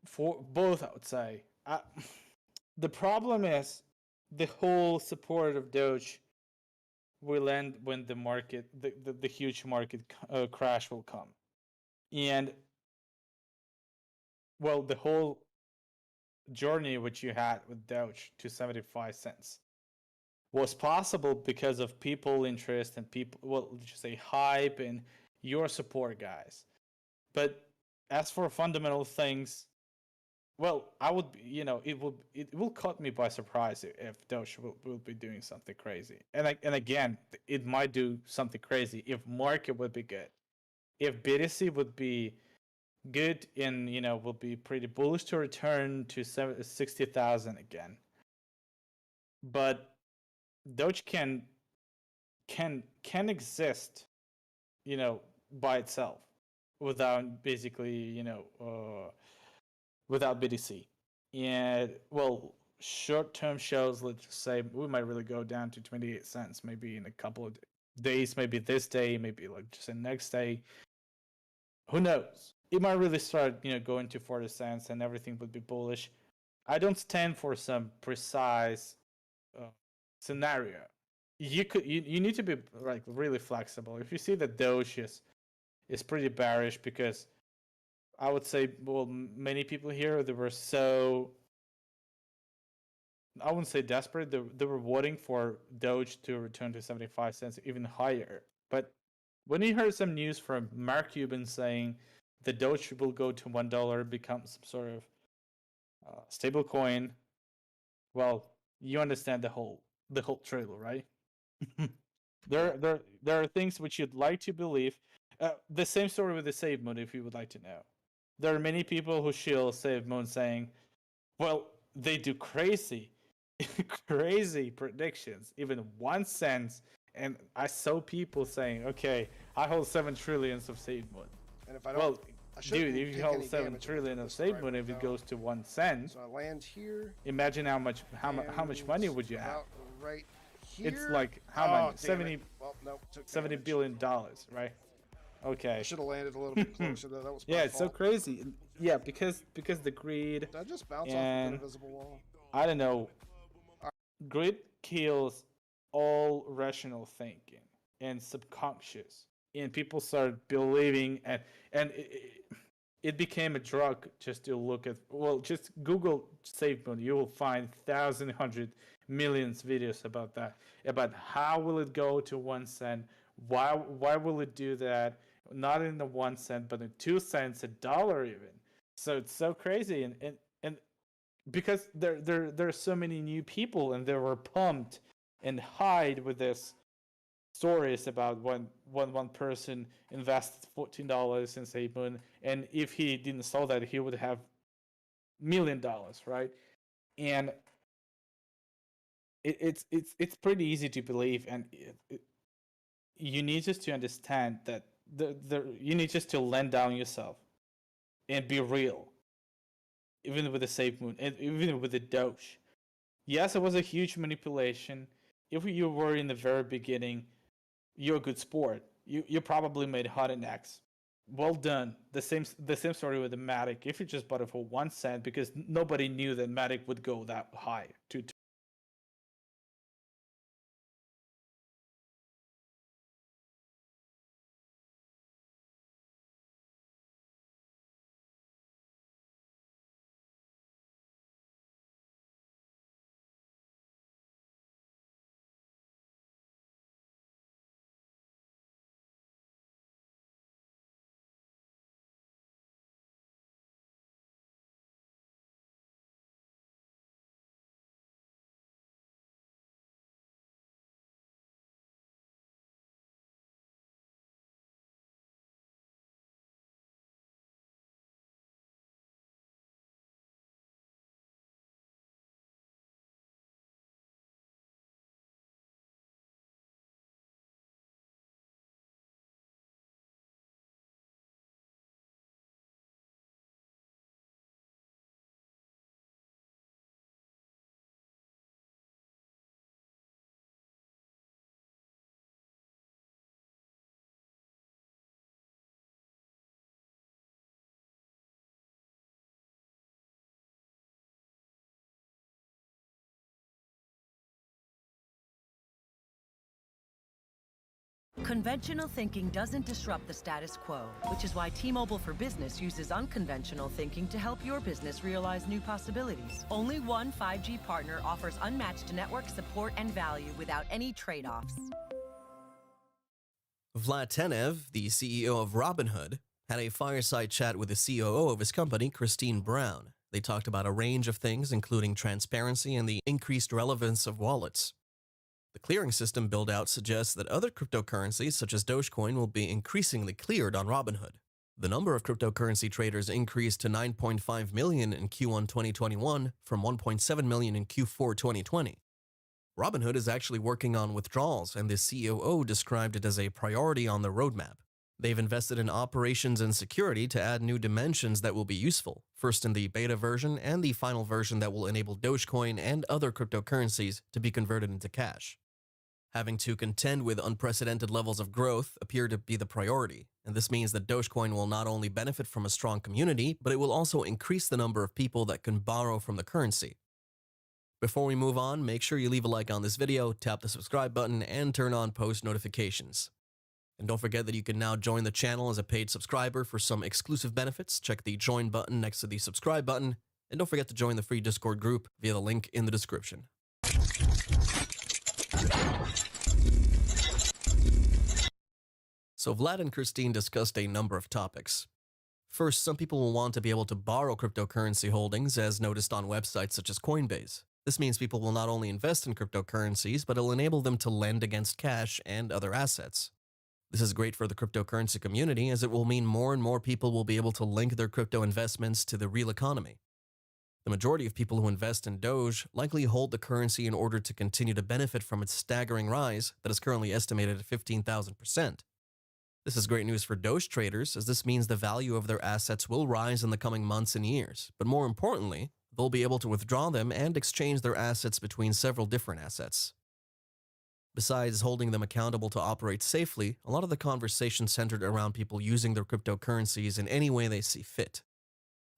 For both, I would say. The problem is the whole support of Doge will end when the market, the huge market crash will come. And well, the whole journey which you had with Doge to 75 cents was possible because of people interest and people, well, just say hype and your support, guys. But as for fundamental things, well, I would, it will caught me by surprise if Doge will be doing something crazy. And again, it might do something crazy if market would be good, if BTC would be good, and will be pretty bullish to return to 60,000 again. But Doge can exist, by itself without basically, without BTC. And well, short term shows, let's just say we might really go down to 28 cents maybe in a couple of days, maybe this day, maybe like just the next day. Who knows? It might really start, going to 40 cents and everything would be bullish. I don't stand for some precise scenario. You need to be like really flexible. If you see that Doge is pretty bearish, because I would say, well, many people here, they were so, I wouldn't say desperate. They were waiting for Doge to return to 75 cents, even higher. But when you heard some news from Mark Cuban saying the Doge will go to $1, become some sort of stable coin, well, you understand the whole trailer, right? There are things which you'd like to believe. The same story with the Save Moon, if you would like to know. There are many people who shill Save Moon saying, well, they do crazy, crazy predictions, even 1 cent. And I saw people saying, okay, I hold 7 trillions of Save Moon. And if I don't, well, dude, if you hold 7 trillion of Save Moon, if it goes to 1 cent, so I land here. Imagine how much money would you have? Right here. It's like how much? 70, well, no, $70 billion, right? Okay. I should have landed a little bit closer though. That was yeah, it's fault. So crazy. Yeah, because the greed. Did I just bounce off the invisible wall? I don't know. Greed kills all rational thinking and subconscious, and people start believing, and it became a drug just to look at. Well, just Google Save Moon, you will find thousands, hundred millions videos about that. About how will it go to 1 cent? Why will it do that? Not in the 1 cent, but in 2 cents, $1 even. So it's so crazy, and because there are so many new people, and they were pumped and hyped with this stories about when one person invested $14 in Save Moon, and if he didn't sell that, he would have $1 million, right? And it's pretty easy to believe, and you need just to understand that you need just to lend down yourself and be real, even with the Save Moon and even with the Doge. Yes, it was a huge manipulation. If you were in the very beginning, you're a good sport. You probably made hot and X. Well done. The same story with the Matic. If you just bought it for 1 cent, because nobody knew that Matic would go that high to Conventional thinking doesn't disrupt the status quo, which is why T-Mobile for Business uses unconventional thinking to help your business realize new possibilities. Only one 5G partner offers unmatched network support and value without any trade-offs. Vlad Tenev, the CEO of Robinhood, had a fireside chat with the COO of his company, Christine Brown. They talked about a range of things, including transparency and the increased relevance of wallets. The clearing system build-out suggests that other cryptocurrencies, such as Dogecoin, will be increasingly cleared on Robinhood. The number of cryptocurrency traders increased to 9.5 million in Q1 2021 from 1.7 million in Q4 2020. Robinhood is actually working on withdrawals, and the COO described it as a priority on the roadmap. They've invested in operations and security to add new dimensions that will be useful, first in the beta version and the final version that will enable Dogecoin and other cryptocurrencies to be converted into cash. Having to contend with unprecedented levels of growth appear to be the priority, and this means that Dogecoin will not only benefit from a strong community, but it will also increase the number of people that can borrow from the currency. Before we move on, make sure you leave a like on this video, tap the subscribe button, and turn on post notifications. And don't forget that you can now join the channel as a paid subscriber for some exclusive benefits. Check the join button next to the subscribe button, and don't forget to join the free Discord group via the link in the description. So Vlad and Christine discussed a number of topics. First, some people will want to be able to borrow cryptocurrency holdings, as noticed on websites such as Coinbase. This means people will not only invest in cryptocurrencies, but it'll enable them to lend against cash and other assets. This is great for the cryptocurrency community, as it will mean more and more people will be able to link their crypto investments to the real economy. The majority of people who invest in Doge likely hold the currency in order to continue to benefit from its staggering rise that is currently estimated at 15,000%. This is great news for Doge traders, as this means the value of their assets will rise in the coming months and years, but more importantly, they'll be able to withdraw them and exchange their assets between several different assets. Besides holding them accountable to operate safely, a lot of the conversation centered around people using their cryptocurrencies in any way they see fit.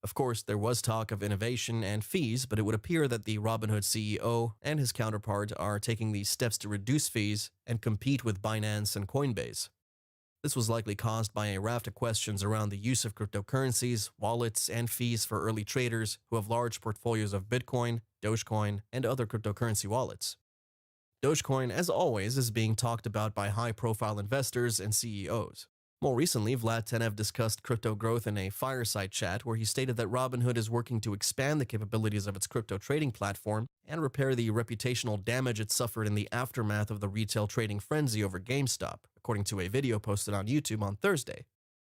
Of course, there was talk of innovation and fees, but it would appear that the Robinhood CEO and his counterpart are taking these steps to reduce fees and compete with Binance and Coinbase. This was likely caused by a raft of questions around the use of cryptocurrencies, wallets, and fees for early traders who have large portfolios of Bitcoin, Dogecoin, and other cryptocurrency wallets. Dogecoin, as always, is being talked about by high-profile investors and CEOs. More recently, Vlad Tenev discussed crypto growth in a fireside chat where he stated that Robinhood is working to expand the capabilities of its crypto trading platform and repair the reputational damage it suffered in the aftermath of the retail trading frenzy over GameStop, according to a video posted on YouTube on Thursday.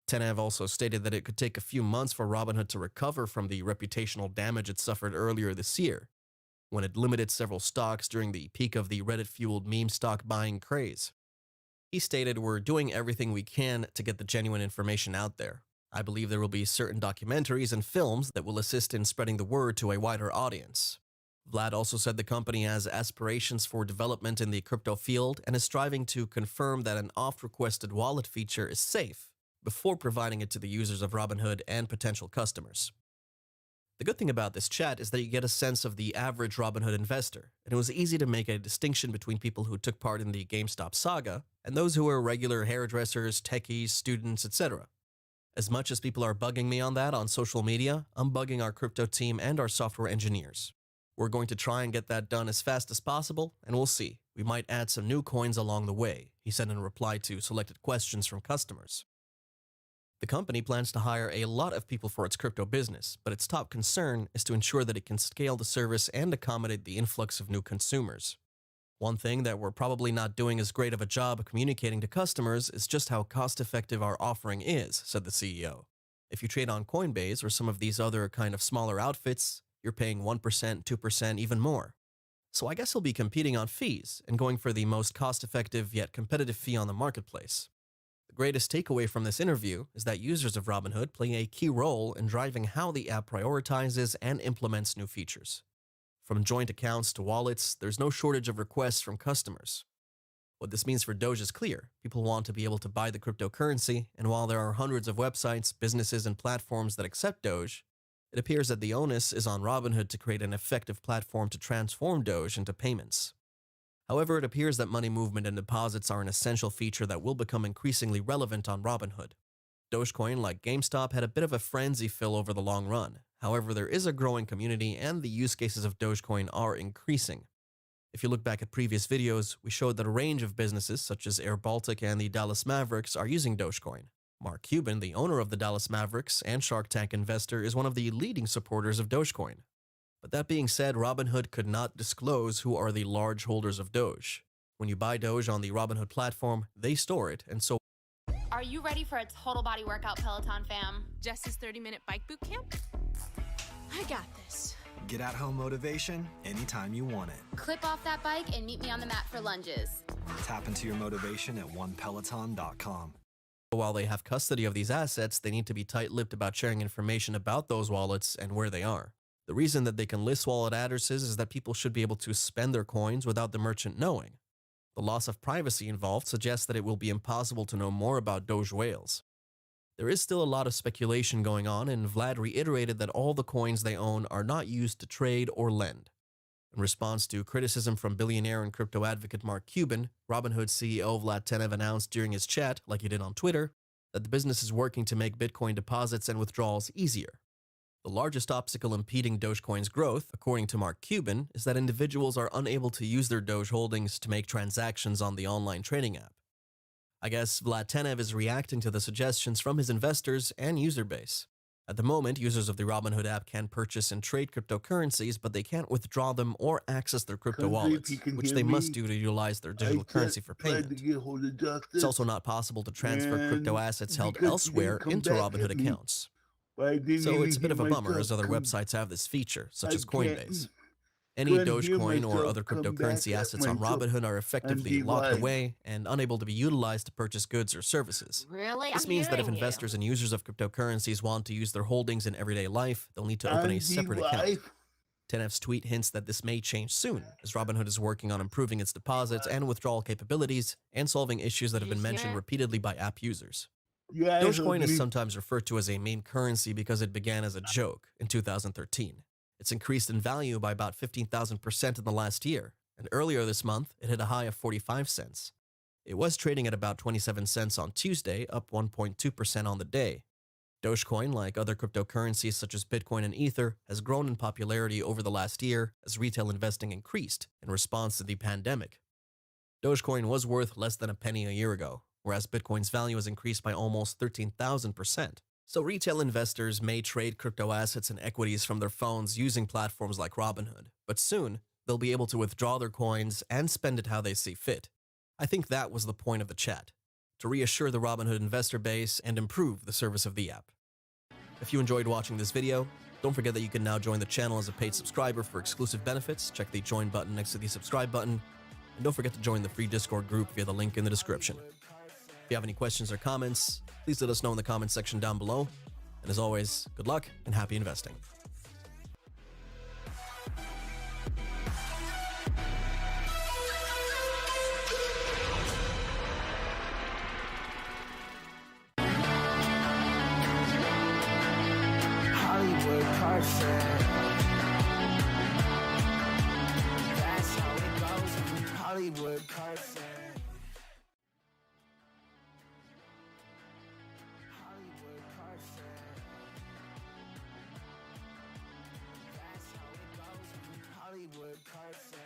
Tenev also stated that it could take a few months for Robinhood to recover from the reputational damage it suffered earlier this year, when it limited several stocks during the peak of the Reddit-fueled meme stock buying craze. He stated, "We're doing everything we can to get the genuine information out there. I believe there will be certain documentaries and films that will assist in spreading the word to a wider audience." Vlad also said the company has aspirations for development in the crypto field and is striving to confirm that an oft-requested wallet feature is safe before providing it to the users of Robinhood and potential customers. The good thing about this chat is that you get a sense of the average Robinhood investor, and it was easy to make a distinction between people who took part in the GameStop saga and those who were regular hairdressers, techies, students, etc. As much as people are bugging me on that on social media, I'm bugging our crypto team and our software engineers. We're going to try and get that done as fast as possible, and we'll see. We might add some new coins along the way, he said in reply to selected questions from customers. The company plans to hire a lot of people for its crypto business, but its top concern is to ensure that it can scale the service and accommodate the influx of new consumers. One thing that we're probably not doing as great of a job communicating to customers is just how cost-effective our offering is, said the CEO. If you trade on Coinbase or some of these other kind of smaller outfits, you're paying 1%, 2%, even more. So I guess he'll be competing on fees and going for the most cost-effective yet competitive fee on the marketplace. The greatest takeaway from this interview is that users of Robinhood play a key role in driving how the app prioritizes and implements new features. From joint accounts to wallets, there's no shortage of requests from customers. What this means for Doge is clear. People want to be able to buy the cryptocurrency, and while there are hundreds of websites, businesses, and platforms that accept Doge, it appears that the onus is on Robinhood to create an effective platform to transform Doge into payments. However, it appears that money movement and deposits are an essential feature that will become increasingly relevant on Robinhood. Dogecoin, like GameStop, had a bit of a frenzy fill over the long run. However, there is a growing community and the use cases of Dogecoin are increasing. If you look back at previous videos, we showed that a range of businesses such as Air Baltic and the Dallas Mavericks are using Dogecoin. Mark Cuban, the owner of the Dallas Mavericks and Shark Tank investor, is one of the leading supporters of Dogecoin. But that being said, Robinhood could not disclose who are the large holders of Doge. When you buy Doge on the Robinhood platform, they store it, and so Are you ready for a total body workout, Peloton fam? Jess's 30-minute bike boot camp? I got this. Get at home motivation anytime you want it. Clip off that bike and meet me on the mat for lunges. Tap into your motivation at onepeloton.com. while they have custody of these assets, they need to be tight-lipped about sharing information about those wallets and where they are. The reason that they can list wallet addresses is that people should be able to spend their coins without the merchant knowing. The loss of privacy involved suggests that it will be impossible to know more about Doge whales. There is still a lot of speculation going on, and Vlad reiterated that all the coins they own are not used to trade or lend. In response to criticism from billionaire and crypto advocate Mark Cuban, Robinhood CEO Vlad Tenev announced during his chat, like he did on Twitter, that the business is working to make Bitcoin deposits and withdrawals easier. The largest obstacle impeding Dogecoin's growth, according to Mark Cuban, is that individuals are unable to use their Doge holdings to make transactions on the online trading app. I guess Vlad Tenev is reacting to the suggestions from his investors and user base. At the moment, users of the Robinhood app can purchase and trade cryptocurrencies, but they can't withdraw them or access their crypto wallets, which they must do to utilize their digital currency for payment. It's also not possible to transfer crypto assets held elsewhere into Robinhood accounts. So it's a bit of a bummer, as other websites have this feature, such as Coinbase. Any Dogecoin or other cryptocurrency assets on Robinhood are effectively locked away and unable to be utilized to purchase goods or services. Really? This means that if investors and users of cryptocurrencies want to use their holdings in everyday life, they'll need to open a separate account. Tenev's tweet hints that this may change soon, as Robinhood is working on improving its deposits and withdrawal capabilities and solving issues that have been mentioned repeatedly by app users. Dogecoin is sometimes referred to as a meme currency because it began as a joke in 2013. It's increased in value by about 15,000% in the last year, and earlier this month, it hit a high of 45 cents. It was trading at about 27 cents on Tuesday, up 1.2% on the day. Dogecoin, like other cryptocurrencies such as Bitcoin and Ether, has grown in popularity over the last year as retail investing increased in response to the pandemic. Dogecoin was worth less than a penny a year ago, whereas Bitcoin's value has increased by almost 13,000%. So retail investors may trade crypto assets and equities from their phones using platforms like Robinhood, but soon they'll be able to withdraw their coins and spend it how they see fit. I think that was the point of the chat, to reassure the Robinhood investor base and improve the service of the app. If you enjoyed watching this video, don't forget that you can now join the channel as a paid subscriber for exclusive benefits. Check the join button next to the subscribe button, and don't forget to join the free Discord group via the link in the description. If you have any questions or comments, please let us know in the comments section down below. And as always, good luck and happy investing. Hollywood Carson. That's how it goes. Hollywood Carson. Hollywood Carson. That's how it goes. Hollywood Carson.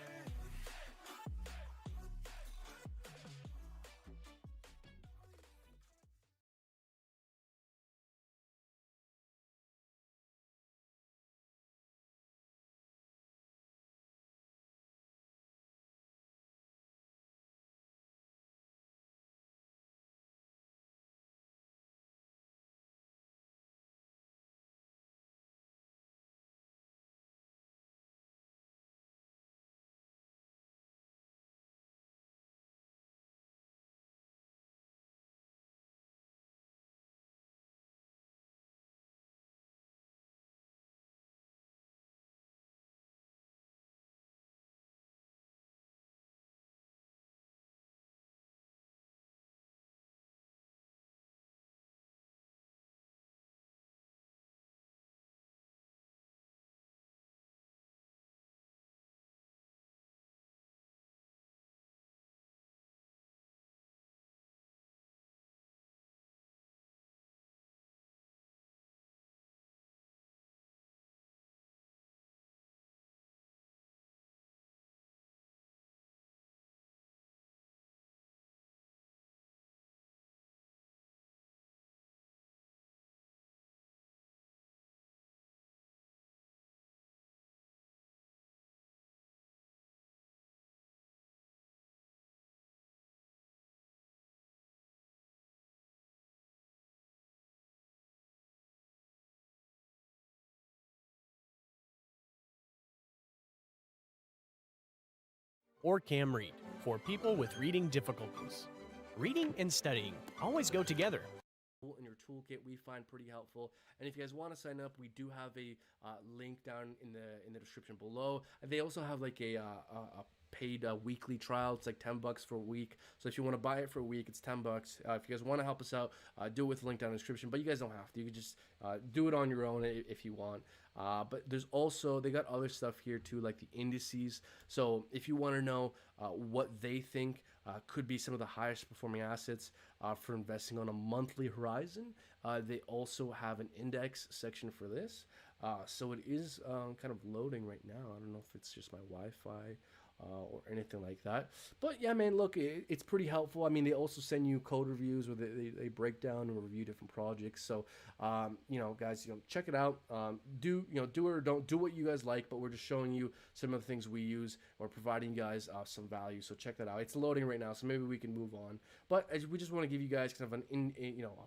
or CamRead for people with reading difficulties. Reading and studying always go together. In your toolkit we find pretty helpful, and if you guys want to sign up, we do have a link down in the description below. They also have like a paid weekly trial. It's like $10 for a week, so if you want to buy it for a week, it's $10. If you guys want to help us out, do it with the link down in the description, but you guys don't have to. You can just do it on your own if you want. But there's also, they got other stuff here too, like the indices. So if you want to know what they think could be some of the highest performing assets for investing on a monthly horizon, they also have an index section for this. So it is kind of loading right now. I don't know if it's just my Wi-Fi or anything like that, but yeah, man, look, it's pretty helpful. I mean, they also send you code reviews where they break down and review different projects. So guys, check it out. Do or don't do what you guys like, but we're just showing you some of the things we use. We're providing you guys some value, so check that out. It's loading right now, so maybe we can move on, but we just want to give you guys kind of a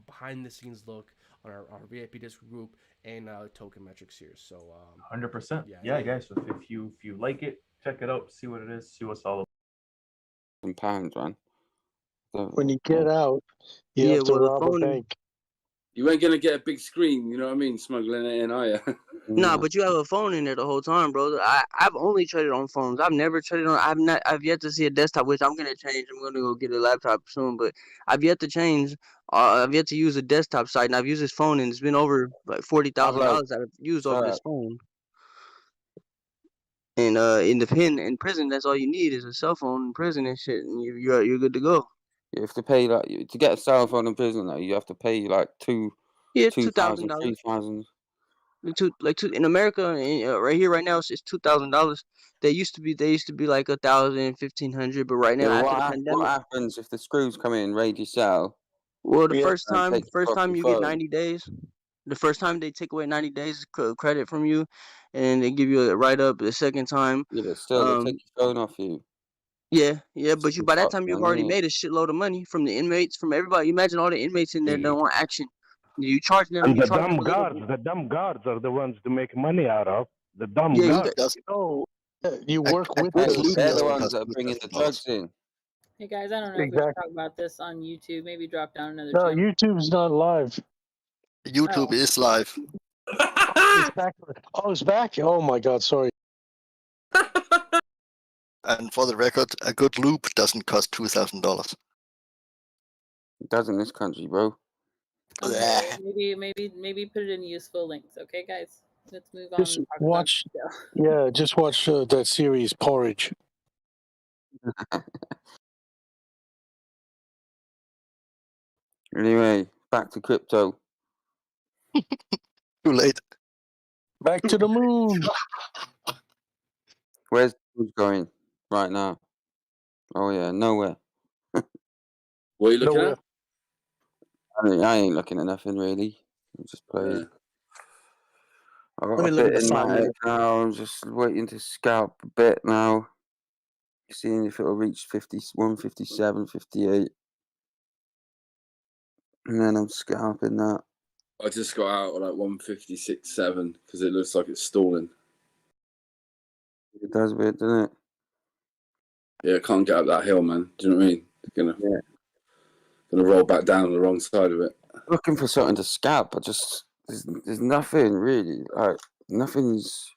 behind the scenes look on our VIP Discord group and token metrics here. So 100%. Yeah, guys, so if you like it, check it out, see what it is, see what's all about. Pounds, man. When you get out, you have to rob a bank. You ain't gonna get a big screen, you know what I mean? Smuggling it in, are you? Nah, but you have a phone in there the whole time, bro. I've only traded on phones. I've never traded on. I've yet to see a desktop, which I'm gonna change. I'm gonna go get a laptop soon, but I've yet to change. I've yet to use a desktop site, and I've used this phone, and it's been over like $40,000 I've used over this phone. And in prison, that's all you need is a cell phone in prison and shit, and you're good to go. You have to pay to get a cell phone in prison. Though you have to pay like $2,000, $3,000. In America, right here, right now, it's $2,000. They used to be like $1,000, $1,500, but right now after the pandemic, what happens if the screws come in and raid your cell? Well, the first time you get 90 days. The first time they take away 90 days credit from you, and they give you a write-up. The second time, yeah, but still they take your phone off you. Yeah, but by that time you've already made a shitload of money from the inmates, from everybody. You imagine all the inmates in there that want action. You charge them. And the dumb guards are the ones to make money out of. The dumb guards. You work with they're the ones that are bringing the drugs in. Hey guys, I don't know if we should talk about this on YouTube. Maybe drop down another No, channel. YouTube's not live. YouTube is live. It's back. Oh, it's back? Oh my God, sorry. And for the record, a good loop doesn't cost $2,000. It does in this country, bro. Maybe put it in useful links. Okay, guys, let's move on. Just watch. Yeah, just watch that series Porridge. Anyway, back to crypto. Too late. Back to the moon. Where's Doge going right now? Oh yeah, nowhere. What are you looking at? I ain't looking at nothing really. I'm just playing. I got Let me a look bit at the in my song. head now. I'm just waiting to scalp a bit now. Seeing if it'll reach 51, 57, 58. And then I'm scalping that. I just got out at like 156.7 because it looks like it's stalling. It does a bit, doesn't it? Yeah, it can't get up that hill, man. Do you know what I mean? It's gonna roll back down on the wrong side of it. Looking for something to scalp. There's nothing really. Like nothing's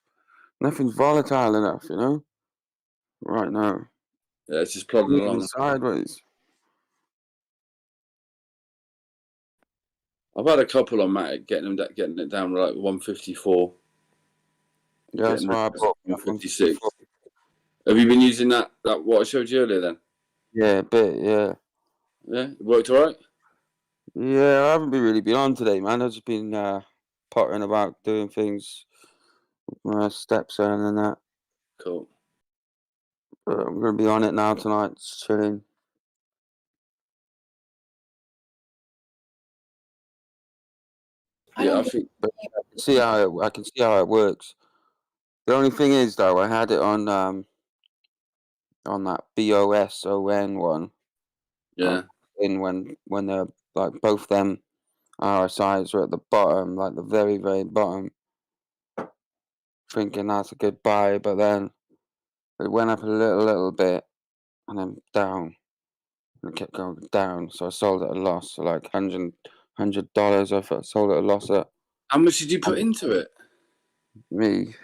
volatile enough, you know. Right now. Yeah, it's just plodding along sideways. I've had a couple on Matic getting it down to like 154. Yeah, that's why I bought 156. Have you been using that what I showed you earlier then? Yeah, a bit, yeah. Yeah, it worked all right? Yeah, I haven't really been on today, man. I've just been pottering about doing things with my stepson and that. Cool. But I'm going to be on it now tonight, just chilling. Yeah, I think. But I can see how it works. The only thing is, though, I had it on that BOSON one. Yeah. When they're like both them RSIs are at the bottom, like the very, very bottom. Thinking that's a good buy, but then it went up a little bit, and then down. And it kept going down, so I sold at a loss. So like $100. I sold at a loss at. How much did you put into it? Me,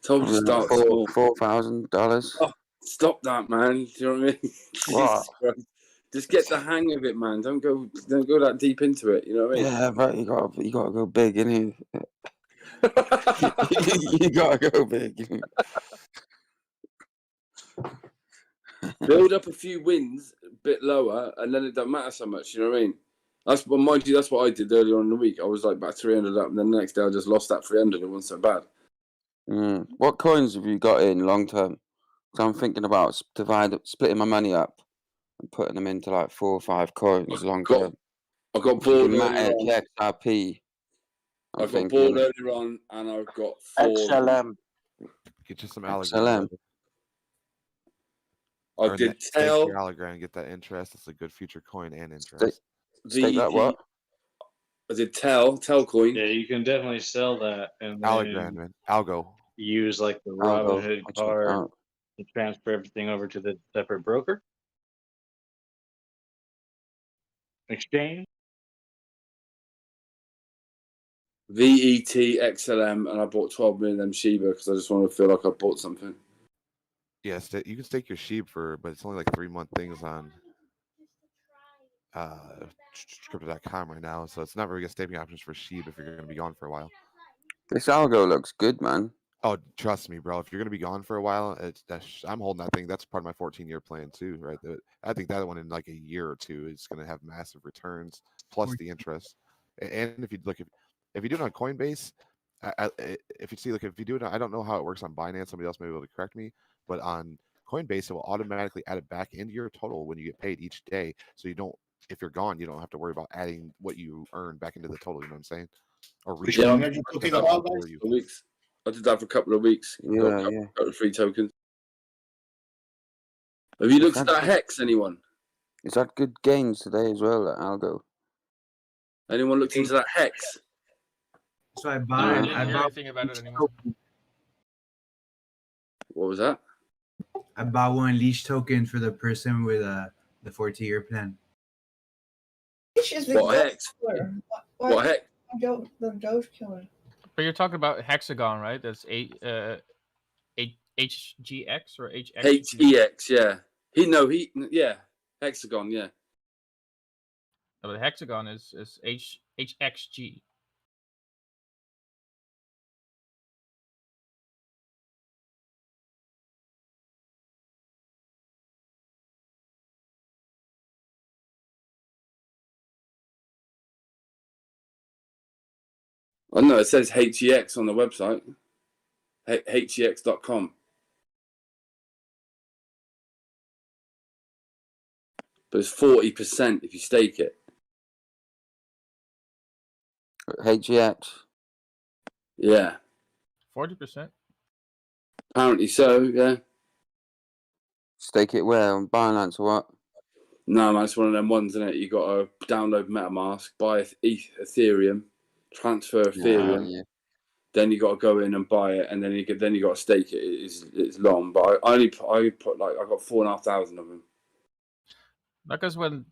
told you start small. $4,000. Oh, stop that, man. Do you know what I mean? What? Jesus Christ. Just get the hang of it, man. Don't go that deep into it. You know what I mean? Yeah, but you gotta go big, innit? You gotta go big. Build up a few wins, a bit lower, and then it don't matter so much. You know what I mean? That's what, mind you, that's what I did earlier on in the week. I was like about 300 up, and then the next day I just lost that 300. It wasn't so bad. What coins have you got in long term? So I'm thinking about splitting my money up and putting them into like 4 or 5 coins long term. I got bored earlier Matic, on. XRP. I got bored earlier on, and I've got 4. XLM. Get you some XLM. I did tell your Allegran and get that interest. It's a good future coin and interest. Stake that what? I did tell coin. Yeah, you can definitely sell that and Allegran, man. Algo. Use like the Robinhood card to transfer everything over to the separate broker. Exchange. VETXLM, and I bought 12 million of them Shiba because I just want to feel like I bought something. Yes, you can stake your sheep but it's only like 3-month things on crypto.com right now, so it's not very good staking options for sheep if you're going to be gone for a while. This algo looks good, man. Oh, trust me, bro. If you're going to be gone for a while, I'm holding that thing. That's part of my 14-year plan too, right? I think that one in like a year or two is going to have massive returns plus the interest. And if you look, if you do it on Coinbase, if you see, like, if you do it, I don't know how it works on Binance. Somebody else may be able to correct me, but on Coinbase, it will automatically add it back into your total when you get paid each day. So you don't, if you're gone, you don't have to worry about adding what you earn back into the total. You know what I'm saying? Or weeks. I did that for a couple of weeks. Yeah. Got the free tokens. Have you looked at that Hex, anyone? Is that good gains today as well, that algo? Anyone looked into that Hex? So I bought. I didn't hear anything about it anymore. What was that? I bought one leash token for the person with the 40-year plan. What Hex? What Hex? The Doge killer. But you're talking about Hexagon, right? That's HGX or HX? HEX, yeah. Hexagon, yeah. No, but Hexagon is HXG. I know it says HEX on the website. HEX.com. But it's 40% if you stake it. HEX. Yeah. 40%. Apparently so, yeah. Stake it where? On Binance or what? No, man, it's one of them ones, isn't it? You got to download MetaMask, buy Ethereum, transfer Ethereum. Yeah. Then you got to go in and buy it, and then you got to stake it. It's long, but I put like I got 4,500 of them. Because when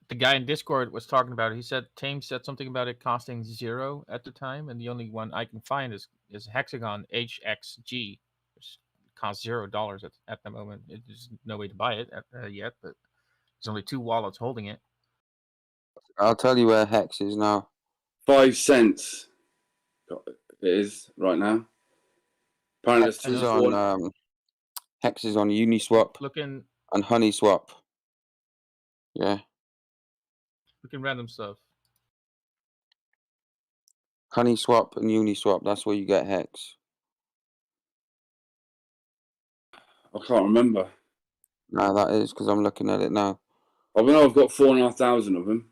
the guy in Discord was talking about it, he said Tame said something about it costing 0 at the time, and the only one I can find is Hexagon HXG, which costs $0 at the moment. There's no way to buy it yet, but there's only 2 wallets holding it. I'll tell you where Hex is now. 5 cents. It is right now. Apparently, Hex is on Uniswap Looking and HoneySwap. Yeah. looking random stuff. HoneySwap and Uniswap. That's where you get Hex. I can't remember. No, that is because I'm looking at it now. I know I've got 4,500 of them.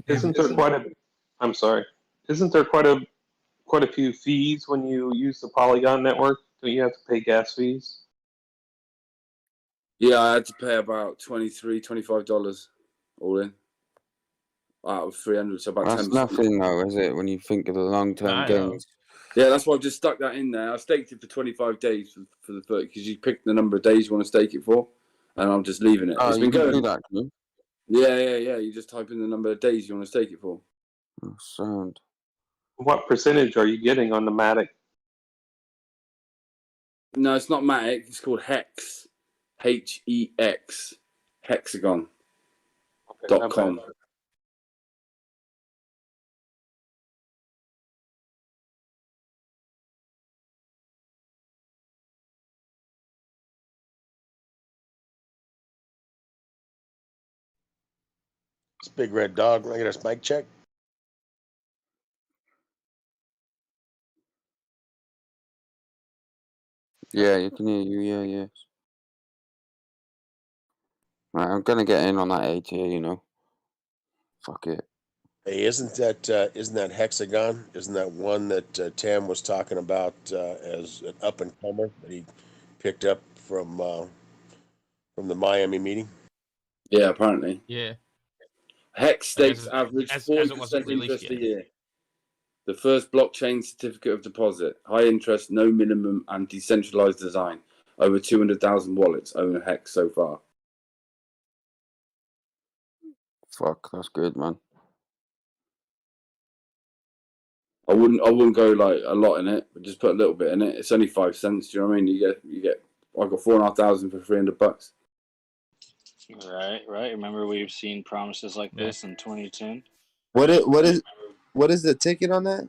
Isn't there quite a few fees when you use the Polygon network? Don't you have to pay gas fees? Yeah, I had to pay about $23, $25 all in. out of 300, so about That's 10%. nothing though, is it? When you think of the long-term I know. gains. Yeah, that's why I've just stuck that in there. I staked it for 25 days for the 30 because you pick the number of days you want to stake it for, and I'm just leaving it. Oh, It's you been can going. do that, can you? Yeah. You just type in the number of days you want to stake it for. Oh, sound. What percentage are you getting on the Matic? No, it's not Matic. It's called Hex. Hex. Hexagon.com. It's Big Red Dog. Look at us. Mic check. Yeah, you can hear you. Yeah, yes. Right, I'm gonna get in on that ATA. You know. Fuck it. Hey, isn't that Hexagon? Isn't that one that Tam was talking about as an up and comer that he picked up from the Miami meeting? Yeah, apparently. Yeah. Hex stakes As- average as it 40% wasn't released interest a yet. year. The first blockchain certificate of deposit. High interest, no minimum, and decentralized design. Over 200,000 wallets own a Hex so far. Fuck, that's good, man. I wouldn't go like a lot in it, but just put a little bit in it. It's only 5 cents. Do you know what I mean? You get. I got 4,500 for $300. Right. Remember, we've seen promises like this in 2010. What is the ticket on that?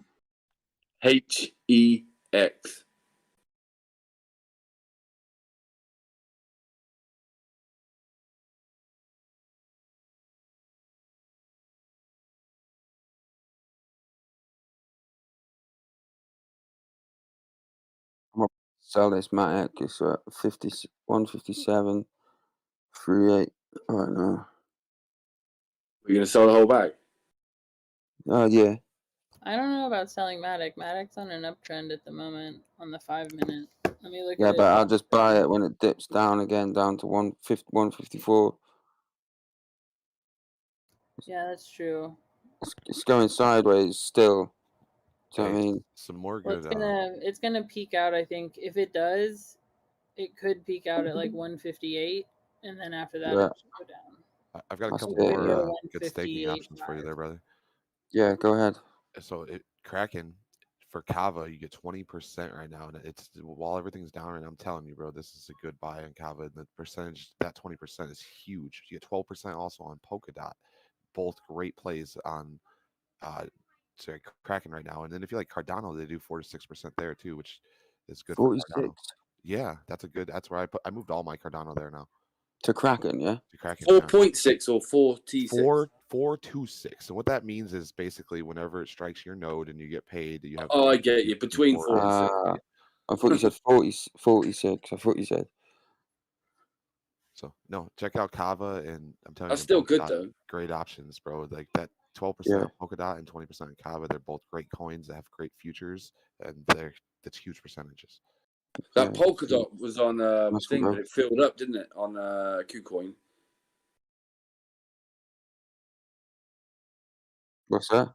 HEX. I'm gonna sell this Matic. It's 157, 38. I don't know. We're gonna sell the whole bag. Yeah. I don't know about selling Matic. Matic's on an uptrend at the moment on the 5 minute. Let me look Yeah, at but it. I'll just buy it when it dips down again, down to 154. Yeah, that's true. It's going sideways still. Do you know what I mean? Some more Well, good. it's gonna peak out. I think if it does, it could peak out at like 158, and then after that, Yeah. it should go down. I've got a That's couple it, more yeah. good staking options for you there, brother. Yeah, go ahead. So Kraken for Kava, you get 20% right now, and it's while everything's down right now. I'm telling you, bro, this is a good buy on Kava. And the percentage, that 20% is huge. You get 12% also on Polkadot. Both great plays on Kraken right now. And then if you like Cardano, they do 4 to 6% there too, which is good 46 for Cardano. Yeah, that's where I moved all my Cardano there now. to Kraken, yeah. To Kraken. 4.6 or 4T6. 426. And what that means is basically whenever it strikes your node and you get paid, you have. Oh, I get you. Between 4 and 6. I thought you said 46. I thought you said. So no, check out Kava, and I'm telling That's you, still good Polkadot, though. Great options, bro. Like that 12% Yeah. Polkadot and 20% Kava. They're both great coins that have great futures, and that's huge percentages. That Polkadot was on thing, good, but it filled up, didn't it? On KuCoin. What's that?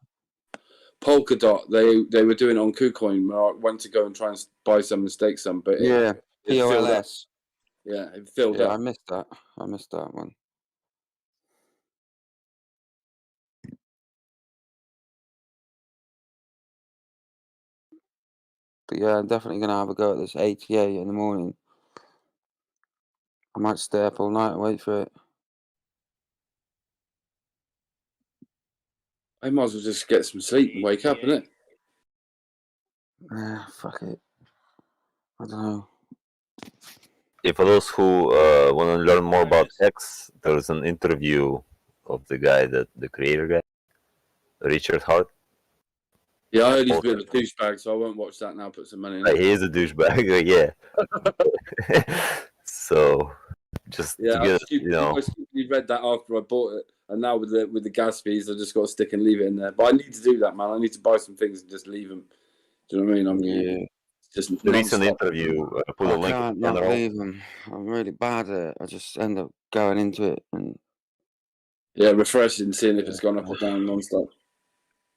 Polkadot. They were doing it on KuCoin. I went to go and try and buy some and stake some, but Yeah, it filled up. POLS. Yeah, it filled Yeah, up. I missed that one. But yeah, I'm definitely gonna have a go at this ATA in the morning. I might stay up all night and wait for it. I might as well just get some sleep and wake up, innit? Fuck it. I don't know. Yeah, for those who want to learn more about Hex, there's an interview of the guy, the creator guy, Richard Hart. Yeah, I heard he's a bit of a douchebag, so I won't watch that now. Put some money in. He is a douchebag, yeah. So, just Yeah, to get, I stupidly read that after I bought it, and now with the gas fees, I just got to stick and leave it in there. But I need to do that, man. I need to buy some things and just leave them. Do you know what I mean? Yeah. Just the recent non-stop. interview. Put a I link in can't not general. leave them. I'm really bad at it. I just end up going into it and Yeah, refreshing, seeing if it's gone up or down non-stop.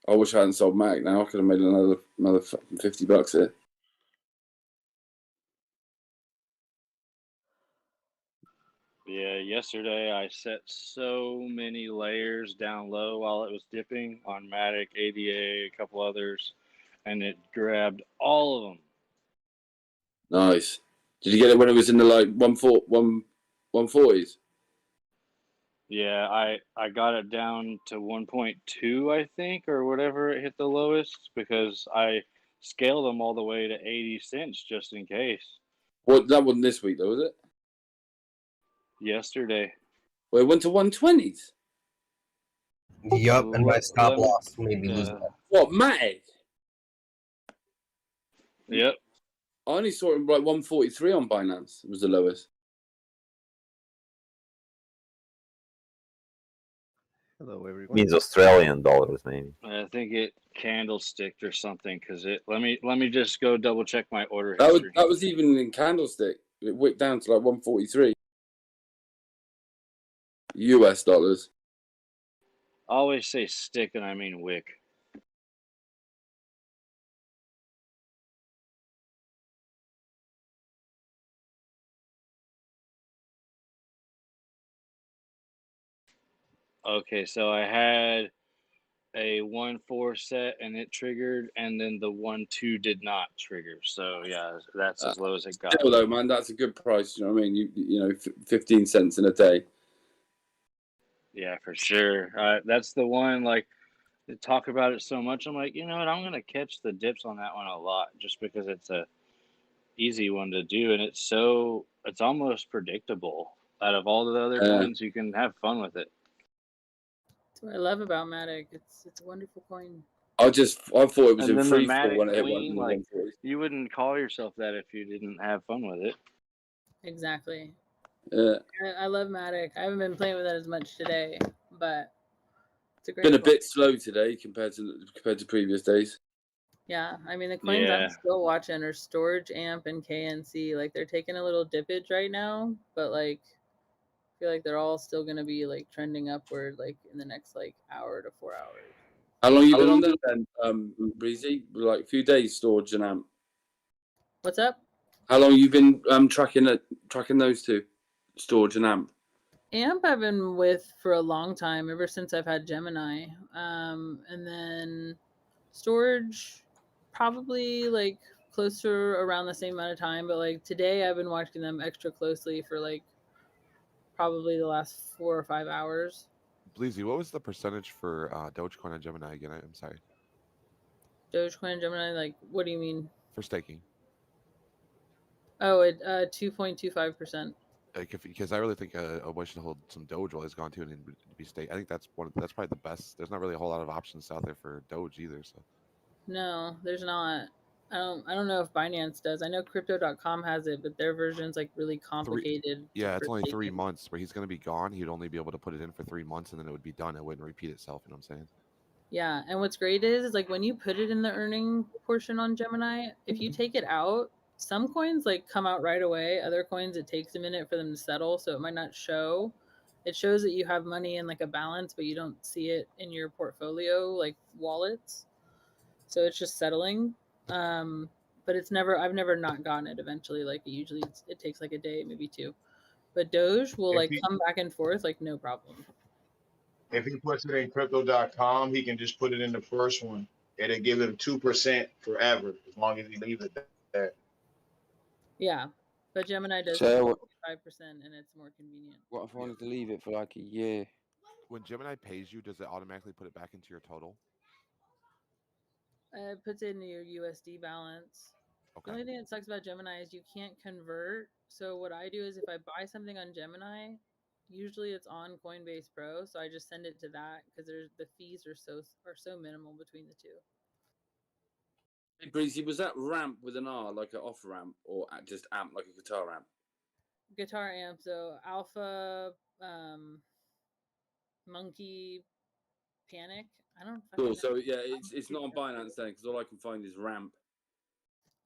I wish I hadn't sold Mac now. I could have made another fucking $50 here. Yeah, yesterday I set so many layers down low while it was dipping on Matic, ADA, a couple others, and it grabbed all of them. Nice. Did you get it when it was in the like 140s? Yeah, I got it down to 1.2, I think, or whatever it hit the lowest, because I scaled them all the way to 80 cents just in case. What, that wasn't this week though, was it? Yesterday. Well, it went to 120s. Yup, and my stop loss made me lose. What, Matic? Yep. I only saw it like 143 on Binance. It was the lowest. Hello, everyone. Means Australian dollars, maybe. I think it candlesticked or something, because it. Let me just go double check my order That history. was even in candlestick. It wicked down to like 143 US dollars. I always say stick and I mean wick. Okay, so I had a 1-4 set and it triggered, and then the 1-2 did not trigger. So yeah, that's as low as it got. Still though, man, that's a good price. You know what I mean? You know, 15 cents in a day. Yeah, for sure. That's the one. Like, they talk about it so much. I'm like, you know what? I'm gonna catch the dips on that one a lot, just because it's a easy one to do, and it's almost predictable. Out of all the other coins, you can have fun with it. That's what I love about Matic. It's a wonderful coin. I thought it was And in then free the fall Matic when it hit Queen, like, 140. you wouldn't call yourself that if you didn't have fun with it. Exactly. Yeah. I love Matic. I haven't been playing with it as much today, but it's a great Been a coin. bit slow today compared to previous days. Yeah, I mean the coins I'm Yeah. still watching are Storage, Amp, and KNC. Like they're taking a little dippage right now, but like I feel like they're all still gonna be like trending upward like in the next like hour to 4 hours. How long you been on there then, Breezy? Like a few days, Storage and Amp. What's up? How long you been tracking those two, Storage and Amp? Amp I've been with for a long time, ever since I've had Gemini. And then Storage probably like closer around the same amount of time, but like today I've been watching them extra closely for like probably the last 4 or 5 hours. Bleezy, what was the percentage for Dogecoin and Gemini again? I'm sorry. Dogecoin and Gemini, like what do you mean? For staking. Oh, it 2.25%. Because I really think a way to hold some Doge while it's gone to and be staked. I think that's probably the best. There's not really a whole lot of options out there for Doge either. So No, there's not. I don't know if Binance does. I know crypto.com has it, but their version's like really complicated. yeah, it's for only 3 staking. months where he's going to be gone. He'd only be able to put it in for 3 months and then it would be done. It wouldn't repeat itself. You know what I'm saying? Yeah, and what's great is like when you put it in the earning portion on Gemini, if you take it out, some coins like come out right away. Other coins it takes a minute for them to settle, so it might not show. It shows that you have money in like a balance, but you don't see it in your portfolio like wallets. So it's just settling. But I've never not gotten it eventually. Like usually it takes like a day, maybe 2. But Doge will like come back and forth like no problem. If he puts it in crypto.com, he can just put it in the first one. It'll give him 2% forever as long as he leaves it there. Yeah, but Gemini does So 5%, and it's more convenient. what if I wanted to leave it for like a year? When Gemini pays you, does it automatically put it back into your total? It puts it in your USD balance. Okay. The only thing that sucks about Gemini is you can't convert. So what I do is if I buy something on Gemini, usually it's on Coinbase Pro, so I just send it to that because the fees are so minimal between the two. Hey, Breezy, was that ramp with an R, like an off ramp, or just amp, like a guitar amp? Guitar amp, so Alpha, Monkey, Panic. I don't fucking Cool. know. So yeah, it's not on Binance then, because all I can find is ramp.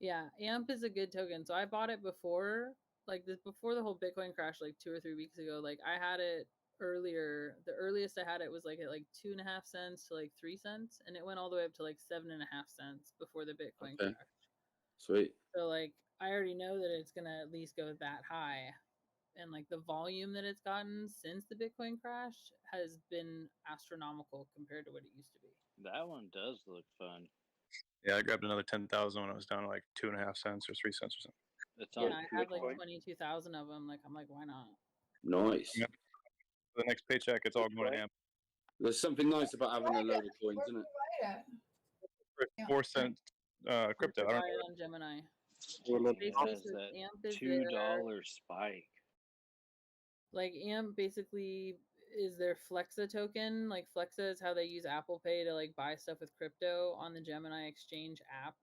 Yeah, AMP is a good token. So I bought it before, before the whole Bitcoin crash, like 2 or 3 weeks ago. Like I had it earlier. The earliest I had it was like at like 2.5 cents to like 3 cents, and it went all the way up to like 7.5 cents before the Bitcoin Okay. crash. Sweet. So like I already know that it's gonna at least go that high, and like the volume that it's gotten since the Bitcoin crash has been astronomical compared to what it used to be. That one does look fun. Yeah, I grabbed another 10,000 when I was down to like 2.5 cents or 3 cents or something. It's Yeah, I have like 22,000 of them. Like I'm like, why not? Nice. Yeah. The next paycheck, it's all going to AMP. There's something nice about having a load of coins, isn't it? For 4 cents crypto. I Buy don't it know. on Gemini. It Basically, has says that AMP is $2 spike. like AMP basically is their Flexa token. Like Flexa is how they use Apple Pay to like buy stuff with crypto on the Gemini Exchange app.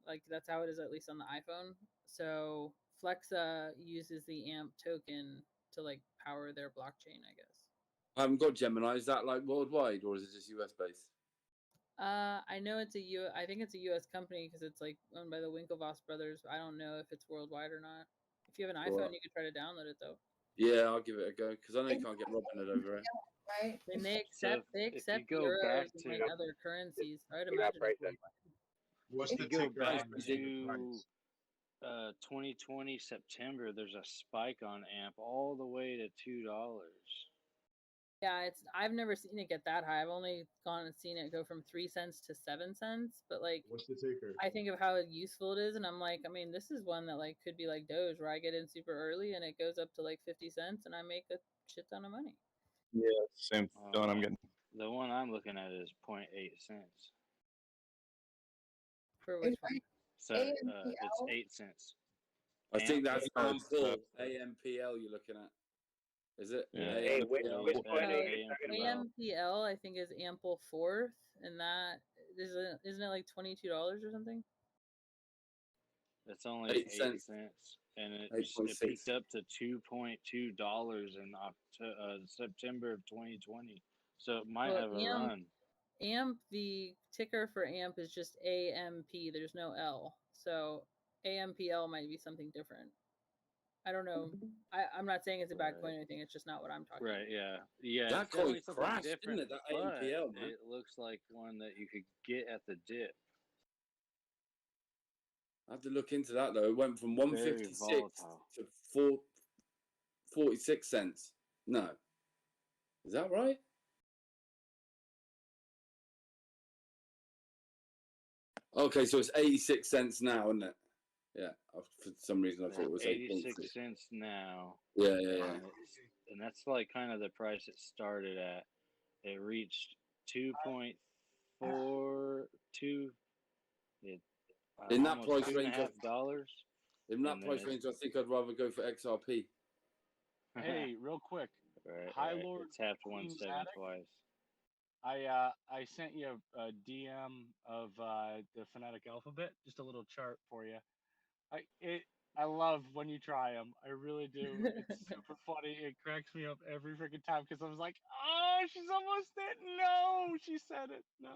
Like that's how it is at least on the iPhone. So Flexa uses the AMP token to like power their blockchain, I guess. I haven't got Gemini. Is that like worldwide or is it just US based? I know it's I think it's a US company because it's like owned by the Winklevoss brothers. I don't know if it's worldwide or not. If you have an iPhone, Right. you could try to download it though. Yeah, I'll give it a go because I know you can't get Robin Hood over here. Right. And they So accept go euros back and to like other currencies. So I'd We got imagine it's Brighton. worldwide. What's If the you go ticker back on the to price? 2020 September, there's a spike on AMP all the way to $2. Yeah, I've never seen it get that high. I've only gone and seen it go from 3 cents to 7 cents. But like, What's the ticker? I think of how useful it is, and I'm like, I mean, this is one that like could be like Doge, where I get in super early and it goes up to like 50 cents, and I make a shit ton of money. Yeah, same feeling I'm getting. The one I'm looking at is 0.8 cents. For which one? So it's 8 cents. I think that's AMP AMPL you're looking at. Is it? Yeah. AMPL? AMPL, I think, is Ample Fourth, and that isn't it like $22 or something? It's only 8 cents. and it 8.6. peaked up to $2.2 in September of 2020. So it might have a run. AMP, the ticker for AMP is just AMP. There's no L. So AMPL might be something different. I don't know. I'm not saying it's a bad coin or anything. It's just not what I'm talking about. Right, yeah. Yeah, That it's definitely coin something crashed, different, didn't it? That but AMPL, man. it looks like one that you could get at the dip. I have to look into that though. It went from Very 156 volatile. to 46 cents. No. Is that right? Okay, so it's 86 cents now, isn't it? Yeah. For some reason I thought it was 86 cents now. Yeah, yeah, yeah. And that's like kind of the price it started at. It reached 2.42. In that price range, $2.50. In that price range, I think I'd rather go for XRP. Hey, real quick. Right, Hi, right. Lord. It tapped 1.7 Matic. twice. I sent you a DM of the phonetic alphabet, just a little chart for you. I love when you try them. I really do. It's super funny. It cracks me up every freaking time because I was like, oh, she's almost there. No, she said it. No.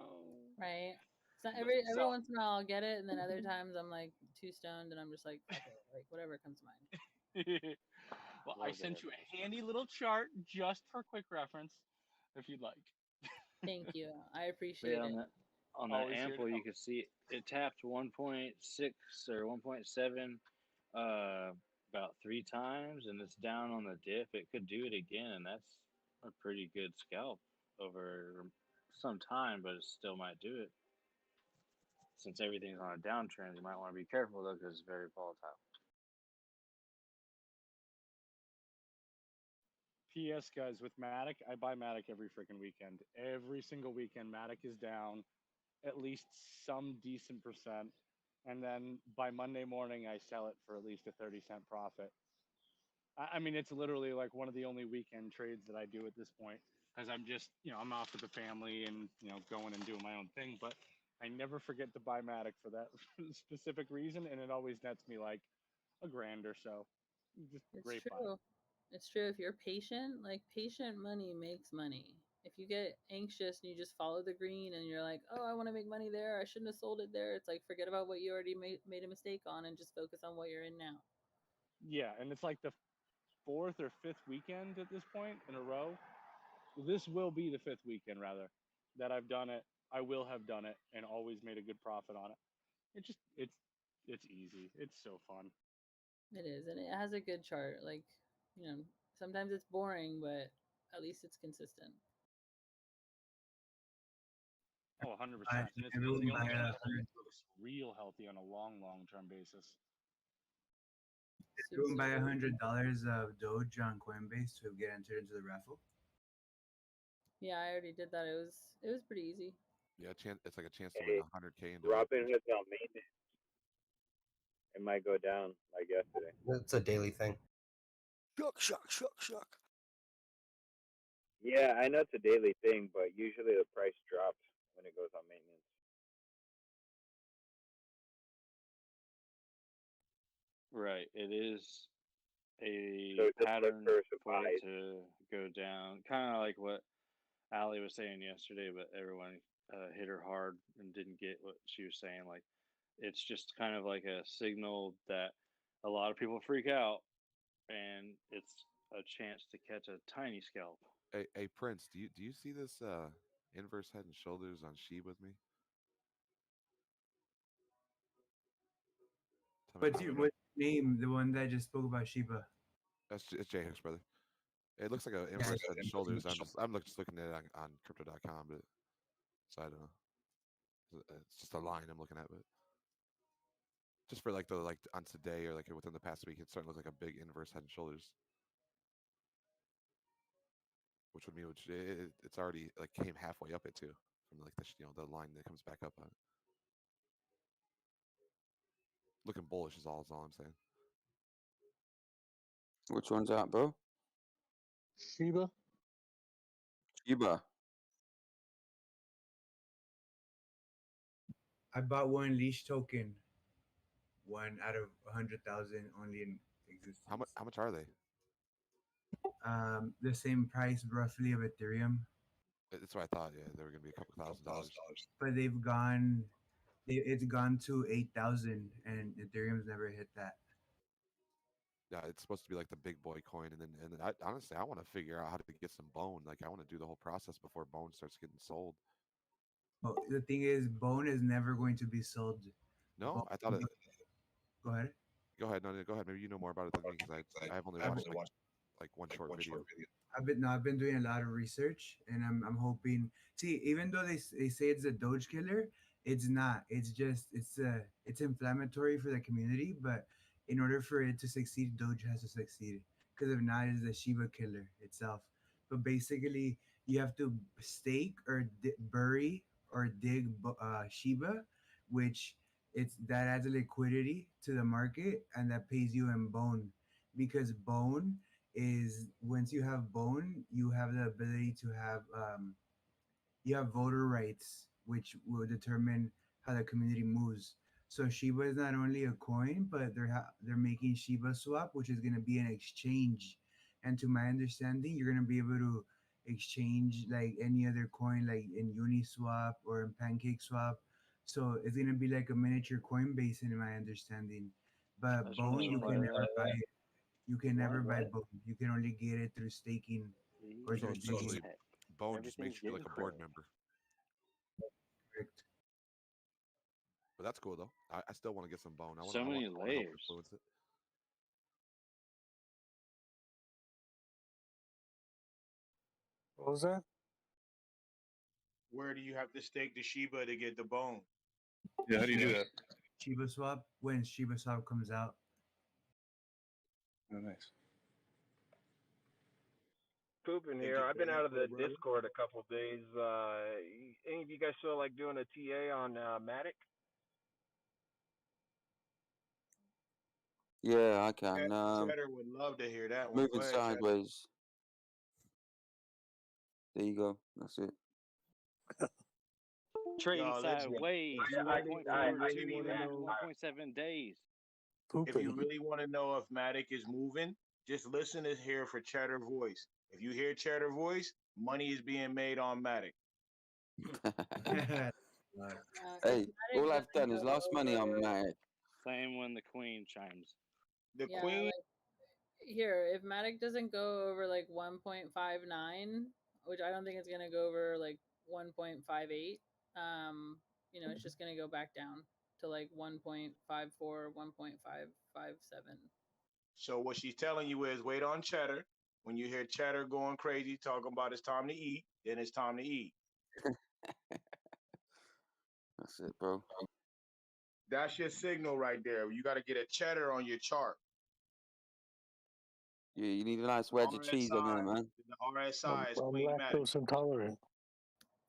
Right. So every once in a while I'll get it, and then other times I'm like too stoned, and I'm just like, okay, like whatever comes to mind. Well, I sent you a handy little chart just for quick reference, if you'd like. Thank you. I appreciate Yeah, it. on that Always here to ample, you help. can see it tapped 1.6 or 1.7 about 3 times, and it's down on the dip. It could do it again, and that's a pretty good scalp over some time, but it still might do it. Since everything's on a downtrend, you might want to be careful though, because it's very volatile. P.S. guys, with Matic, I buy Matic every freaking weekend. Every single weekend, Matic is down at least some decent percent. And then by Monday morning, I sell it for at least a 30-cent profit. I mean, it's literally like one of the only weekend trades that I do at this point because I'm just, I'm off with the family and, going and doing my own thing. But I never forget to buy Matic for that specific reason. And it always nets me like $1,000 or so. Just It's great buy. true. It's true. If you're patient, like patient money makes money. If you get anxious and you just follow the green and you're like, oh, I want to make money there, I shouldn't have sold it there. It's like, forget about what you already made a mistake on and just focus on what you're in now. Yeah, and it's like the 4th or 5th weekend at this point in a row this will be the 5th weekend rather that I've done it. I will have done it and always made a good profit on it. It's easy. It's so fun. It is, and it has a good chart. Like, sometimes it's boring, but at least it's consistent. Oh, 100%. I- And it's everyone the only buy one a that hundred- looks real healthy on a long term basis. Everyone buy $100 of Doge on Coinbase to get entered into the raffle. Yeah, I already did that. It was pretty easy. Yeah, it's like a chance to win 100K in Doge. Robinhood's on maintenance. It might go down like yesterday. It's a daily thing. Shock. Yeah, I know it's a daily thing, but usually the price drops when it goes on maintenance. Right. It is a So just look pattern for a for it surprise. to go down. Kind of like what Allie was saying yesterday, but everyone hit her hard and didn't get what she was saying. Like, it's just kind of like a signal that a lot of people freak out, and it's a chance to catch a tiny scalp. Hey Prince, do you see this inverse head and shoulders on Sheeb with me? What's your name? The one that just spoke about Shiba. It's J Hicks, brother. It looks like an inverse head and shoulders. I'm just looking at it on crypto.com, but so I don't know. It's just a line I'm looking at, but just for like on today or like within the past week, it's starting to look like a big inverse head and shoulders, which would mean it's already like came halfway up it too from like the line that comes back up on it. Looking bullish is all I'm saying. Which one's that, bro? Shiba. Shiba. I bought one leash token. One out of 100,000 only in existence. How much are they? The same price roughly of Ethereum. That's what I thought. Yeah, they were gonna be a couple $1,000. But it's gone to 8,000, and Ethereum's never hit that. Yeah, it's supposed to be like the big boy coin, and then honestly, I want to figure out how to get some bone. Like I want to do the whole process before bone starts getting sold. But the thing is, bone is never going to be sold. No, Bone, I thought it. Go ahead. Go ahead. No, go ahead. Maybe you know more about it than me because I've only watched like one short video. I've been doing a lot of research, and I'm hoping. See, even though they say it's a Doge killer, it's not. It's just it's inflammatory for the community. But in order for it to succeed, Doge has to succeed. Because if not, it's the Shiba killer itself. But basically, you have to stake or bury or dig Shiba, which that adds a liquidity to the market, and that pays you in bone, because bone is once you have bone, you have the ability to have you have voter rights, which will determine how the community moves. So Shiba is not only a coin, but they're making Shiba Swap, which is going to be an exchange. And to my understanding, you're going to be able to exchange like any other coin, like in Uniswap or in PancakeSwap. So it's going to be like a miniature Coinbase, in my understanding. But bone, you can never buy it. You can never buy bone. You can only get it through staking or So through essentially, digging. bone just makes you like a board member. Correct. But that's cool though. I still want to get some bone. I want So many to help layers. influence it. What was that? Where do you have to stake the Shiba to get the bone? Yeah, how do you do that? Shiba Swap, when Shiba Swap comes out. Oh, nice. Pooping here. I've been out of the Discord a couple days. Any of you guys feel like doing a TA on Matic? Yeah, I can. Cheddar would love to hear that one. Moving Go ahead, Cheddar. sideways. There you go. That's it. Trading Yo, listen, sideways, if you really 1.42 wanna in know- 1.7 days. If you really want to know if Matic is moving, just listen to hear for Cheddar voice. If you hear Cheddar voice, money is being made on Matic. Hey, all I've done is lost money on Matic. Same when the queen chimes. The Like, here, if Matic doesn't go over like 1.59 which I don't think it's gonna go over like 1.58. It's just gonna go back down to like 1.54, 1.557. So what she's telling you is wait on Cheddar. When you hear Cheddar going crazy, talking about it's time to eat, then it's time to eat. That's it, bro. That's your signal right there. You got to get a Cheddar on your chart. Yeah, you need a nice wedge of cheese on there, man. The RSI is I'm Queen Matic. lactose intolerant.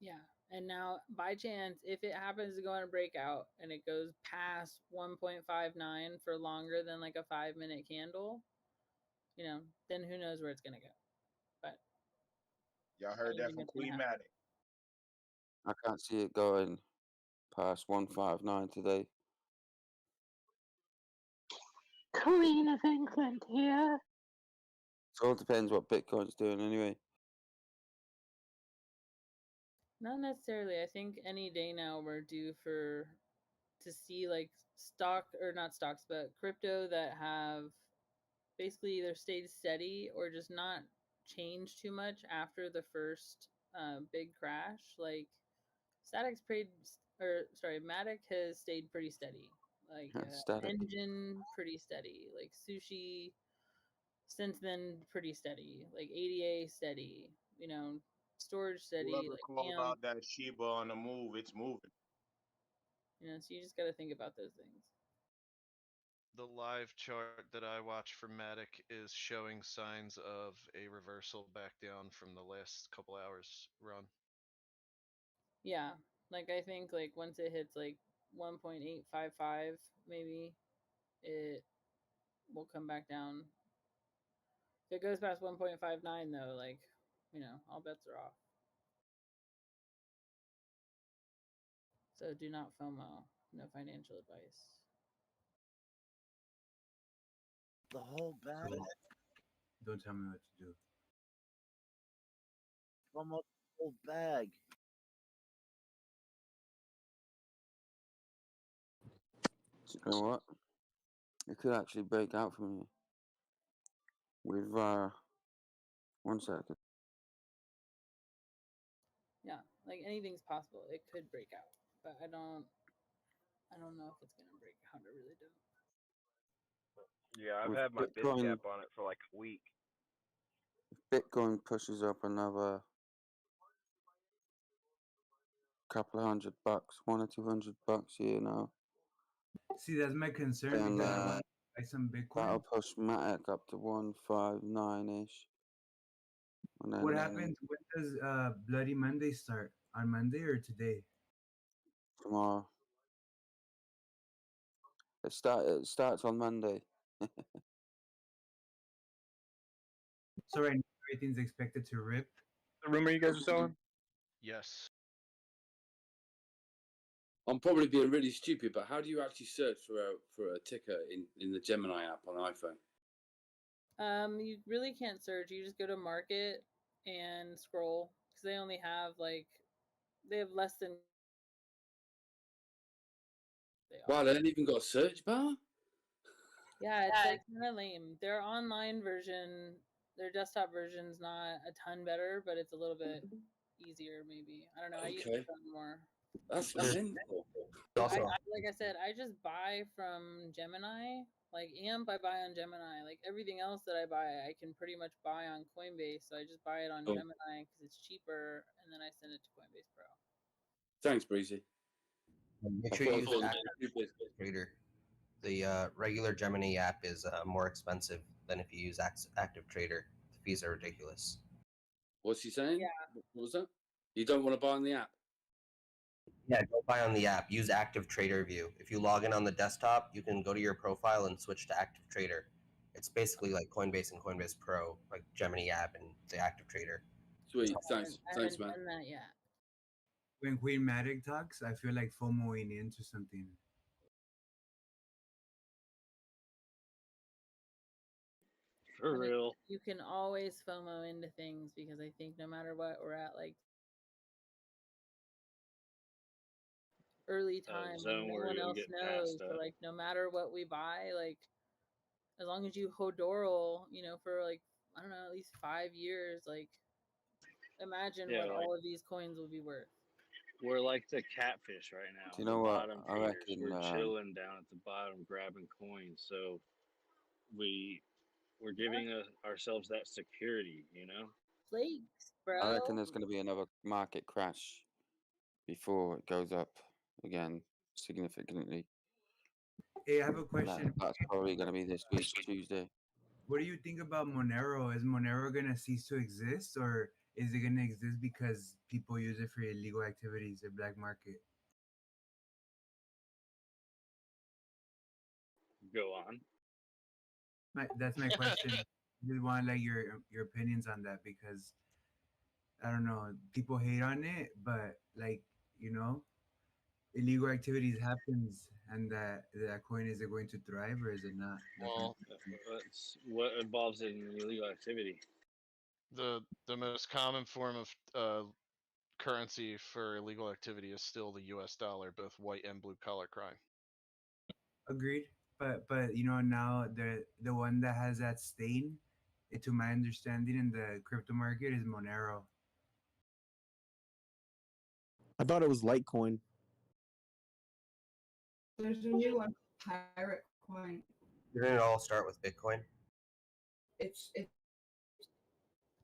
Yeah. And now, by chance, if it happens to go on a breakout and it goes past 1.59 for longer than like a 5-minute candle, then who knows where it's going to go. But y'all heard that from Queen Matic. I can't see it going past 159 today. Queen of England here. It all depends what Bitcoin's doing anyway. Not necessarily. I think any day now we're due to see like not stocks, but crypto that have basically either stayed steady or just not changed too much after the first big crash. Like Matic has stayed pretty steady. Like Static. Engine pretty steady. Like Sushi since then pretty steady. Like ADA steady. Storage steady. Whoever Like called out that Shiba on the move, it's moving. So you just got to think about those things. The live chart that I watch for Matic is showing signs of a reversal back down from the last couple hours run. Yeah, like I think like once it hits like 1.855, maybe it will come back down. If it goes past 1.59 though, like, all bets are off. So do not FOMO. No financial advice. The whole bag. Don't tell me what to do. Almost the whole bag. You know what? It could actually break out for me. With 1 second. Yeah, like anything's possible. It could break out, but I don't know if it's gonna break out. I really don't. Yeah, I've With had my bid Bitcoin- cap on it for like a week. If Bitcoin pushes up another couple of $100, $100 or $200 here now. See, that's my concern And because I want to buy some Bitcoin. that'll push Matic up to 159-ish. What happens? When does Bloody Monday start? On Monday or today? Tomorrow. It starts on Monday. So right now everything's expected to rip. The rumor you guys are selling? Yes. I'm probably being really stupid, but how do you actually search for a ticker in the Gemini app on the iPhone? You really can't search. You just go to market and scroll because they only have they have less than. Wow, they ain't even got a search bar? Yeah, it's like kind of lame. Their online version, their desktop version's not a ton better, but it's a little bit easier maybe. I don't know. I use Okay. it more. That's mental. Like I said, I just buy from Gemini. Like AMP, I buy on Gemini. Like everything else that I buy, I can pretty much buy on Coinbase. So I just buy it on Oh. Gemini because it's cheaper, and then I send it to Coinbase Pro. Thanks, Breezy. Make sure you use Active Trader. The regular Gemini app is more expensive than if you use Active Trader. The fees are ridiculous. What's he saying? Yeah. What was that? You don't want to buy on the app? Yeah, go buy on the app. Use Active Trader View. If you log in on the desktop, you can go to your profile and switch to Active Trader. It's basically like Coinbase and Coinbase Pro, like Gemini app and the Active Trader. Sweet, thanks, I thanks, haven't man. done that yet. When Queen Matic talks, I feel like FOMOing into something. For real. You can always FOMO into things because I think no matter what, we're at like early time. zone No where one you'll else get knows. past So that. like no matter what we buy, like as long as you hodorl, for like I don't know, at least 5 years, like imagine Yeah, what like all of these coins will be worth. we're like the catfish right now. Do you The know what? bottom I feeders. reckon. We're chilling down at the bottom, grabbing coins. So we're giving ourselves that security, you know. Flakes, bro. I reckon there's going to be another market crash before it goes up again significantly. Hey, I have a question. That's probably going to be this week, Tuesday. What do you think about Monero? Is Monero gonna cease to exist, or is it gonna exist because people use it for illegal activities or black market? Go on. That's my question. Just want like your opinions on that because I don't know. People hate on it, but like illegal activities happens, and that coin is it going to thrive or is it not? Well, that's what involves in illegal activity. The most common form of currency for illegal activity is still the U.S. dollar, both white and blue collar crime. Agreed, but now the one that has that stain, to my understanding in the crypto market, is Monero. I thought it was Litecoin. There's a new one, Pirate Coin. Didn't it all start with Bitcoin? It's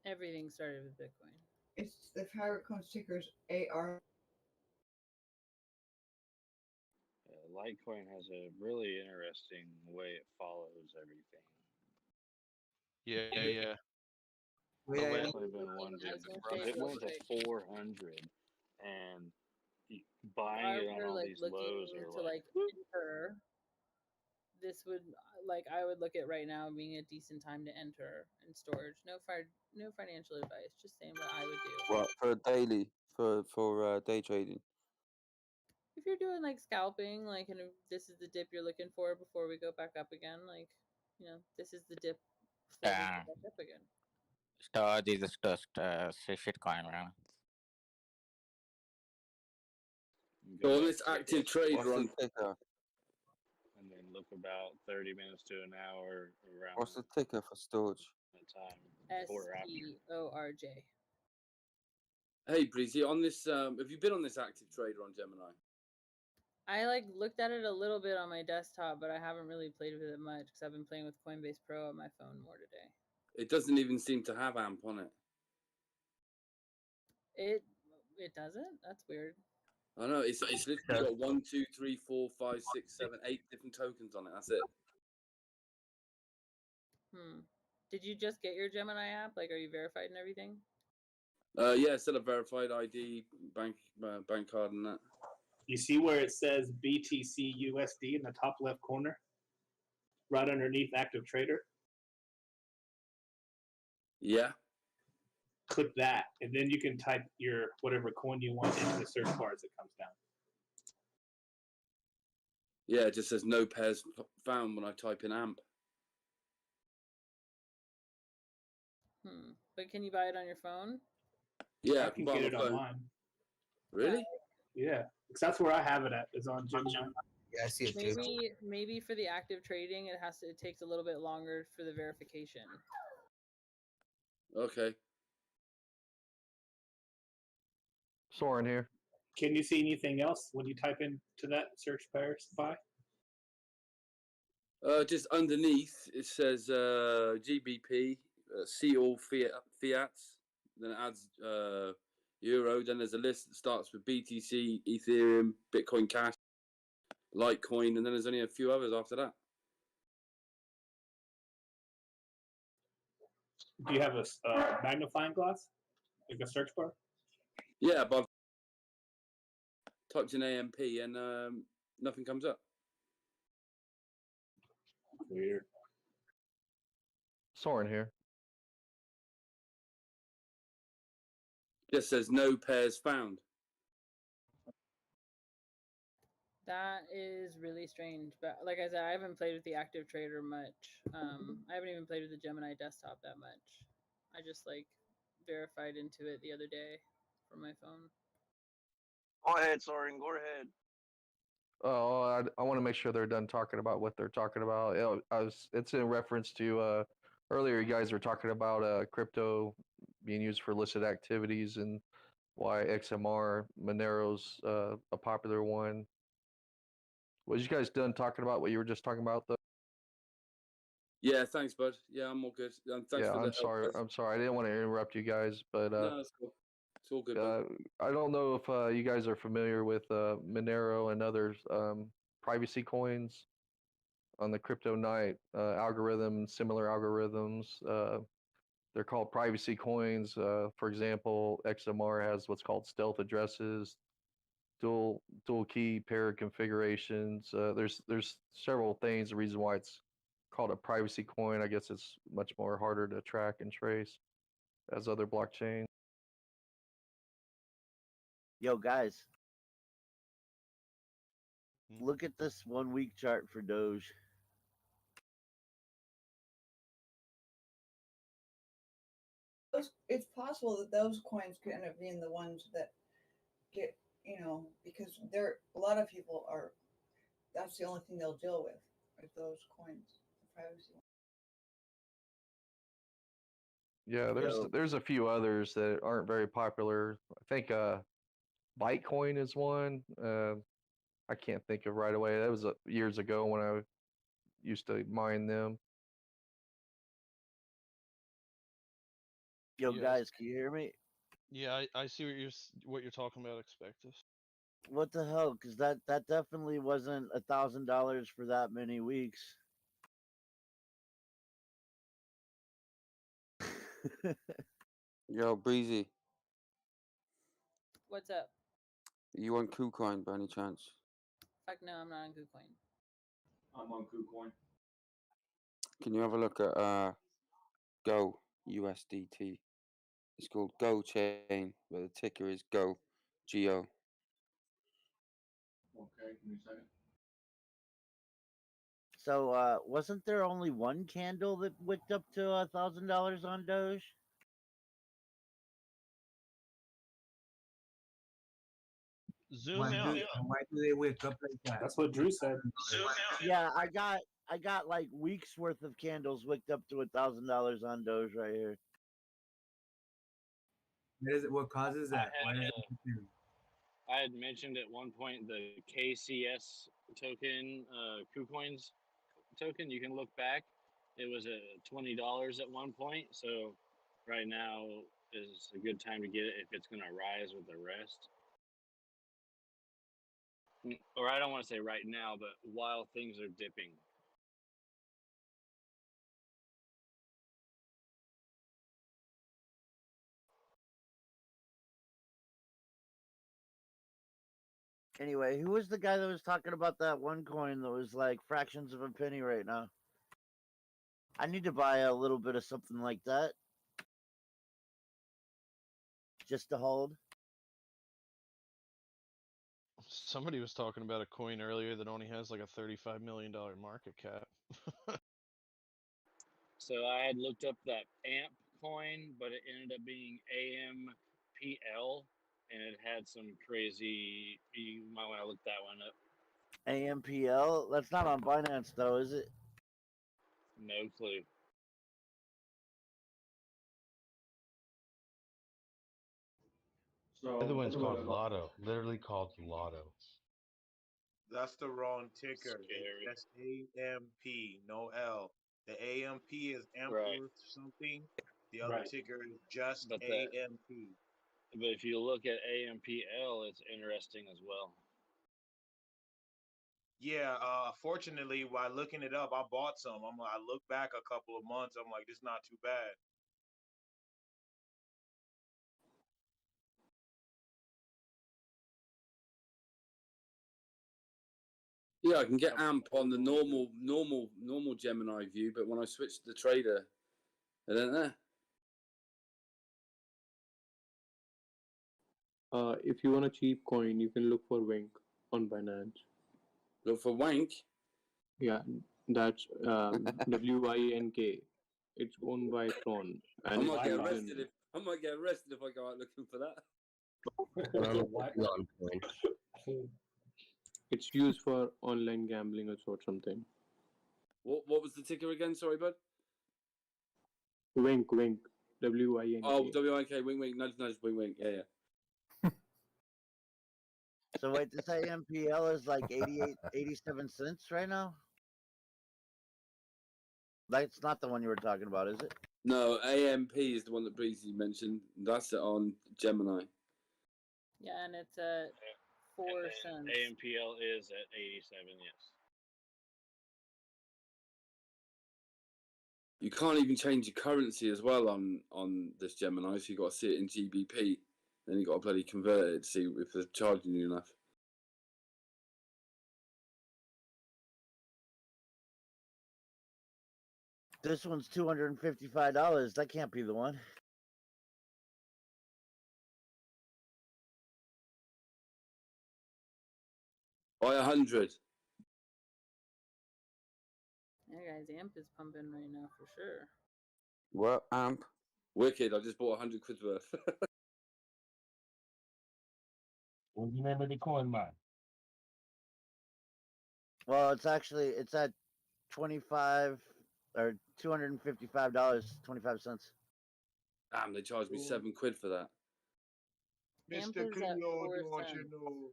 Everything started with Bitcoin. It's the Pirate Coin sticker's AR. Litecoin has a really interesting way it follows everything. Yeah. Definitely been wondering. It went to 400, and buying it on all these lows are to like enter, this would I would look at right now being a decent time to enter in storage. No financial advice, just saying what I would do. What for daily for day trading? If you're doing like scalping, and if this is the dip you're looking for before we go back up again, this is the dip before we go back up again. Storage is just shit coin, right? So on this active trade run, and then look about 30 minutes to an hour around. What's the ticker for storage? Time before or after. STORJ. Hey Breezy, on this, have you been on this active trader on Gemini? I looked at it a little bit on my desktop, but I haven't really played with it much because I've been playing with Coinbase Pro on my phone more today. It doesn't even seem to have AMP on it. It doesn't? That's weird. I know it's literally got 1, 2, 3, 4, 5, 6, 7, 8 different tokens on it. That's it. Did you just get your Gemini app? Are you verified and everything? Yeah, still a verified ID, bank card, and that. You see where it says BTC USD in the top left corner, right underneath Active Trader? Yeah. Click that, and then you can type your whatever coin you want into the search bar as it comes down. Yeah, it just says no pairs found when I type in AMP. But can you buy it on your phone? Yeah, I can get it online. Really? Yeah, because that's where I have it at. Is on Gemini. Yeah, I see it too. Maybe for the active trading, it takes a little bit longer for the verification. Okay. Soren here. Can you see anything else when you type into that search bar? Just underneath it says GBP, see all fiats. Then it adds euro. Then there's a list that starts with BTC, Ethereum, Bitcoin Cash, Litecoin, and then there's only a few others after that. Do you have a magnifying glass, like a search bar? Yeah, but I've typed in AMP and nothing comes up. Weird. Soren here. Just says no pairs found. That is really strange. But like I said, I haven't played with the active trader much. I haven't even played with the Gemini desktop that much. I just verified into it the other day from my phone. Go ahead, Soren. Go ahead. Oh, I want to make sure they're done talking about what they're talking about. It's in reference to earlier you guys were talking about crypto being used for illicit activities and why XMR Monero's a popular one. Was you guys done talking about what you were just talking about though? Yeah, thanks, bud. Yeah, I'm all good. Thanks Yeah, for the I'm sorry. help, guys. I'm sorry. I didn't want to interrupt you guys, but No, it's cool. It's all good, bud. I don't know if you guys are familiar with Monero and other privacy coins on the crypto night algorithm, similar algorithms. They're called privacy coins. For example, XMR has what's called stealth addresses, dual key pair configurations. There's several things. The reason why it's called a privacy coin, I guess it's much more harder to track and trace as other blockchains. Yo, guys, look at this 1 week chart for Doge. It's possible that those coins could end up being the ones that get, because a lot of people are, that's the only thing they'll deal with those coins, the privacy ones. Yeah, there's a few others that aren't very popular. I think Litecoin is one. I can't think of right away. That was years ago when I used to mine them. Yo, Yeah. guys, can you hear me? Yeah, I see what you're talking about, Expectus. What the hell? Because that definitely wasn't $1,000 for that many weeks. Yo, Breezy, What's up? you on KuCoin by any chance? Fuck no, I'm not on KuCoin. I'm on KuCoin. Can you have a look at Go USDT? It's called Go Chain, where the ticker is Go, GO. Okay, give me a second. So, wasn't there only one candle that wicked up to $1,000 on Doge? Zoom Why out. do they wake up like that? That's what Drew said. Yeah, I got like weeks worth of candles wicked up to $1,000 on Doge right here. What causes that? Why does it I had mentioned at one point the KCS token, KuCoins token. You can look back. It was at $20 at one point. So right now is a good time to get it if it's going to rise with the rest. Or I don't want to say right now, but while things are dipping. Anyway, who was the guy that was talking about that one coin that was like fractions of a penny right now? I need to buy a little bit of something like that. Just to hold. Somebody was talking about a coin earlier that only has like a $35 million market cap. So I had looked up that AMP coin, but it ended up being AMPL, and it had some crazy. You might want to look that one up. AMPL? That's not on Binance though, is it? No clue. The other one's called Lotto, literally called Lotto. That's the wrong ticker. Scary. That's AMP, no L. The AMP is Amper Right. something. The other ticker is just But AMP. But if you look at AMPL, it's interesting as well. Yeah, fortunately, while looking it up, I bought some. I look back a couple of months. I'm like, this is not too bad. Yeah, I can get AMP on the normal Gemini view, but when I switch to the trader, I don't know. If you want a cheap coin, you can look for Wink on Binance. Look for Wank? Yeah, that's WINK. It's owned by Tron. I might get arrested if I go out looking for that. It's used for online gambling or something. What was the ticker again? Sorry, bud. Wink, wink. WINK. Oh, WINK, wink, wink, nudge, nudge, wink, wink. Yeah, yeah. So wait, this AMPL is like 87 cents right now? That's not the one you were talking about, is it? No, AMP is the one that Breezy mentioned. That's it on Gemini. Yeah, and it's at 4 cents. AMPL is at 87. Yes. You can't even change your currency as well on this Gemini, so you got to see it in GBP. Then you got to bloody convert it to see if they're charging you enough. This one's $255. That can't be the one. Buy 100. Yeah, guys, AMP is pumping right now for sure. What AMP? Wicked. I just bought 100 quid worth. What's the name of the coin, man? Well, it's at 25 or $255.25. Damn, they charged me 7 quid for that. Mr. Cleo, don't you know?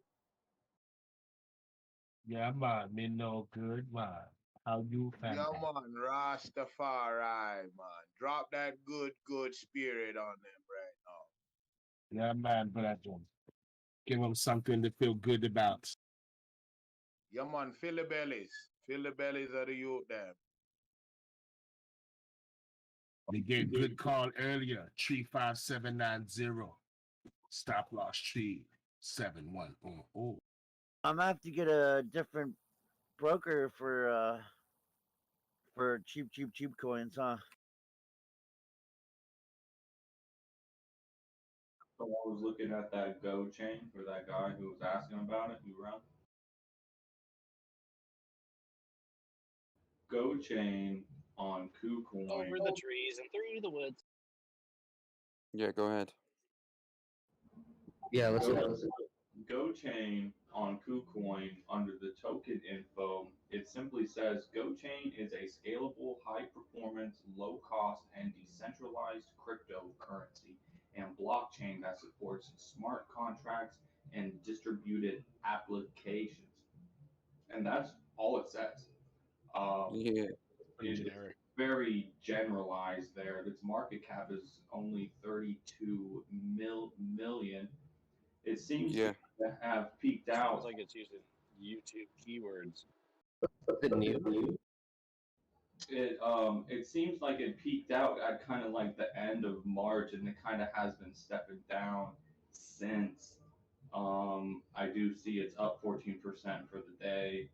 Yeah, man. Me know good, man. How you Yeah, family? man, Rastafari, man. Drop that good spirit on them right now. Yeah, man, brother. Give them something to feel good about. Yeah, man, fill the bellies. Fill the bellies of the youth, them. We gave good call earlier. 35790. Stop loss 37100. I'm gonna have to get a different broker for cheap coins, huh? So I was looking at that Go chain for that guy who was asking about it, who ran. Go chain on KuCoin. Over the trees and through the woods. Yeah, go ahead. Yeah, listen. Go chain on KuCoin under the token info, it simply says GoChain is a scalable, high performance, low cost, and decentralized cryptocurrency and blockchain that supports smart contracts and distributed applications. And that's all it says. Yeah. It's very generalized there. Its market cap is only 32 million. It seems to have peaked out. Sounds like it's using YouTube keywords. It seems like it peaked out at kind of like the end of March, and it kind of has been stepping down since. I do see it's up 14% for the day.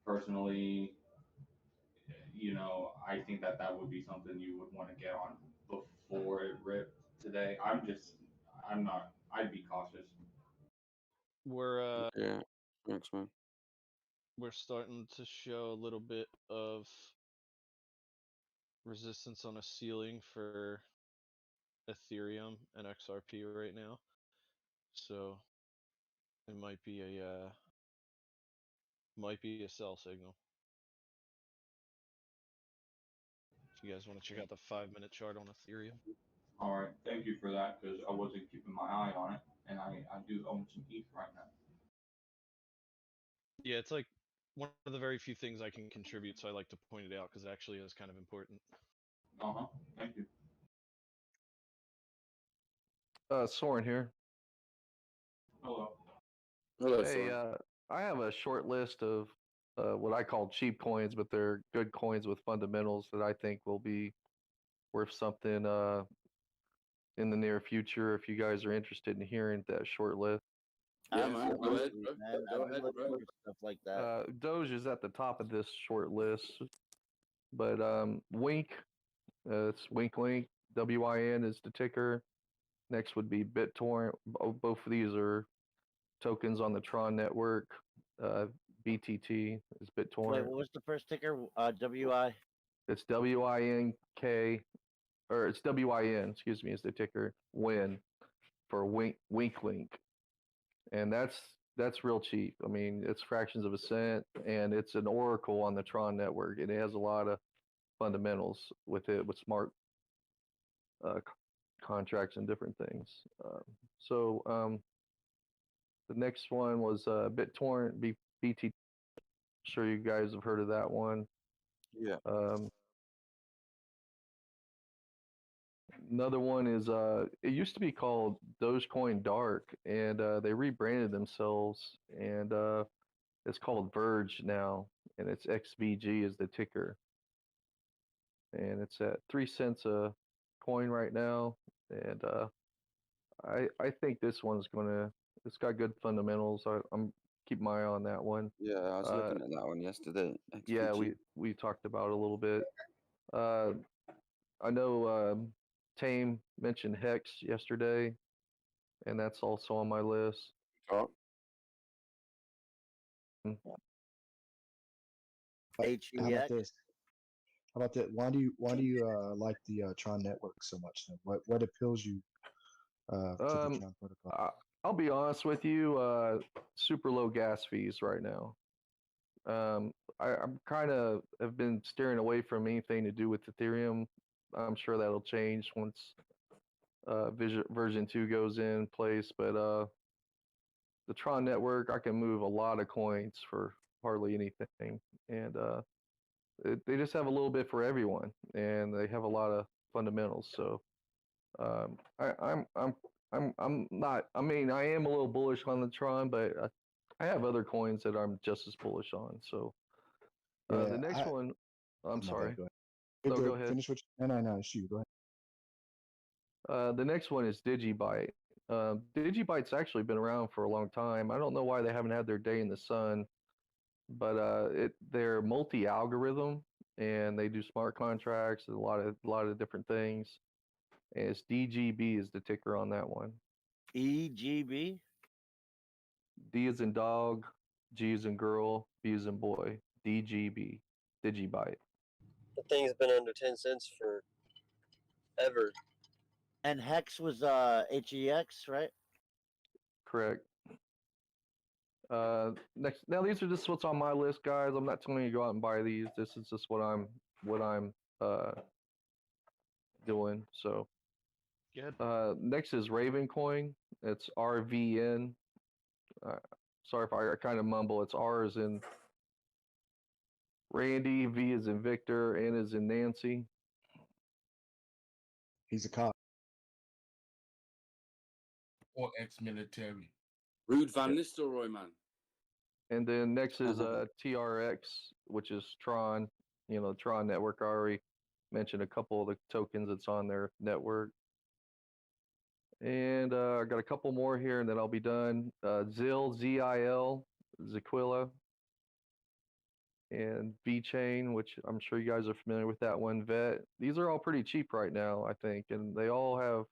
Personally, I think that would be something you would want to get on before it ripped today. I'd be cautious. We're Yeah, thanks, man. we're starting to show a little bit of resistance on a ceiling for Ethereum and XRP right now. So it might be a sell signal. If you guys want to check out the 5-minute chart on Ethereum. All right, thank you for that, because I wasn't keeping my eye on it, and I do own some ETH right now. Yeah, it's like one of the very few things I can contribute, so I like to point it out because it actually is kind of important. Thank you. Soren here. Hello. Hello, Hey, Soren. I have a short list of what I call cheap coins, but they're good coins with fundamentals that I think will be worth something in the near future. If you guys are interested in hearing that short list. Yeah, man. Go ahead, bro. Go ahead, bro. Stuff like that. Doge is at the top of this short list, but Wink, it's Wink Link. WIN is the ticker. Next would be BitTorrent. Both of these are tokens on the Tron network. BTT is BitTorrent. Wait, what was the first ticker? WI. It's WINK, or it's WIN, excuse me, is the ticker. Win for Wink Link. And that's real cheap. I mean, it's fractions of a cent, and it's an oracle on the Tron network, and it has a lot of fundamentals with it, with smart contracts and different things. So the next one was BitTorrent, BT. Sure, you guys have heard of that one. Yeah. Another one is it used to be called Dogecoin Dark, and they rebranded themselves, and it's called Verge now, and it's XVG is the ticker, and it's at 3 cents a coin right now, and I think this one's it's got good fundamentals. I'm keep my eye on that one. Yeah, I was looking at that one yesterday. Yeah, XPG. we talked about it a little bit. I know Tame mentioned Hex yesterday, and that's also on my list. Oh. How about this? How about that? Why do you like the Tron network so much? Then? What appeals you to the Tron protocol? I'll be honest with you, super low gas fees right now. I'm kind of have been steering away from anything to do with Ethereum. I'm sure that'll change once version 2 goes in place, but the Tron network, I can move a lot of coins for hardly anything, and they just have a little bit for everyone, and they have a lot of fundamentals. So I'm not. I mean, I am a little bullish on the Tron, but I have other coins that I'm just as bullish on. So the next one, I'm sorry. Go ahead. No, go ahead. Finish what you. No, it's you. Go ahead. The next one is DigiByte. DigiByte's actually been around for a long time. I don't know why they haven't had their day in the sun, but they're multi-algorithm, and they do smart contracts and a lot of different things. And it's DGB is the ticker on that one. EGB? D is in dog, G is in girl, B is in boy. DGB, DigiByte. The thing's been under 10 cents for ever. And Hex was HEX, right? Correct. Next, now these are just what's on my list, guys. I'm not telling you to go out and buy these. This is just what I'm doing. So good. Next is Ravencoin. It's RVN. Sorry if I kind of mumble. It's R is in Randy, V is in Victor, N is in Nancy. He's a cop. Or ex-military. Rude Van Nistelrooy, man. And then next is TRX, which is Tron. You know, Tron network. I already mentioned a couple of the tokens that's on their network. And I got a couple more here, and then I'll be done. ZIL, ZIL, Zaquilla, and VeChain, which I'm sure you guys are familiar with that one. VET. These are all pretty cheap right now, I think, and they all have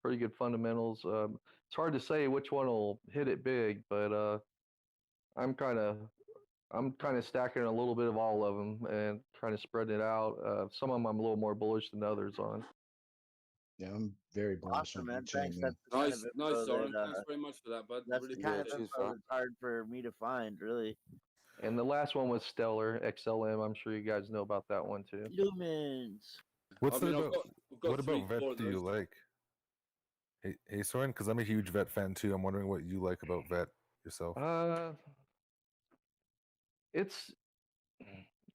pretty good fundamentals. It's hard to say which one will hit it big, but I'm kind of stacking a little bit of all of them and kind of spreading it out. Some of them I'm a little more bullish than others on. Yeah, I'm very bullish Awesome, on man. VeChain, Thanks. man. That's the kind of info Soren. that, Thanks very much for that, bud. That's Really the kind of appreciate it. info that's hard for me to find, really. And the last one was Stellar XLM. I'm sure you guys know about that one too. Lumens. What's I mean, the I've got what three, about four VET of do you those. like? Hey Soren, because I'm a huge VET fan too. I'm wondering what you like about VET yourself. It's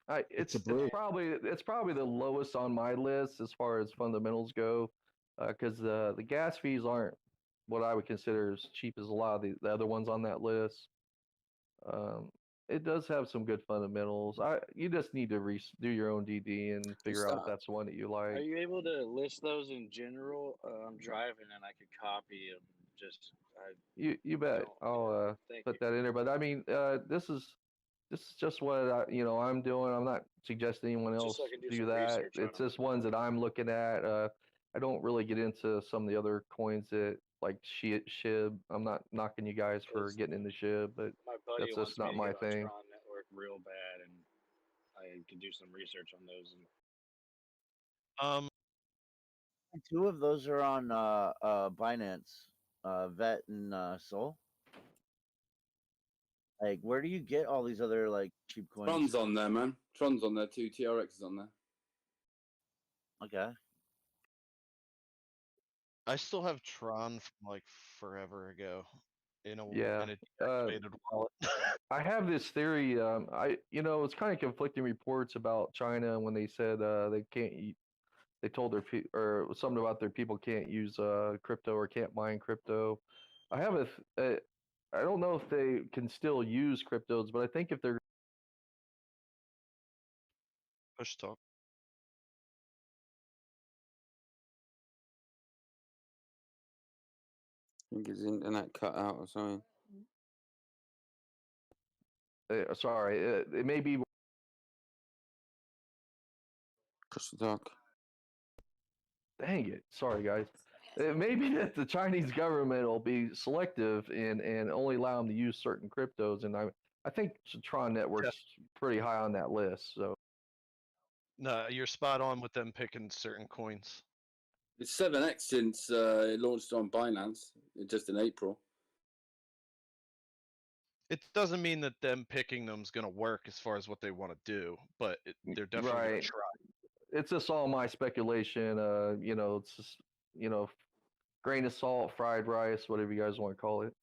probably the lowest on my list as far as fundamentals go, because the gas fees aren't what I would consider as cheap as a lot of the other ones on that list. It does have some good fundamentals. You just need to do your own DD and figure out if that's the one that you like. Are you able to list those in general? I'm driving and I could copy them. You bet. I'll put that in there. But I mean, this is just what I'm doing. I'm not suggesting anyone else Just so I can do do some that. research on It's just ones that I'm looking at. I don't really get into some of the other coins that like SHIB. I'm not knocking you guys for getting into SHIB, but My buddy that's wants just me not to my get on thing. Tron Network real bad, and I can do some research on those. Two of those are on Binance, VET and Sol. Like, where do you get all these other like cheap coins? Tron's on there, man. Tron's on there too. TRX is on there. Okay. I still have Tron from like forever ago in a Yeah. deactivated wallet. I have this theory. It's kind of conflicting reports about China when they said they can't. They told their or something about their people can't use crypto or can't mine crypto. I have I don't know if they can still use cryptos, but I think if they're Push talk. I think his internet cut out or something. sorry, it may be Push the talk. dang it. Sorry, guys. It may be that the Chinese government will be selective and only allow them to use certain cryptos, and I think Tron Network's pretty high on that list. So No, you're spot on with them picking certain coins. It's 7x since it launched on Binance just in April. It doesn't mean that them picking them is going to work as far as what they want to do, but they're definitely going right, to try. it's just all my speculation. It's just grain of salt, fried rice, whatever you guys want to call it.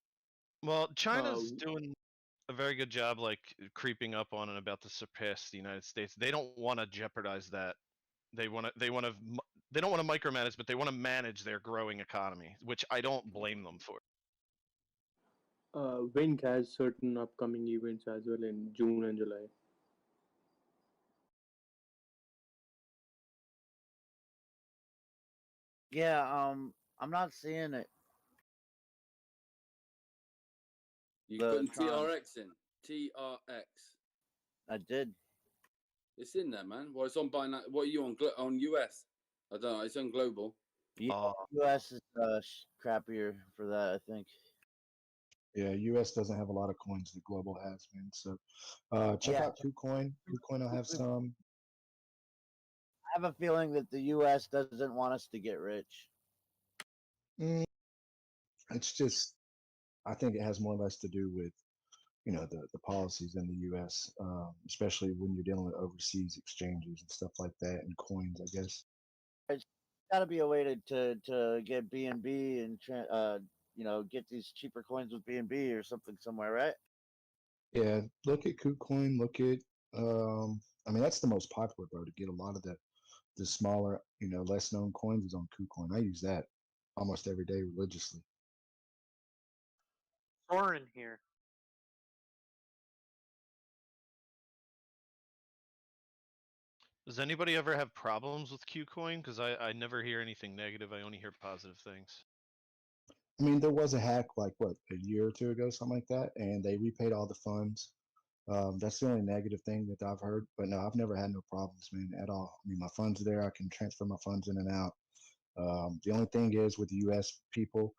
Well, China's doing a very good job, like creeping up on and about to surpass the United States. They don't want to jeopardize that. They don't want to micromanage, but they want to manage their growing economy, which I don't blame them for. Wink has certain upcoming events as well in June and July. Yeah, I'm not seeing it. You The putting Tron. TRX in? TRX. I did. It's in there, man. Well, it's on Binance. What are you on? On US? I don't know. It's on global. Yeah, US is crappier for that, I think. Yeah, US doesn't have a lot of coins that global has, man. So check out KuCoin. KuCoin will have some. I have a feeling that the US doesn't want us to get rich. It's just, I think it has more or less to do with, the policies in the US, especially when you're dealing with overseas exchanges and stuff like that and coins, I guess. There's got to be a way to get BNB and get these cheaper coins with BNB or something somewhere, right? Yeah, look at KuCoin. Look at, that's the most popular, bro. To get a lot of the smaller, less known coins is on KuCoin. I use that almost every day religiously. Soren here. Does anybody ever have problems with KuCoin? Because I never hear anything negative. I only hear positive things. I mean, there was a hack like a year or two ago, something like that, and they repaid all the funds. That's the only negative thing that I've heard. But no, I've never had no problems, man, at all. I mean, my funds are there. I can transfer my funds in and out. The only thing is with U.S. people,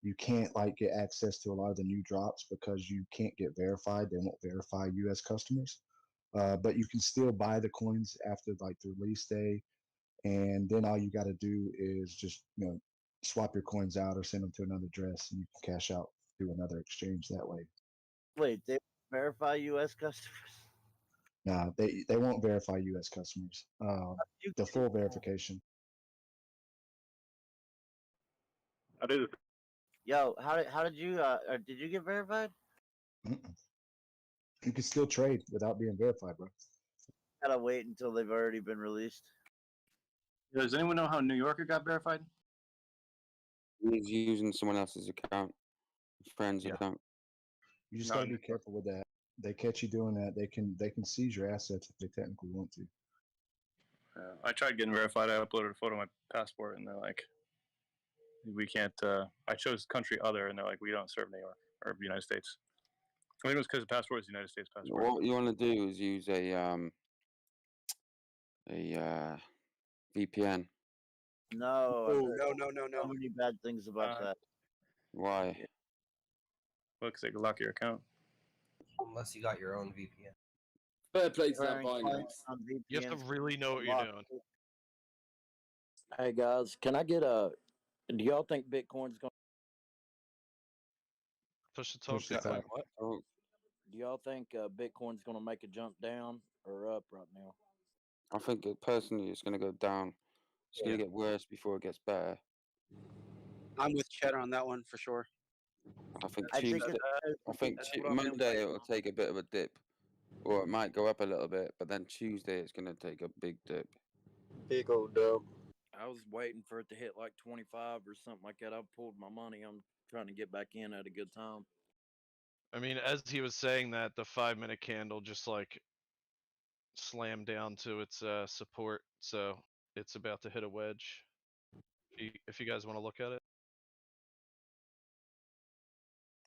you can't get access to a lot of the new drops because you can't get verified. They won't verify U.S. customers. But you can still buy the coins after the release day, and then all you got to do is just swap your coins out or send them to another address, and you can cash out through another exchange that way. Wait, they verify U.S. customers? Nah, they won't verify U.S. customers. The full verification. Yo, how did you get verified? You can still trade without being verified, bro. Gotta wait until they've already been released. Does anyone know how New Yorker got verified? He's using someone else's account, his friend's account. You just gotta be careful with that. They catch you doing that, they can seize your assets if they technically want to. I tried getting verified. I uploaded a photo of my passport, and they're like, "We can't." I chose country other, and they're like, "We don't serve New York or the United States." I think it was because the passport is the United States passport. What you want to do is use a VPN. No. No. So many bad things about that. Why? Well, because they can lock your account. Unless you got your own VPN. Fair play to that Binance. You have to really know what you're doing. Hey guys, can I get a? Do y'all think Bitcoin's going? Push the talk. What? Do y'all think Bitcoin's going to make a jump down or up right now? I think personally it's going to go down. It's gonna get worse before it gets better. I'm with Cheddar on that one for sure. I think I think Tuesday. I think that's what I'm doing. Monday it'll take a bit of a dip, or it might go up a little bit, but then Tuesday it's gonna take a big dip. Big old dub. I was waiting for it to hit like 25 or something like that. I pulled my money. I'm trying to get back in at a good time. I mean, as he was saying that, the 5-minute candle just like slammed down to its support, so it's about to hit a wedge. If you guys want to look at it.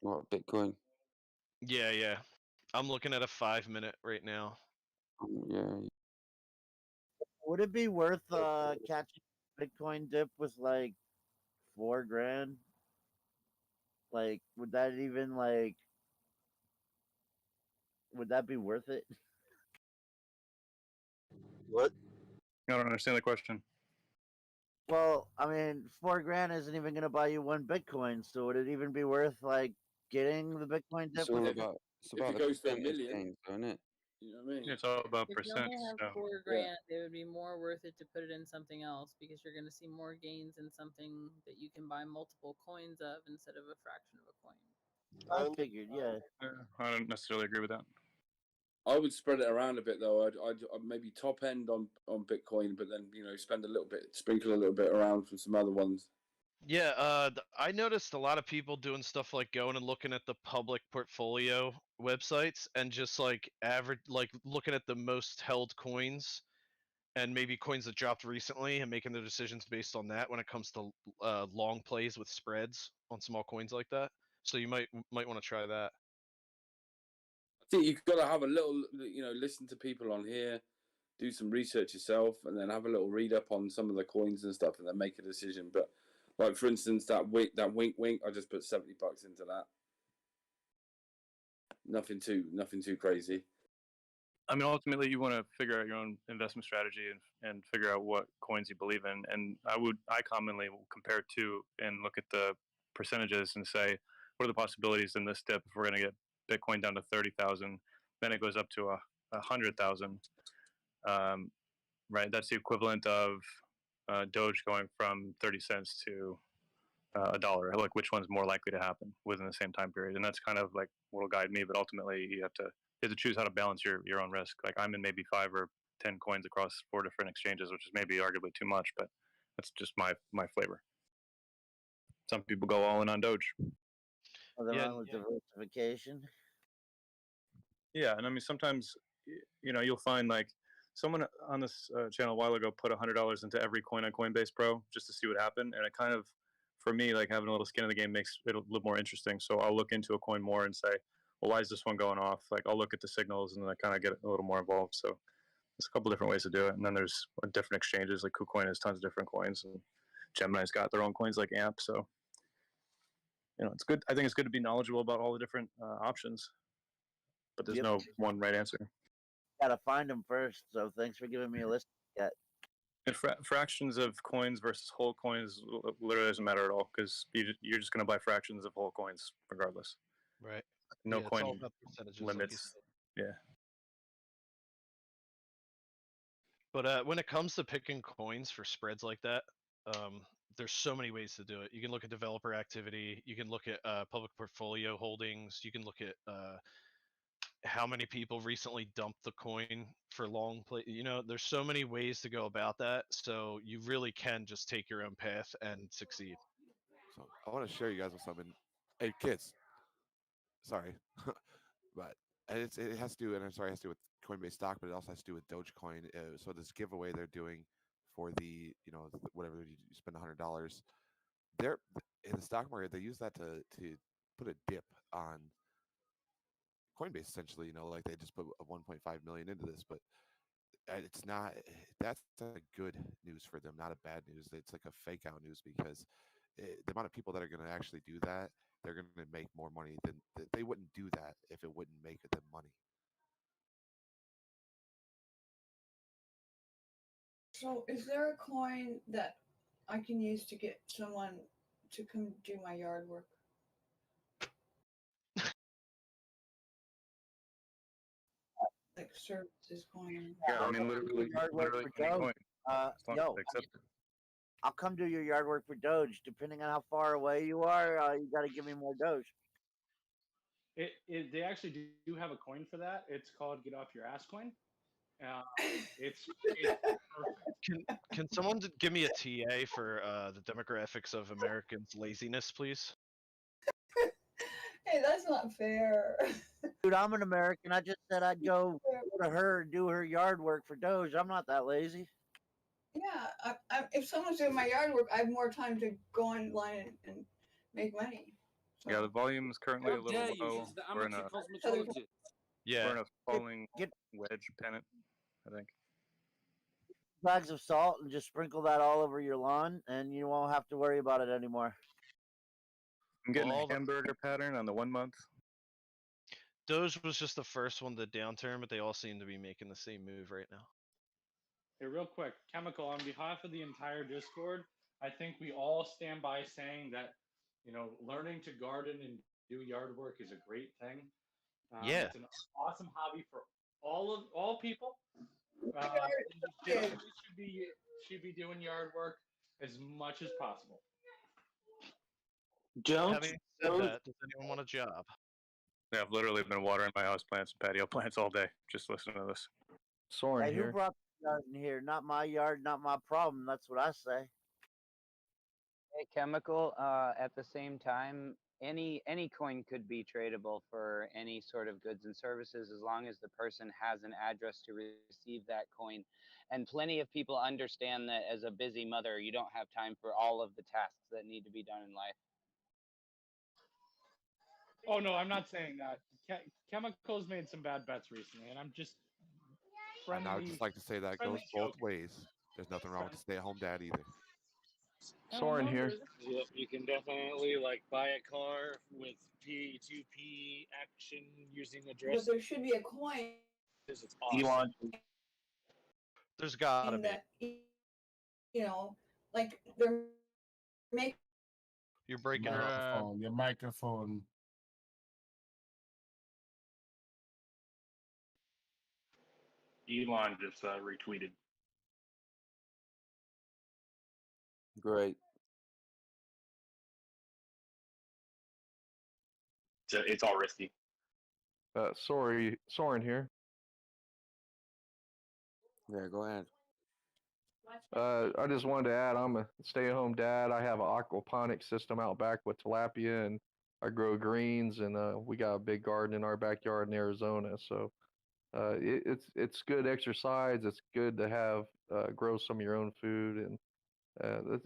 What, Bitcoin? Yeah. I'm looking at a 5-minute right now. Yeah. Would it be worth catching Bitcoin dip with like $4,000? Like, would that even like? Would that be worth it? What? I don't understand the question. Well, I mean, $4,000 isn't even gonna buy you one Bitcoin, so would it even be worth like getting the Bitcoin dip? It's all about If it the goes to a percentage million, gains, isn't it? you know what I mean? It's all about If you percent. only have So. $4,000, it would be more worth it to put it in something else because you're going to see more gains in something that you can buy multiple coins of instead of a fraction of a coin. I figured, yeah. I don't necessarily agree with that. I would spread it around a bit though. I'd maybe top end on Bitcoin, but then spend a little bit, sprinkle a little bit around from some other ones. Yeah, I noticed a lot of people doing stuff like going and looking at the public portfolio websites and just like looking at the most held coins and maybe coins that dropped recently and making their decisions based on that when it comes to long plays with spreads on small coins like that. So you might want to try that. I think you've got to have a little, listen to people on here, do some research yourself, and then have a little read up on some of the coins and stuff, and then make a decision. But like for instance, that wink, I just put $70 into that. Nothing too crazy. I mean, ultimately, you want to figure out your own investment strategy and figure out what coins you believe in. And I commonly will compare two and look at the percentages and say, what are the possibilities in this dip if we're going to get Bitcoin down to 30,000, then it goes up to 100,000. Right, that's the equivalent of Doge going from 30 cents to $1. Like, which one's more likely to happen within the same time period? And that's kind of like what'll guide me. But ultimately, you have to choose how to balance your own risk. Like, I'm in maybe 5 or 10 coins across 4 different exchanges, which is maybe arguably too much, but that's just my flavor. Some people go all in on Doge. Other one with diversification. Yeah, and I mean sometimes, you'll find like someone on this channel a while ago put $100 into every coin on Coinbase Pro just to see what happened, and it kind of, for me, like having a little skin in the game makes it a little more interesting. So I'll look into a coin more and say, well, why is this one going off? Like I'll look at the signals and then I kind of get a little more involved. So there's a couple different ways to do it, and then there's different exchanges. Like KuCoin has tons of different coins, and Gemini's got their own coins like AMP. So it's good. I think it's good to be knowledgeable about all the different options, but there's no one right answer. Gotta find them first. So thanks for giving me a list. Yet. And fractions of coins versus whole coins literally doesn't matter at all because you're just going to buy fractions of whole coins regardless. Right. No Yeah, it's coin all about percentages, like you limits. said. Yeah. But when it comes to picking coins for spreads like that, there's so many ways to do it. You can look at developer activity. You can look at public portfolio holdings. You can look at how many people recently dumped the coin for long play. There's so many ways to go about that. So you really can just take your own path and succeed. So I want to share you guys with something. Hey, kids. Sorry. But it has to do, and I'm sorry, it has to do with Coinbase stock, but it also has to do with Dogecoin. So this giveaway they're doing for the, whatever you spend $100, they're in the stock market. They use that to put a dip on Coinbase, essentially. Like they just put 1.5 million into this, but it's not. That's a good news for them, not a bad news. It's like a fake out news because the amount of people that are going to actually do that, they're going to make more money than they wouldn't do that if it wouldn't make them money. So is there a coin that I can use to get someone to come do my yard work? Like services coin. Yeah, I mean literally any coin. As long as they accept it. I'll come do your yard work for Doge. Depending on how far away you are, you got to give me more Doge. They actually do have a coin for that. It's called "Get Off Your Ass" coin. It's perfect. Can someone give me a TA for the demographics of Americans' laziness, please? Hey, that's not fair. Dude, I'm an American. I just said I'd go to her and do her yard work for Doge. I'm not that lazy. Yeah, if someone's doing my yard work, I have more time to go online and make money. Yeah, the volume is currently How a little dare you? low. He's the We're in amateur a cosmetologist. Yeah. we're in a falling wedge pennant, I think. Bags of salt and just sprinkle that all over your lawn, and you won't have to worry about it anymore. I'm getting a hamburger pattern on the 1 month. Doge was just the first one to downturn, but they all seem to be making the same move right now. Hey, real quick, Chemical, on behalf of the entire Discord, I think we all stand by saying that, learning to garden and do yard work is a great thing. Yeah. It's an awesome hobby for all people. Should be doing yard work as much as possible. Having said that, does anyone want a job? Yeah, I've literally been watering my house plants and patio plants all day. Just listening to this. Soren Hey, who brought the yard in here? Not my yard, not my problem. That's what I say. Hey, Chemical, at the same time, any coin could be tradable for any sort of goods and services as long as the person has an address to receive that coin. And plenty of people understand that as a busy mother, you don't have time for all of the tasks that need to be done in life. Oh no, I'm not saying that. Chemicals made some bad bets recently, and I'm just And I would friendly. just like to say that friendly goes both joke. ways. There's nothing wrong with a stay-at-home dad either. Soren here. Yep, you can definitely buy a car with P2P action using address. But there should be a coin It's awesome. There's gotta be. that, like they're making. You're breaking up. Your microphone. Elon just retweeted. Great. It's all risky. Soren here. Yeah, go ahead. I just wanted to add, I'm a stay-at-home dad. I have an aquaponics system out back with tilapia, and I grow greens, and we got a big garden in our backyard in Arizona. So it's good exercise. It's good to have grow some of your own food, and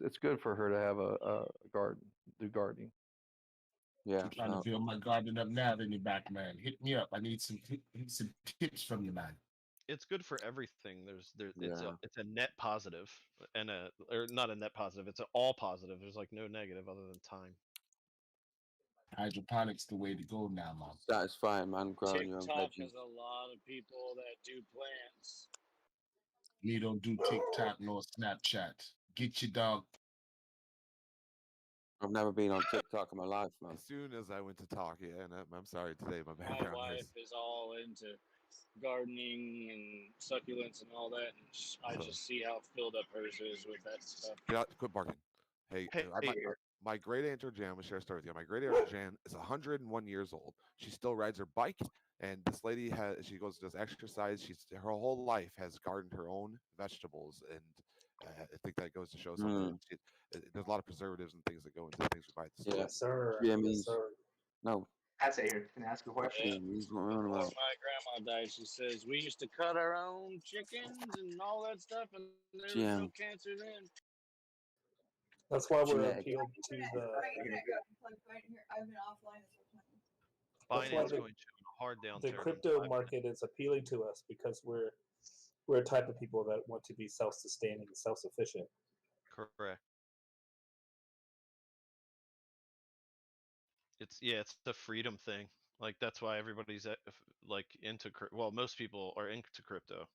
it's good for her to have a garden, do gardening. Yeah. I'm trying to fill my garden up now, in your back, man. Hit me up. I need some tips from you, man. It's good for everything. It's Yeah. a net positive and or not a net positive. It's an all positive. There's no negative other than time. Hydroponics the way to go now, man. Satisfying, man. Growing your own TikTok veggies. has a lot of people that do plants. Me don't do TikTok nor Snapchat. Get your dog. I've never been on TikTok in my life, man. As soon as I went to talk, yeah, and I'm sorry today, my My background wife is all into gardening and succulents and all that, and I just see how filled up hers is with that stuff. Quit barking. Hey, Hey, my great aunt Jan, I'm gonna share a story with you. My great aunt Jan is 101 years old. She still rides her bike, and this lady she does exercise. Her whole life has gardened her own vegetables, and I think that goes to show something. There's a lot of preservatives and things that go into things we buy at the store. Yeah. Yes, sir. Yeah, Yes, sir. No. That's it here. Can I ask a question? Before my grandma died, she says we used to cut our own chickens and all that stuff, and there was no Jim. cancer then. That's why we're Genetic. appealed to the. I've been offline this whole time. That's why Binance going to a hard downturn. the crypto market is appealing to us because we're a type of people that want to be self-sustaining and self-sufficient. Correct. It's the freedom thing. That's why everybody's into most people are into crypto.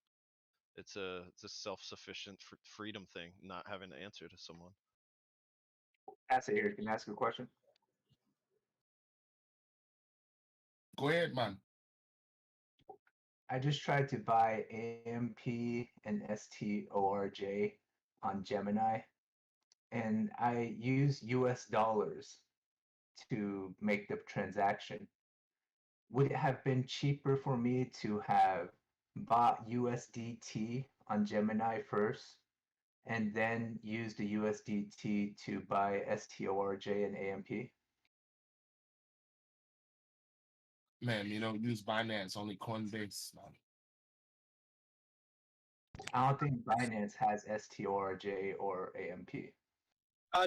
It's a self-sufficient freedom thing, not having to answer to someone. That's it here. Can I ask a question? Go ahead, man. I just tried to buy AMP and STORJ on Gemini, and I use US dollars to make the transaction, would it have been cheaper for me to have bought USDT on Gemini first and then use the USDT to buy STORJ and AMP? Man, you don't use Binance, only Coinbase. I don't think Binance has STORJ or AMP.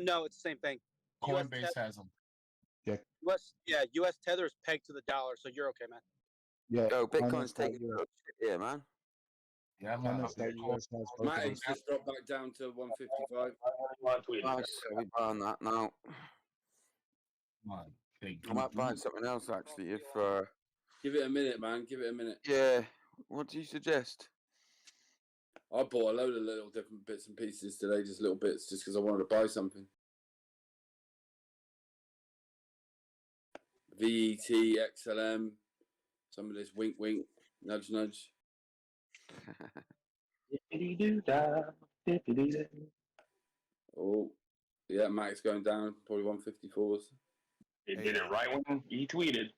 No, it's the same thing. Coinbase has them. US Tether is pegged to the dollar, so you're okay, man. Yeah. Yo, Bitcoin's Binance.US. taking a shit here, man. Yeah, man. Binance.US has both of Matt, them. it's just dropped back down to 155. Nice, I'll be buying that now. I might buy something else actually if Give it a minute, man. Give it a minute. yeah. What do you suggest? I bought a load of little different bits and pieces today, just little bits, just because I wanted to buy something. VET, XLM, some of this wink, wink, nudge, nudge. Oh, yeah, Max going down, probably 154s. It did it right when he tweeted.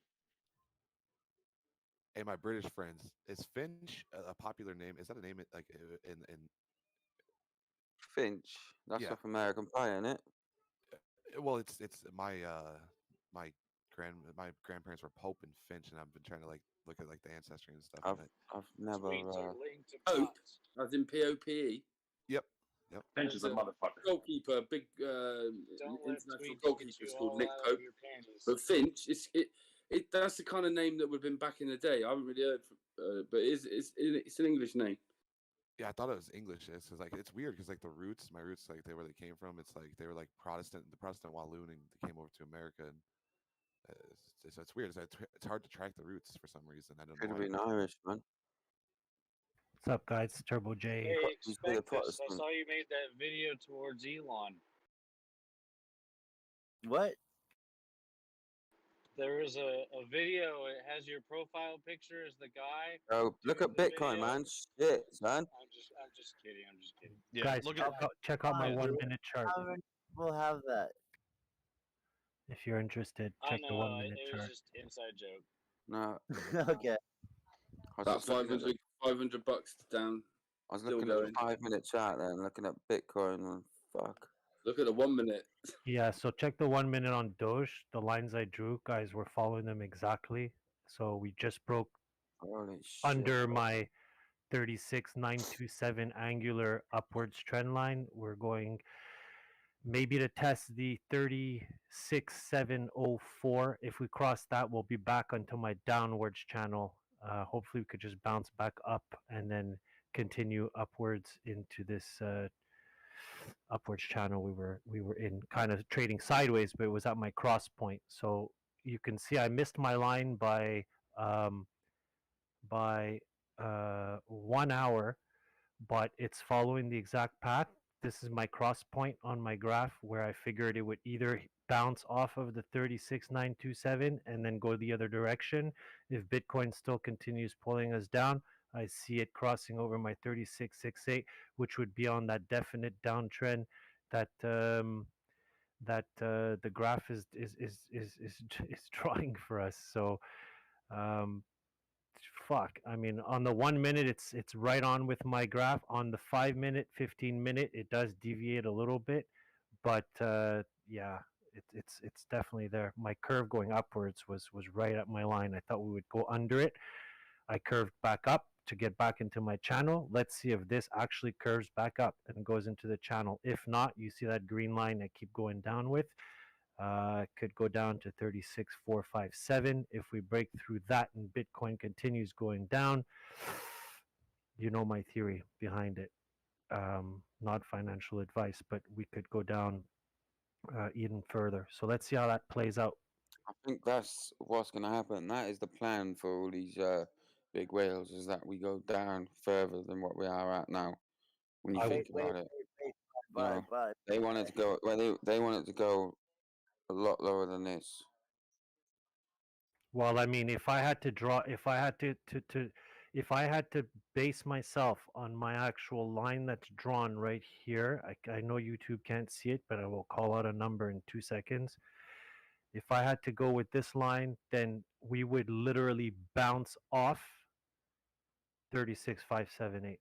Hey, my British friends, is Finch a popular name? Is that a name like in Finch? That's Yeah. off American Pie, isn't it? Well, it's my grandparents were Pope and Finch, and I've been trying to like look at like the ancestry and stuff. I've never. Pope, as in POPE. Yep. Finch is a motherfucker. Goalkeeper, big international goalkeeper is called Nick Pope. But Finch, that's the kind of name that would have been back in the day. I haven't really heard, but it's an English name. Yeah, I thought it was English. It's like it's weird because like my roots, like where they came from. It's like they were like the Protestant Walloon, and they came over to America, and it's weird. It's hard to track the roots for some reason. I don't know. Could have why. been Irish, man. What's up, guys? It's Turbo J. Hey, He's been a expect this. I Protestant. saw you made that video towards Elon. What? There is a video. It has your profile picture as the guy. Oh, look at Bitcoin, man. Shit, man. I'm just kidding. I'm just kidding. Yeah, Guys, look check out my Fine. 1 minute chart. How many people have that? If you're interested, I check the know 1 minute it was chart. just inside joke. No. Okay. About 500 bucks down. I was Still looking at going. the 5 minute chart then, looking at Bitcoin and fuck. Look at the 1 minute. Yeah, so check the 1 minute on Doge. The lines I drew, guys, we're following them exactly. So we just broke Holy shit. under my 36,927 angular upwards trend line. We're going maybe to test the 36,704. If we cross that, we'll be back onto my downwards channel. Hopefully we could just bounce back up and then continue upwards into this upwards channel we were in, kind of trading sideways, but it was at my cross point. So you can see I missed my line by 1 hour, but it's following the exact path. This is my cross point on my graph where I figured it would either bounce off of the 36,927 and then go the other direction. If Bitcoin still continues pulling us down, I see it crossing over my 3668, which would be on that definite downtrend that the graph is drawing for us. So fuck, I mean, on the 1 minute it's right on with my graph. On the 5 minute, 15 minute, it does deviate a little bit, but yeah, it's definitely there. My curve going upwards was right at my line. I thought we would go under it. I curved back up to get back into my channel. Let's see if this actually curves back up and goes into the channel. If not, you see that green line I keep going down with. Could go down to 36,457. If we break through that and Bitcoin continues going down, you know my theory behind it. Not financial advice, but we could go down even further. So let's see how that plays out. I think that's what's going to happen. That is the plan for all these big whales, is that we go down further than what we are at now. When you think about it, they wanted to go. Well, they wanted to go a lot lower than this. Well, I mean, if I had to if I had to base myself on my actual line that's drawn right here, I know YouTube can't see it, but I will call out a number in 2 seconds. If I had to go with this line, then we would literally bounce off 36,578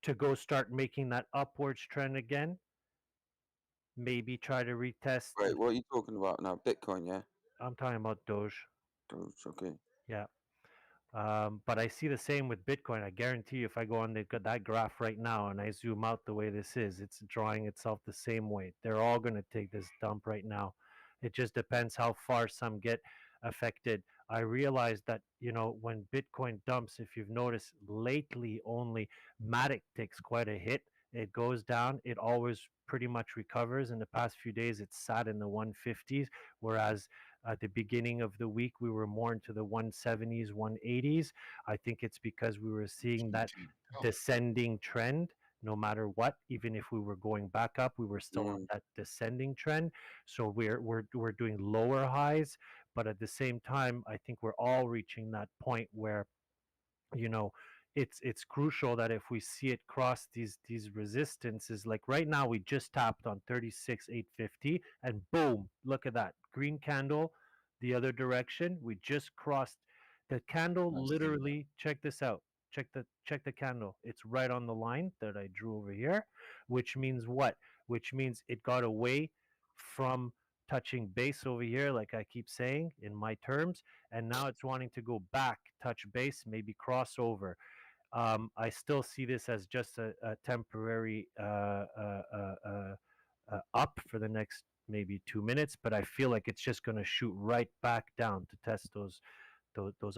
to go start making that upwards trend again. Maybe try to retest. Wait, what are you talking about now? Bitcoin, yeah? I'm talking about Doge. Doge, okay. Yeah. But I see the same with Bitcoin. I guarantee you, if I go on that graph right now and I zoom out the way this is, it's drawing itself the same way. They're all going to take this dump right now. It just depends how far some get affected. I realize that, when Bitcoin dumps, if you've noticed lately, only Matic takes quite a hit. It goes down. It always pretty much recovers. In the past few days, it's sat in the 150s, whereas at the beginning of the week, we were more into the 170s, 180s. I think it's because we were seeing that descending trend. No matter what, even if we were going back up, we were still on that descending trend. So we're doing lower highs, but at the same time, I think we're all reaching that point where, it's crucial that if we see it cross these resistances, like right now we just tapped on 36,850 and boom, look at that green candle the other direction. We just crossed the candle. Literally, check this out. Check the candle. It's right on the line that I drew over here, which means what? Which means it got away from touching base over here, like I keep saying in my terms, and now it's wanting to go back, touch base, maybe cross over. I still see this as just a temporary up for the next maybe 2 minutes, but I feel like it's just going to shoot right back down to test those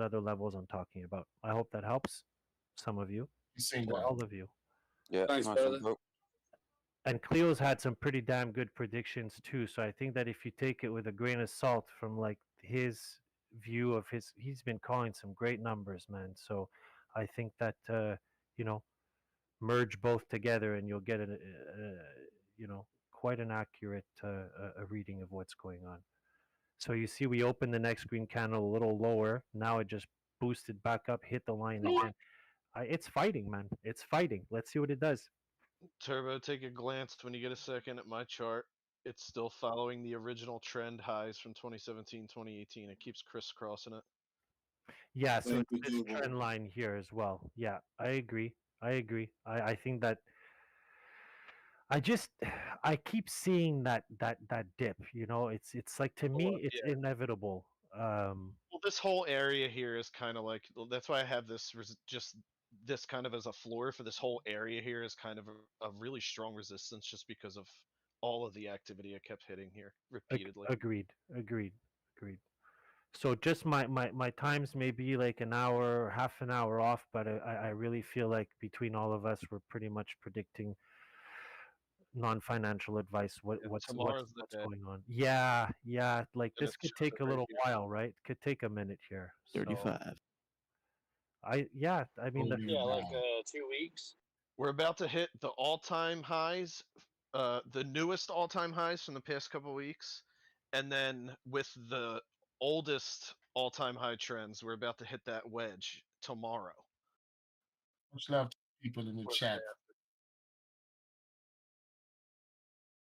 other levels I'm talking about. I hope that helps some of you, or all of you. Yeah, Thanks, nice brother. one, bro. And Cleo's had some pretty damn good predictions too. So I think that if you take it with a grain of salt from like his view of he's been calling some great numbers, man. So I think that merge both together and you'll get quite an accurate a reading of what's going on. So you see, we opened the next green candle a little lower. Now it just boosted back up, hit the line again. It's fighting, man. It's fighting. Let's see what it does. Turbo, take a glance when you get a second at my chart. It's still following the original trend highs from 2017, 2018. It keeps crisscrossing it. Yeah, so it's this trend line here as well. Yeah, I agree. I think that I keep seeing that dip. It's like, to me, it's inevitable. Well, this whole area here is kind of like, that's why I have this just this kind of as a floor for this whole area here is kind of a really strong resistance, just because of all of the activity I kept hitting here repeatedly. Agreed. So just my times may be like an hour or half an hour off, but I really feel like between all of us, we're pretty much predicting non-financial advice. What's going on? Yeah. Like And this it's could showing take a right little here. while, right? Could take a minute here. So 35. I mean, Yeah, like 2 weeks. We're about to hit the all-time highs, the newest all-time highs from the past couple weeks, and then with the oldest all-time high trends, we're about to hit that wedge tomorrow. Much love to people in the chat.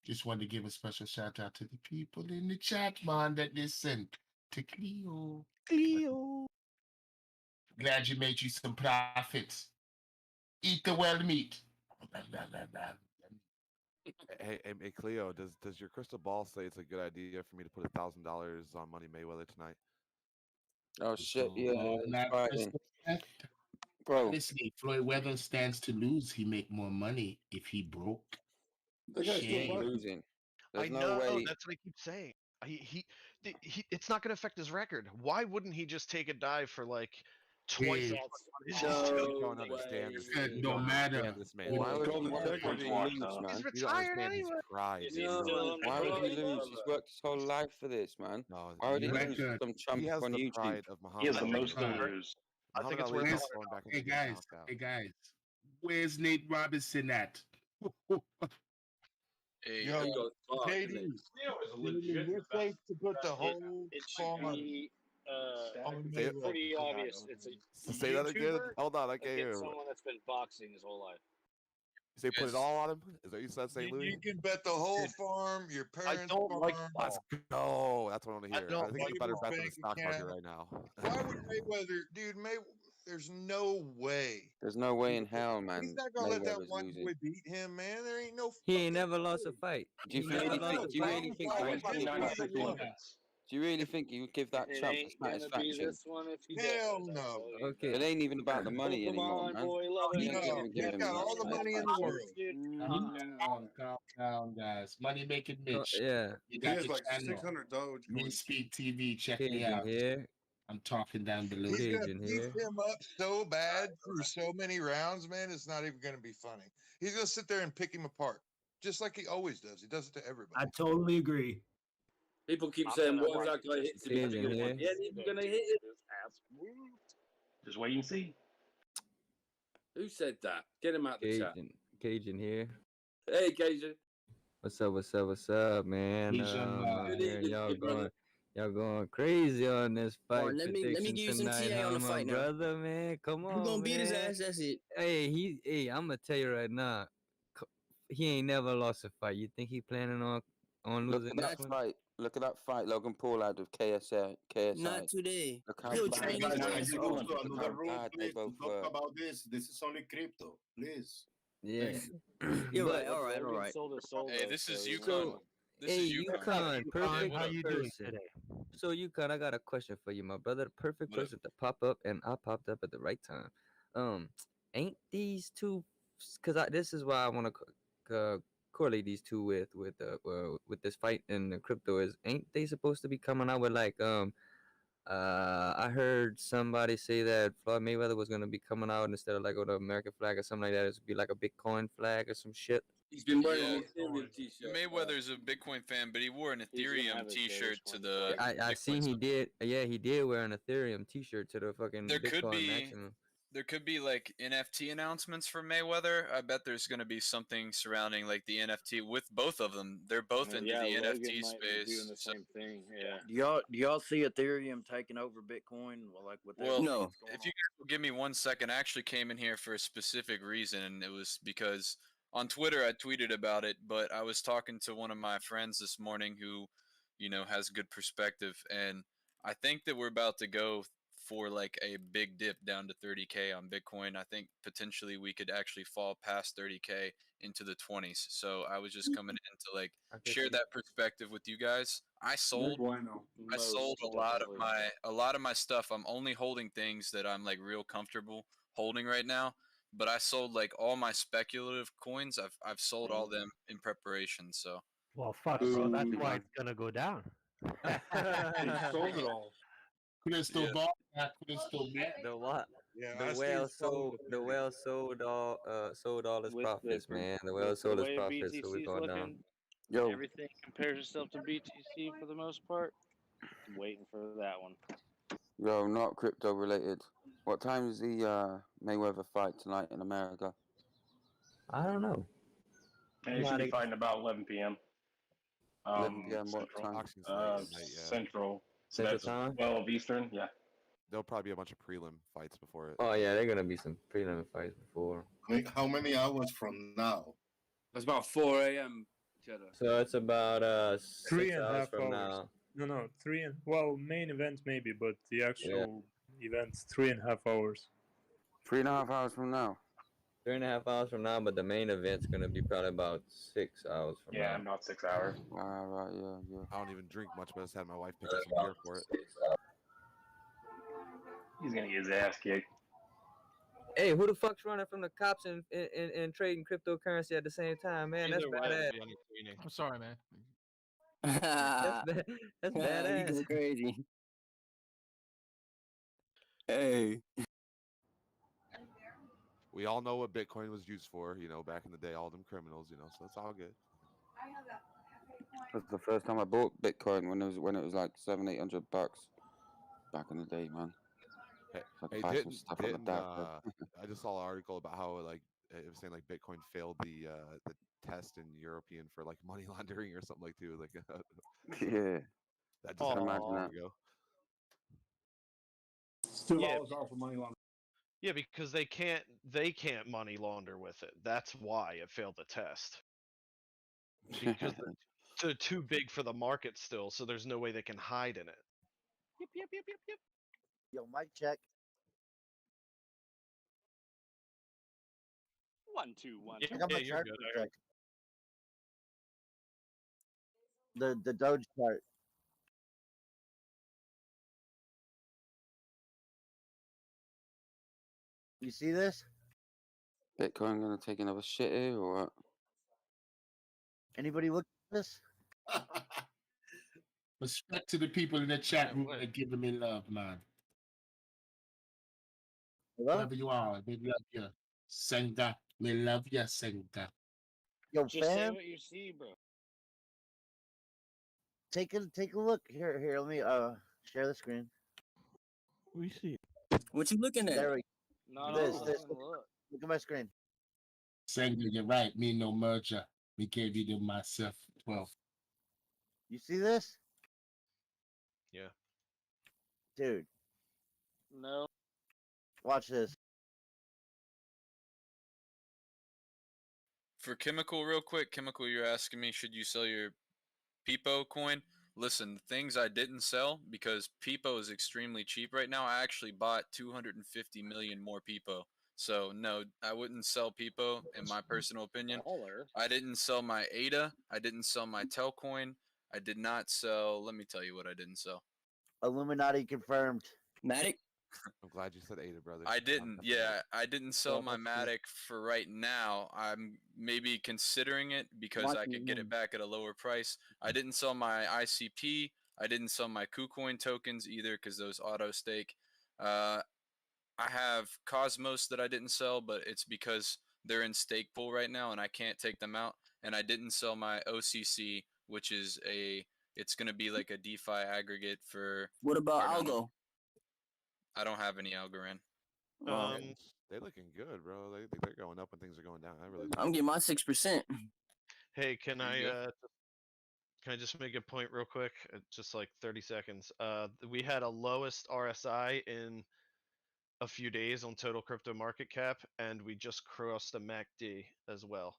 Just wanted to give a special shout out to the people in the chat, man, that listen to Cleo. Glad you made you some profits. Eat the well meat. Hey, Cleo, does your crystal ball say it's a good idea for me to put $1,000 on Money Mayweather tonight? Oh shit, yeah, Not it's crystal yet. bro. Listen, if Floyd Weather stands to lose, he make more money if he broke. The guy's Shame. still losing. There's I no know, way. that's what I keep saying. It's not going to affect his record. Why wouldn't he just take a dive for like twice as much money? You don't understand this. You No don't matter. understand this man. Why would he lose, He's man? He's You don't retired understand his anyway. pride. He's still Why would he lose? He's worked his whole life for this, man. No, Why would he Record. lose to some chump he has on the YouTube? pride of Muhammad He has the Ali. most to lose. I think Muhammad it's Ali worth got it. thrown back Hey into getting guys, knocked out. hey guys, where's Nate Robinson at? Hey, Yo, you got ladies, Leo is we're legit the safe best. to put the best whole It should farm. be Say it. Pretty obvious. It's a Say that again. YouTuber Hold on, I can't hear. against someone that's been boxing his whole life. Say put it all on him. Is that what you said, St. You Louis? can bet the whole farm, your parents' don't farm. like Let's go. That's what I want to hear. I don't think it's a better like bet than the bank stock market account. right now. Why would Mayweather, dude? There's no way. There's no way in hell, He's man. not gonna let that Mayweather's one losing. boy beat him, man. There ain't no. He ain't never lost a fight. Do you He never lost a fight. Do you really think you would give that It chump ain't the gonna be satisfaction? this one if he Hell does. no. Okay. It ain't even about the money Come anymore, on, man. boy, love it. You ain't No, gonna give he's him got that all the money in the satisfaction. world. Calm down, guys. Money making Yeah. Mitch. You He got has the like channel. 600 Doge. Speak TV. Check me Cajun out. here. I'm talking down below. He's gonna Cajun beat here. him up so bad through so many rounds, man. It's not even gonna be funny. He's gonna sit there and pick him apart, just like he always does. He does it to everybody. I totally agree. People keep saying, "What if that guy hits him?" Cajun here. Yeah, he's gonna hit it. Just wait and see. Who said that? Get him out the chat. Cajun here. Hey, Cajun. What's up, man? Cajun, Y'all going crazy on this fight. let me prediction give you some tonight, TA on the my fight now. brother, man. Come on, We're gonna beat his man. ass, that's it. Hey, I'm gonna tell you right now, he ain't never lost a fight. You think he planning on Look losing at that this one? fight. Look at that fight Logan Paul had with KSI. Not today. Look how He'll bad train they his both ass were. off. Look how bad they both were. about this. This is only crypto, please. Yeah. You're But- right. All right. Hey, this is UConn. Hey, UConn, perfect How you doing person. today? So UConn, I got a question for you, my brother. The perfect What up? person to pop up, and I popped up at the right time. Ain't these two? Because this is why I want to correlate these two with this fight in the crypto. Ain't they supposed to be coming out with like I heard somebody say that Floyd Mayweather was gonna be coming out instead of like with an American flag or something like that. It would be like a Bitcoin flag or some shit. He's been wearing an Ethereum t-shirt. Mayweather's a Bitcoin fan, but he wore an Ethereum T-shirt to the. I seen he did. Yeah, he did wear an Ethereum T-shirt to the fucking There could Bitcoin be maximum. there could be like NFT announcements for Mayweather. I bet there's going to be something surrounding like the NFT with both of them. They're both into the Logan NFT might be doing space. the same thing. Yeah. Do y'all see Ethereum taking over Bitcoin? Like with Well, everything that's going if you guys will give me 1 second, I actually came in here for a specific reason, and it was because on Twitter I tweeted about it, but I was talking to one of my friends this morning who, has good perspective, and I think that we're about to go for like a big dip down to 30K on Bitcoin. I think potentially we could actually fall past 30K into the 20s. So I was just coming in to like share that perspective with you guys. I sold a lot of my stuff. I'm only holding things that I'm like real comfortable holding right now, but I sold like all my speculative coins. I've sold all them in preparation. So Well, fuck, bro. That's why it's gonna go down. He sold it all. Crystal ball, crystal net. The what? Yeah, The whale sold all his profits, man. The whale sold his profits, so we're going down. Yo, Everything compares itself to BTC for the most part. I'm waiting for that one. yo, not crypto related. What time is the Mayweather fight tonight in America? I don't know. And he should be fighting about 11 p.m. 11 p.m. What time? Auction's late tonight, yeah. Central. So Central that's time? 12 Eastern. Yeah. There'll probably be a bunch of prelim fights before it. Oh yeah, they're gonna be some prelim fights before. How many hours from now? That's about 4 a.m. Cheddar. So it's about 3 6 and a hours half from hours. now. No, main event maybe, but the actual event's 3.5 hours. 3.5 hours from now. 3.5 hours from now, but the main event's gonna be probably about 6 hours from Yeah, now. about 6 hours. Right, yeah. I don't even drink much, but I just had my wife pick up some beer for it. He's gonna get his ass kicked. Hey, who the fuck's running from the cops and trading cryptocurrency at the same time, man? That's badass. I'm sorry, man. That's badass. You go crazy. Hey. We all know what Bitcoin was used for, back in the day, all them criminals, so it's all good. That's the first time I bought Bitcoin when it was like $700-800 back in the day, man. So I buy some stuff on the dark web. I just saw an article about how it was saying like Bitcoin failed the test in European for like money laundering or something like too. Like yeah, that just imagine happened that. ago. It's $2 off of money laundering. Yeah, because they can't money launder with it. That's why it failed the test. Because they're too big for the market still, so there's no way they can hide in it. Yep. Yo, mic check. 1, 2, 1. Yeah, I got my you're chart good. to check. The Doge chart. You see this? Bitcoin gonna take another shit here or what? Anybody look at this? Respect to the people in the chat room that giving me love, man. Hello? Whoever you are, we love you. Senga, we love you, Senga. Yo, Just say fam, what you see, bro. take a look. Here, let me share the screen. We see. What you looking at? There we Not this, all of this. them look. Look at my screen. Senga, you're right. Me no merger. Me gave you to myself 12. You see this? Yeah. Dude, No. watch this. For Chemical, real quick, Chemical, you're asking me, should you sell your Peepo coin? Listen, the things I didn't sell, because Peepo is extremely cheap right now, I actually bought 250 million more Peepo. So, no, I wouldn't sell Peepo, in my personal opinion. I didn't sell my ADA. I didn't sell my Telcoin. I did not sell, let me tell you what I didn't sell. Illuminati confirmed. Matic? I'm glad you said Ada, brother. I didn't. Yeah, I didn't sell my Matic for right now. I'm maybe considering it because I could get it back at a lower price. I didn't sell my ICP. I didn't sell my KuCoin tokens either because those auto stake. I have Cosmos that I didn't sell, but it's because they're in stake pool right now and I can't take them out. And I didn't sell my OCC, which is it's going to be like a DeFi aggregate for. What about Algo? I don't have any Algorand. They're looking good, bro. They're going up and things are going down. I really. I'm getting my 6%. Hey, can I just make a point real quick? Just like 30 seconds. We had a lowest RSI in a few days on total crypto market cap, and we just crossed the MACD as well.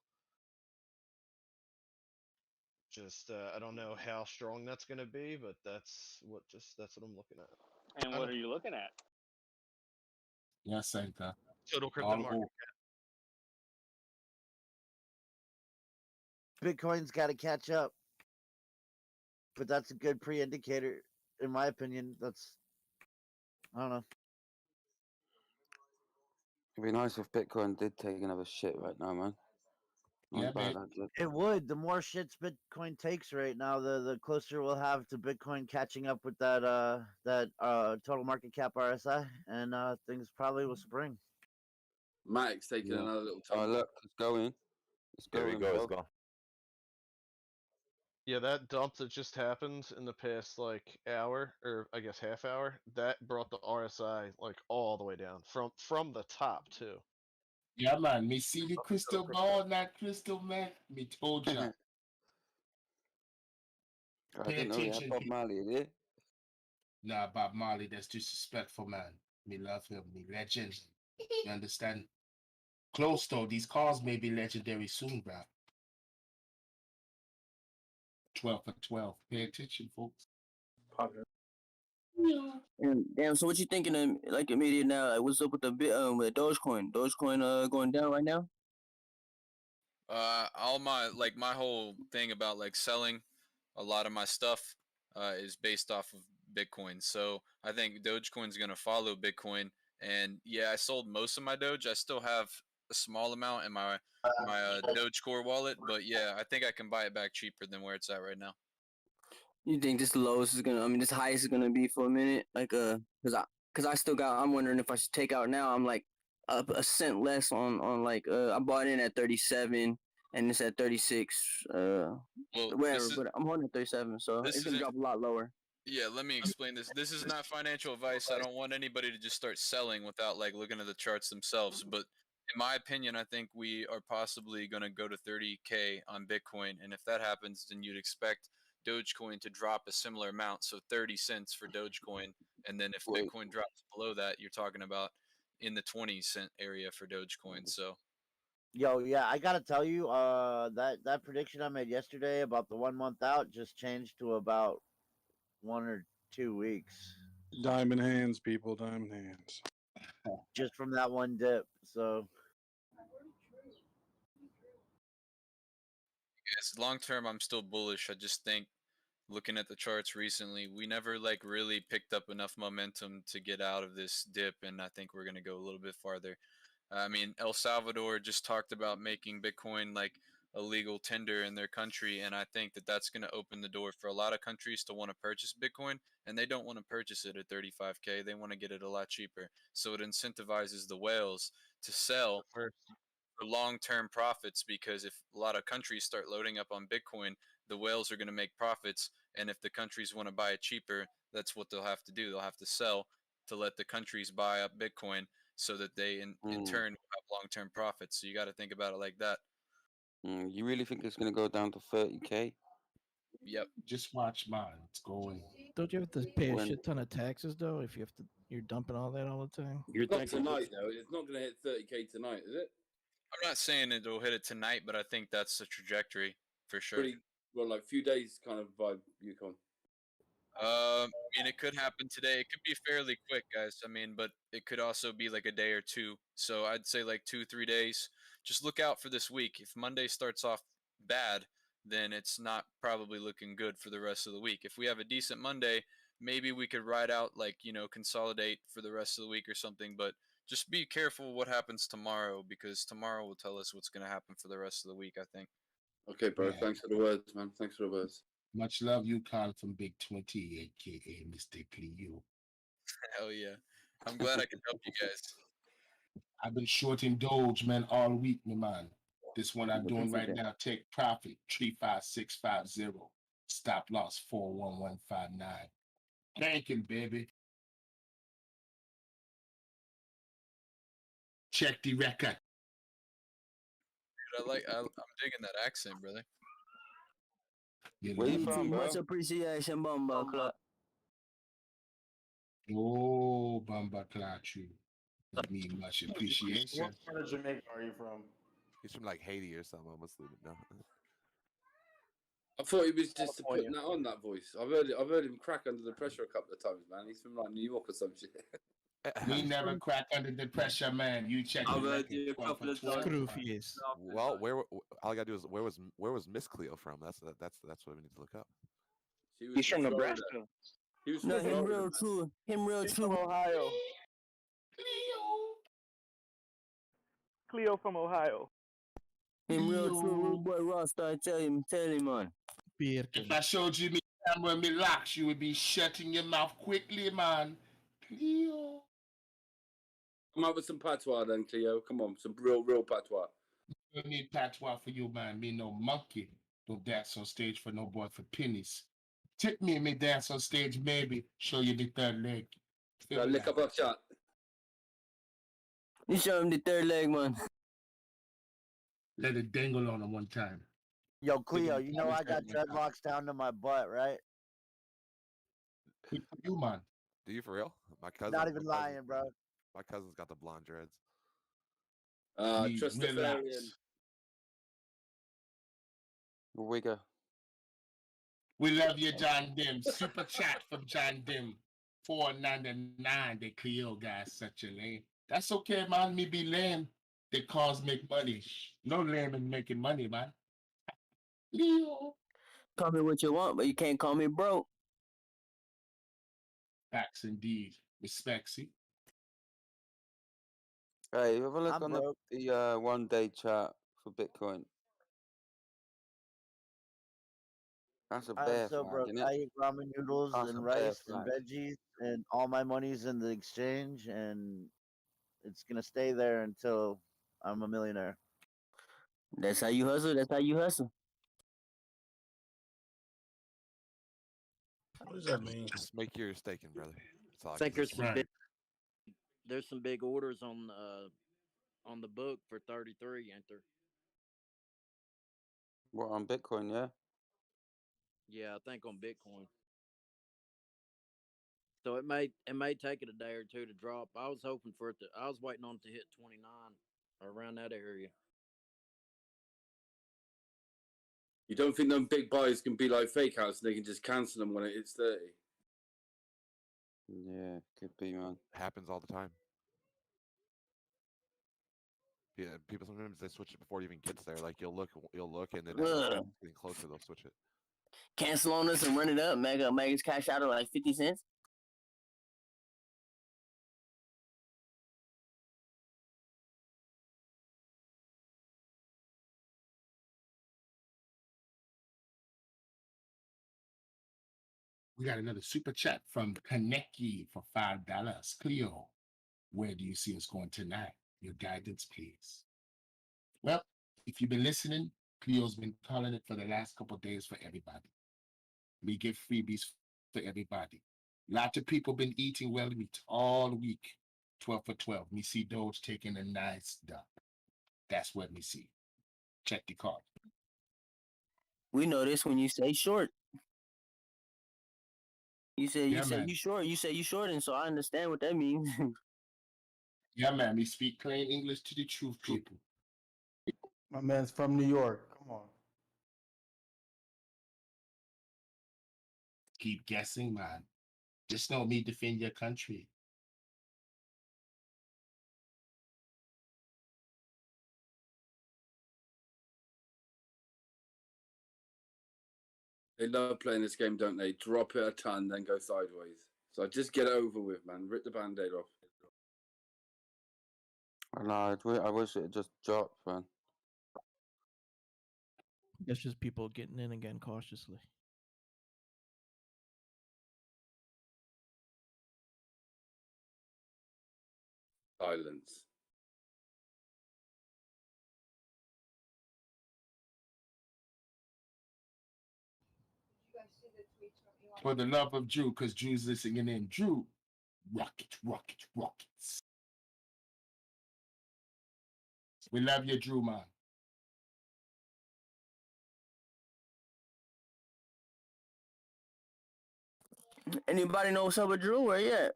Just I don't know how strong that's gonna be, but that's what I'm looking at. And what are you looking at? Yes, Senga. Total crypto market cap. Bitcoin's got to catch up, but that's a good pre-indicator, in my opinion. I don't know. It'd be nice if Bitcoin did take another shit right now, man. Yeah, It would. The more shits Bitcoin takes right now, the closer we'll have to Bitcoin catching up with that total market cap RSI, and things probably will spring. Matic's taking another little Oh, tumble. look, it's going. It's There we going, go. bro. It's gone. Yeah, that dump that just happened in the past like hour, or I guess half hour, that brought the RSI like all the way down from the top too. Yeah, man. Me see the crystal ball, not crystal man. Me told ya. I Pay didn't know you had attention. Bob Marley, did you? Nah, Bob Marley, that's disrespectful, man. Me love him, me legend. You understand? Close though, these cars may be legendary soon, bro. 12 for 12. Pay attention, folks. And damn, so what you thinking of like immediate now? Like, what's up with the with Dogecoin? Dogecoin going down right now? All my whole thing about like selling a lot of my stuff is based off of Bitcoin. So I think Dogecoin's gonna follow Bitcoin. And yeah, I sold most of my Doge. I still have a small amount in my Dogecore wallet, but yeah, I think I can buy it back cheaper than where it's at right now. You think this lowest is gonna? I mean, this highest is gonna be for a minute, like cause I still got. I'm wondering if I should take out now. I'm like a cent less on like I bought in at 37 and it's at 36. Whatever, but I'm holding at 37, so it's gonna drop a lot lower. Yeah, let me explain this. This is not financial advice. I don't want anybody to just start selling without like looking at the charts themselves. But in my opinion, I think we are possibly going to go to 30K on Bitcoin. And if that happens, then you'd expect Dogecoin to drop a similar amount. So 30 cents for Dogecoin And then if Wait. Bitcoin drops below that, you're talking about in the 20 cent area for Dogecoin. So Yo, yeah, I gotta tell you, that prediction I made yesterday about the 1 month out just changed to about 1 or 2 weeks. Diamond hands, people, diamond hands. Just from that one dip. So yes, long term, I'm still bullish. I just think looking at the charts recently, we never like really picked up enough momentum to get out of this dip, and I think we're gonna go a little bit farther. I mean, El Salvador just talked about making Bitcoin like a legal tender in their country, and I think that that's going to open the door for a lot of countries to want to purchase Bitcoin, and they don't want to purchase it at 35K. They want to get it a lot cheaper. So it incentivizes the whales to sell for long-term profits, because if a lot of countries start loading up on Bitcoin, the whales are going to make profits, and if the countries want to buy it cheaper, that's what they'll have to do. They'll have to sell to let the countries buy up Bitcoin so that they in turn have long-term profits. So you got to think about it like that. You really think it's going to go down to 30K? Yep. Just watch mine. It's going. Don't you have to pay a When- shit ton of taxes though if you have to? You're dumping all that all the time. You're Not tonight though. It's not going to hit 30K tonight, is it? I'm not saying it'll hit it tonight, but I think that's the trajectory for sure. Pretty well, like few days kind of vibe, Yukon. I mean, it could happen today. It could be fairly quick, guys. I mean, but it could also be like a day or two. So I'd say like 2-3 days. Just look out for this week. If Monday starts off bad, then it's not probably looking good for the rest of the week. If we have a decent Monday, maybe we could ride out, like, consolidate for the rest of the week or something. But just be careful what happens tomorrow, because tomorrow will tell us what's going to happen for the rest of the week, I think. Okay, bro. Yeah. Thanks for the words, man. Thanks for the words. Much love, you, Carl from Big 20, aka Mr. Cleo. Hell yeah. I'm glad I can help you guys. I've been shorting Doge, man, all week, my man. This one I'm doing right now, take profit 35650. Stop loss 41159. Banking, baby. Check the record. Dude, I'm digging that accent, brother. Where you from, bro? Much appreciation, Bumba Club. Oh, Bumba Clutch, you mean much appreciation. What part of Jamaica are you from? He's from like Haiti or something. I must leave it now. I thought he was just putting that on, that voice. I've heard him crack under the pressure a couple of times, man. He's from like New York or some shit. We never crack under the pressure, man. You check I've the heard record you a couple of times. Screwface. Well, all I gotta do is where was Miss Cleo from? That's what we need to look up. He's from Nebraska. He was No, from him Florida, real man. true. Him real He's true. from Ohio. Cleo from Ohio. Him real true. Little boy Rasta, tell him, man. If I showed you me camera and me locks, you would be shutting your mouth quickly, man. Cleo. Come up with some patois then, Cleo. Come on, some real patois. I need patois for you, man. Me no monkey. Don't dance on stage for no boy for pennies. Take me and me dance on stage, maybe. Show you the third leg. Feel Lick that? up a shot. You show him the third leg, man. Let it dangle on him one time. Yo, Cleo, you know I got dreadlocks down to my butt, right? You, man. Do you for real? My cousin. Not even lying, bro. My cousin's got the blonde dreads. Trustafarian. We go. We love you, John Dim. Super chat from John Dim. $4.99. The Cleo guys such a lame. That's okay, man. Me be lame. The cause make money. No lame in making money, man. Leo. Call me what you want, but you can't call me broke. Facts indeed. Respect, see? Hey, have a look I'm on broke. the 1 day chart for Bitcoin. That's a I'm bear so flag, broke. isn't it? I eat ramen noodles That's a and bear rice and flag. veggies, and all my money's in the exchange, and it's gonna stay there until I'm a millionaire. That's how you hustle. That's how you hustle. What does that mean? Just make your staking, brother. That's all I I think can there's say. some big, there's some big orders on the book for 33, ain't there? What, on Bitcoin, yeah? Yeah, I think on Bitcoin. So it may take it a day or two to drop. I was hoping for it to. I was waiting on it to hit 29 or around that area. You don't think them big buys can be like fake outs and they can just cancel them when it hits 30? Yeah, could be, man. Happens all the time. Yeah, people sometimes they switch it before it even gets there. Like you'll look, and then as it's getting closer, they'll switch it. Cancel on us and run it up. Make his cash out of like 50 cents. We got another super chat from Kaneki for $5. Cleo, where do you see us going tonight? Your guidance, please. Well, if you've been listening, Cleo's been calling it for the last couple of days for everybody. We give freebies for everybody. Lots of people been eating well meat all week. 12 for 12. Me see Doge taking a nice dump. That's what we see. Check the card. We know this when you say short. You said man. you short. You say you short, and so I understand what that means. Yeah, man. We speak plain English to the truth, people. My man's from New York. Come on. Keep guessing, man. Just know me defend your country. They love playing this game, don't they? Drop it a ton, then go sideways. So just get it over with, man. Rip the band-aid off. I wish it just dropped, man. It's just people getting in again cautiously. Silence. For the love of Drew, because Drew's listening in. Drew, rocket, rocket, rockets. We love you, Drew, man. Anybody know what's up with Drew? Where you at?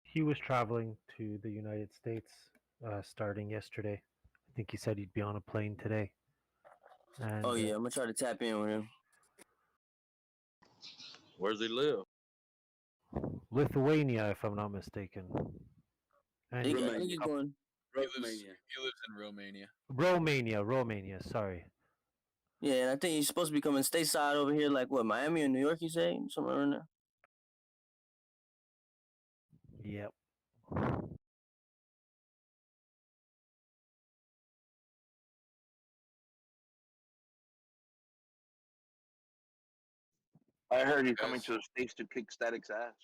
He was traveling to the United States starting yesterday. I think he said he'd be on a plane today. And, Oh yeah, I'm gonna try to tap in with him. Where's he live? Lithuania, if I'm not mistaken. And He lives in Romania. Romania, sorry. Yeah, and I think he's supposed to be coming stateside over here, like what, Miami or New York? You say somewhere around there. Yep. I heard he's coming to the States to kick Static's ass.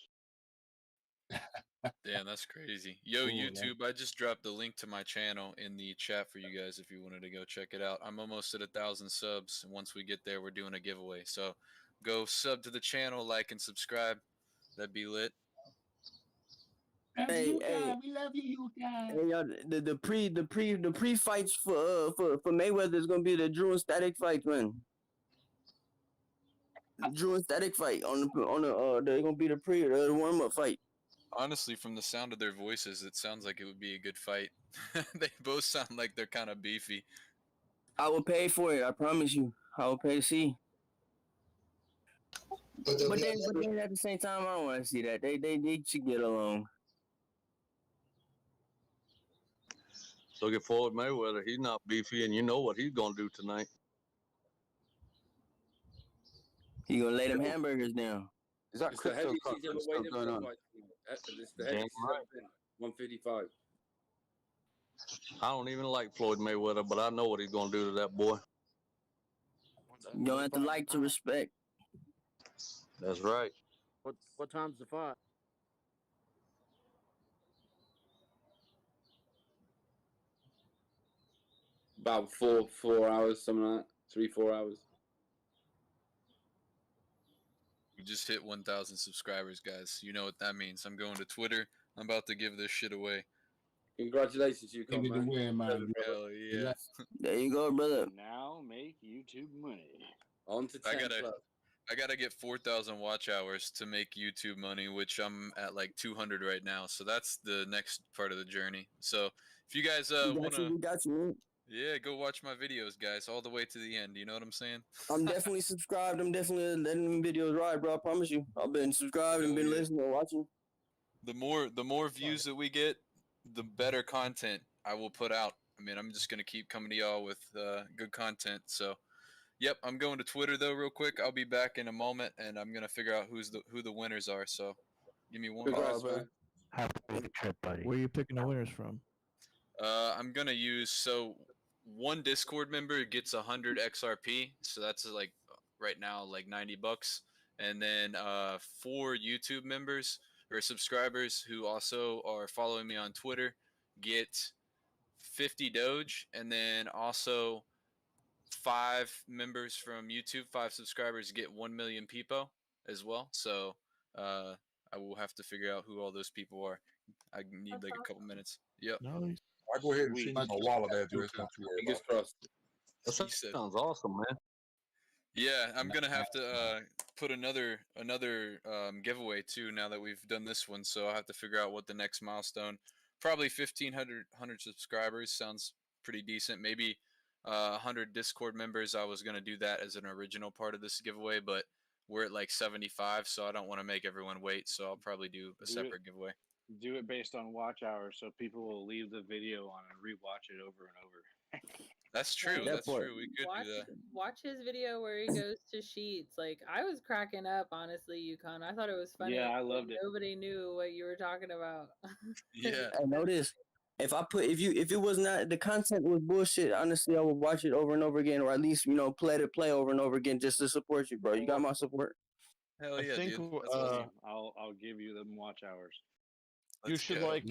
Damn, that's crazy. Yo, YouTube, I just dropped the link to my channel in the chat for you guys if you wanted to go check it out. I'm almost at 1,000 subs, and once we get there, we're doing a giveaway. So go sub to the channel, like and subscribe. That'd be lit. Hey, we love you guys. Hey, y'all, the pre fights for Mayweather is gonna be the Drew and Static fight, man. The Drew and Static fight on the they're gonna be the warm up fight. Honestly, from the sound of their voices, it sounds like it would be a good fight. They both sound like they're kind of beefy. I will pay for it. I promise you. I will pay to see. But then at the same time, I don't want to see that. They should get along. So get Floyd Mayweather. He's not beefy, and you know what he's gonna do tonight. He gonna lay them hamburgers down. Is that It's the heaviest he's ever cryptocurrency still weighed in going on? It's the heaviest he's ever been. 155. I don't even like Floyd Mayweather, but I know what he's gonna do to that boy. You don't have to like to respect. That's right. What time's the fight? About 4 hours, something like that. 3-4 hours. We just hit 1,000 subscribers, guys. You know what that means. I'm going to Twitter. I'm about to give this shit away. Congratulations, you Give it away, man. Hell yeah. There you go, brother. Now make YouTube money. On to 10 plus. I gotta get 4,000 watch hours to make YouTube money, which I'm at like 200 right now. So that's the next part of the journey. So if you guys we got you, man. yeah, go watch my videos, guys, all the way to the end. You know what I'm saying? I'm definitely subscribed. I'm definitely letting them videos ride, bro. I promise you. I've been subscribed and been listening and watching. The more views that we get, the better content I will put out. I mean, I'm just gonna keep coming to y'all with good content. So, yep, I'm going to Twitter though, real quick. I'll be back in a moment, and I'm gonna figure out who the winners are. So, give me one. Congrats, man. Have to make a trip, buddy. Where are you picking the winners from? I'm gonna use one Discord member gets 100 XRP, so that's like right now like $90, and then 4 YouTube members or subscribers who also are following me on Twitter get 50 Doge, and then also 5 members from YouTube, 5 subscribers get 1 million Peepo as well. So I will have to figure out who all those people are. I need like a couple minutes. Yep. Nice. I'll go ahead and send you my wallet address. Don't you worry Fingers about it. crossed. That sounds awesome, man. Yeah, I'm gonna have to put another giveaway too now that we've done this one. So I'll have to figure out what the next milestone. Probably 1,500 subscribers sounds pretty decent. Maybe 100 Discord members. I was gonna do that as an original part of this giveaway, but we're at like 75, so I don't want to make everyone wait. So I'll probably do a separate giveaway. Do it based on watch hours, so people will leave the video on and rewatch it over and over. That's true. That's true. We could watch, do that. Watch his video where he goes to Sheets. Like, I was cracking up, honestly, Yukon. I thought it was funny. Yeah, I loved it. Nobody knew what you were talking about. Yeah. I know this. If it was not the content was bullshit, honestly, I would watch it over and over again, or at least play over and over again just to support you, bro. You got my support. Hell yeah, think, dude. I'll give you them watch hours. You should like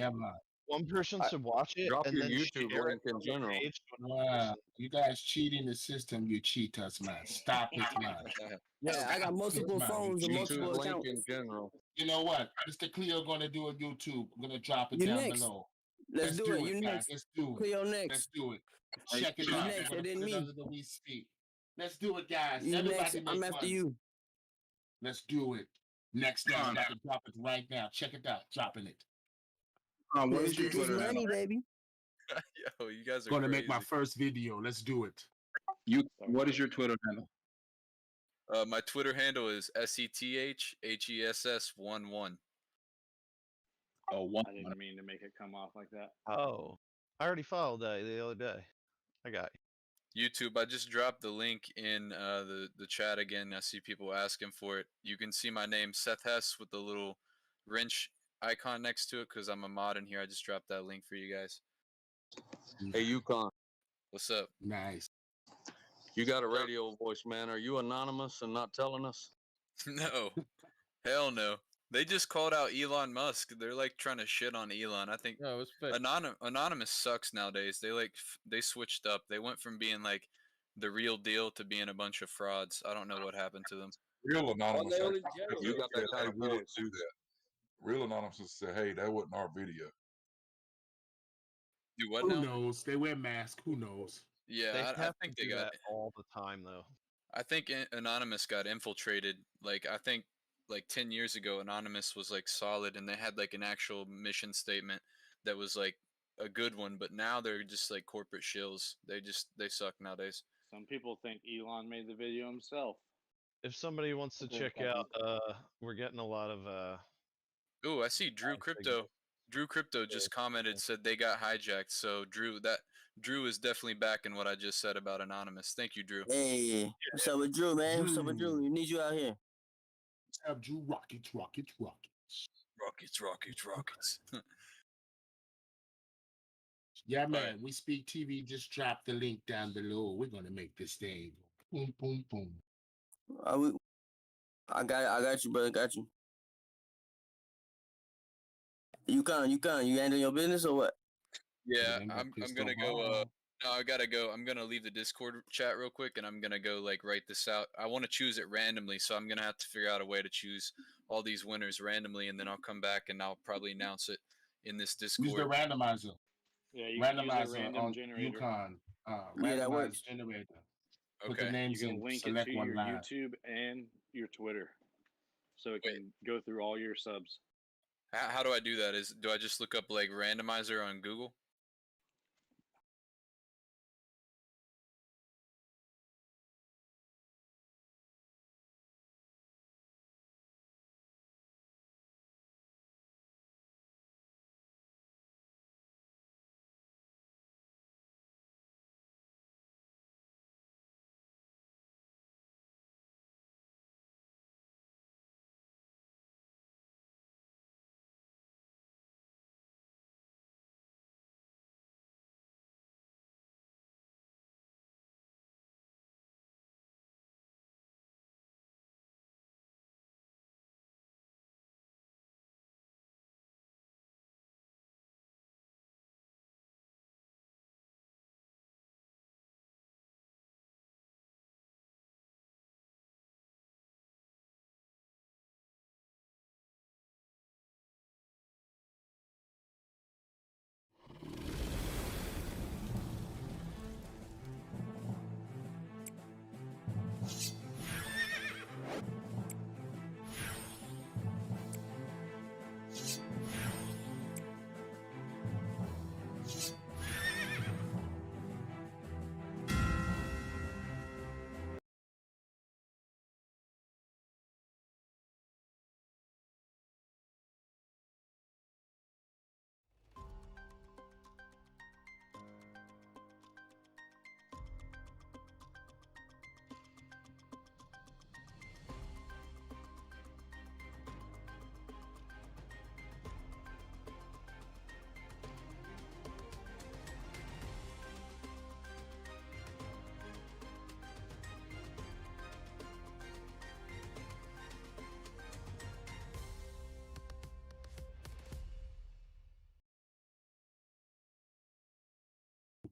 one person should watch it. Drop and your then YouTube share link it in on the general. page to another Wow, person. you guys cheating the system. You cheat us, man. Stop it, man. Yeah, I got multiple phones and multiple YouTube link accounts. in general. You know what? Mr. Cleo gonna do a YouTube. We're gonna drop it You down next. below. Let's do it. You guys. next. Let's do it. Cleo next. Let's do it. Hey, Check it you out. next, We're and gonna then put it me. under the we speak. Let's do it, guys. You Everybody next. make I'm after money. you. Let's do it. Next time, I can drop it right now. Check it out. Dropping it. What Let's is your get this Twitter money, handle? baby. Yo, you guys are Gonna crazy. make my first video. Let's do it. What is your Twitter handle? My Twitter handle is SETHHESS11. Oh, one. I didn't mean to make it come off like that. Oh, I already followed that the other day. I got you. YouTube, I just dropped the link in the chat again. I see people asking for it. You can see my name, Seth Hess, with the little wrench icon next to it because I'm a mod in here. I just dropped that link for you guys. Hey, Yukon, What's up? Nice. you got a radio voice, man. Are you anonymous and not telling us? No. Hell no. They just called out Elon Musk. They're like trying to shit on Elon. I think No, it's fake. Anonymous sucks nowadays. They switched up. They went from being like the real deal to being a bunch of frauds. I don't know what happened to them. Real anonymous. they only You got that kind of we didn't voice. do that. Real anonymous said, "Hey, that wasn't our video." Do what Who now? knows? They wear masks. Who knows? Yeah, They I have think to they do got. that all the time though. I think Anonymous got infiltrated. Like I think like 10 years ago, Anonymous was like solid, and they had like an actual mission statement that was like a good one. But now they're just like corporate shills. They suck nowadays. Some people think Elon made the video himself. If somebody wants to check out, we're getting a lot of Ooh, I see Drew Crypto. Drew Crypto just commented, said they got hijacked. So Drew is definitely backing what I just said about Anonymous. Thank you, Drew. Hey, what's up with Drew, man? What's up with Drew? We need you out here. Let's have Drew rockets. Rockets. Yeah, man. We Speak TV. Just drop the link down below. We're gonna make this thing boom, boom, boom. I got you, brother. Got you. You handling your business or what? Yeah, Then I'm pissed gonna off. go. No, I gotta go. I'm gonna leave the Discord chat real quick, and I'm gonna go like write this out. I want to choose it randomly, so I'm gonna have to figure out a way to choose all these winners randomly, and then I'll come back and I'll probably announce it in this Use the Discord. randomizer. Yeah, you can use a Randomizer random on generator. Yukon. Yeah, that Randomizer works. generator. Put Okay. the names You can in. link it Select to one your line. YouTube and your Twitter, so it can go through all your subs. How do I do that? Do I just look up like randomizer on Google?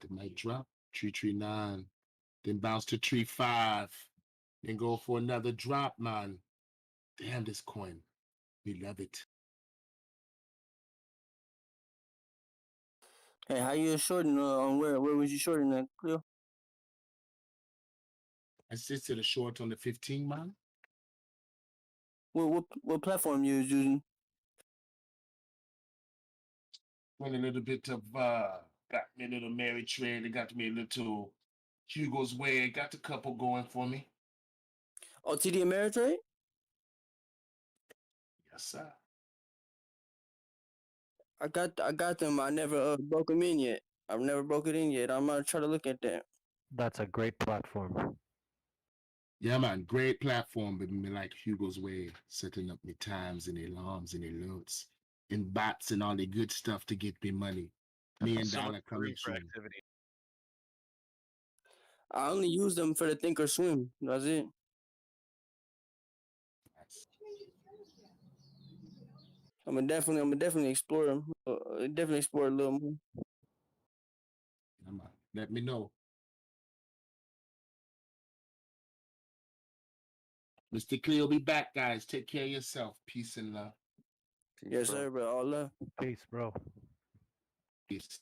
It might drop. Tree 9. Then bounce to tree 5. Then go for another drop, man. Damn this coin. We love it. Hey, how you shorting on where was you shorting at, Cleo? I sit to the short on the 15, man. What platform you was using? Went a little bit of got me a little Mary trade, got me a little Hugo's Way, got a couple going for me. Oh, TD Ameritrade? Yes, sir. I got them. I never broke them in yet. I've never broke it in yet. I'm gonna try to look at that. That's a great platform. Yeah, man, great platform, but me like Hugo's Way, setting up me times and alarms and alerts and bots and all the good stuff to get me money. $1,000,000 coming for soon. activity. I only use them for the Thinkorswim. That's it. I'm gonna definitely explore them. Definitely explore a little more. Come on, let me know. Mr. Cleo, be back, guys. Take care of yourself. Peace and love. Yes, sir, bro. All love. Peace, bro. Peace.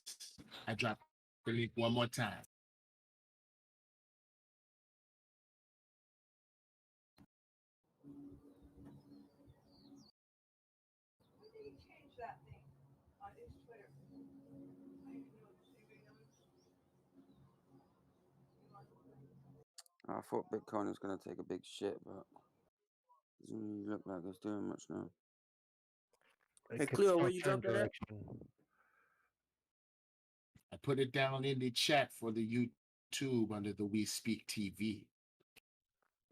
I drop the link one more time. I thought Bitcoin was going to take a big shit, but doesn't really look like it's doing much now. Hey, Cleo, where you dropped that at? I put it down in the chat for the YouTube under the We Speak TV.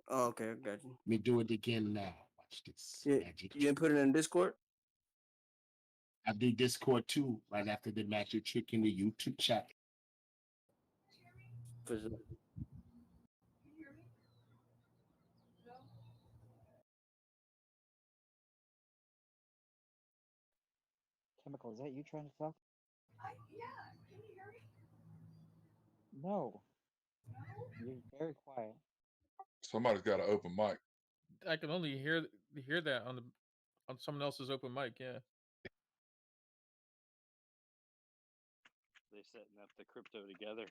Oh, okay, I got you. Let me do it again now. Watch this. Yeah, Magic. you didn't put it in Discord? I do Discord too, right after the magic trick in the YouTube chat. For sure. Chemical, is that you trying to talk? Yeah, can you hear me? No. You're very quiet. Somebody's got an open mic. I can only hear that on someone else's open mic. Yeah. They setting up the crypto together.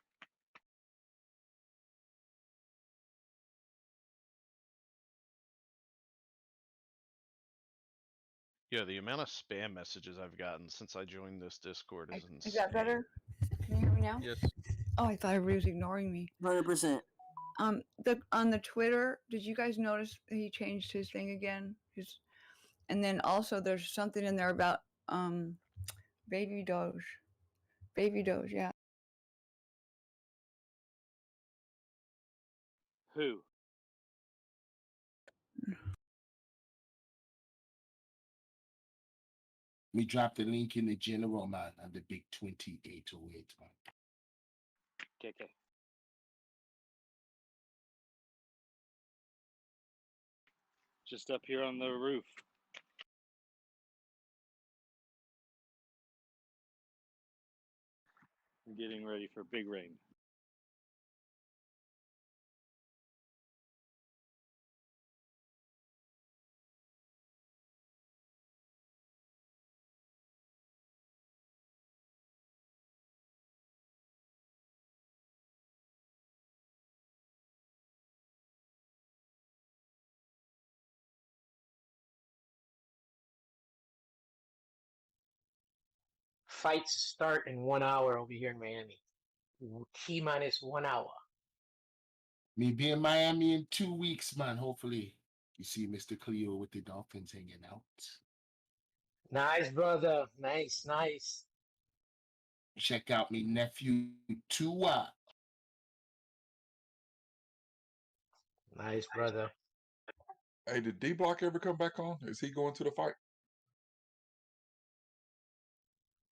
Yeah, the amount of spam messages I've gotten since I joined this Discord is insane. Is that better? Can you hear me now? Yes. Oh, I thought everybody was ignoring me. 100%. On the Twitter, did you guys notice he changed his thing again? And then also there's something in there about Baby Doge. Baby Doge, yeah. Who? Me drop the link in the general, man, on the big 2808, man. Okay. Just up here on the roof. I'm getting ready for big rain. Fights start in 1 hour over here in Miami. T minus 1 hour. Me be in Miami in 2 weeks, man. Hopefully, you see Mr. Cleo with the Dolphins hanging out. Nice, brother. Nice, nice. Check out me nephew Tua. Nice, brother. Hey, did D Block ever come back on? Is he going to the fight?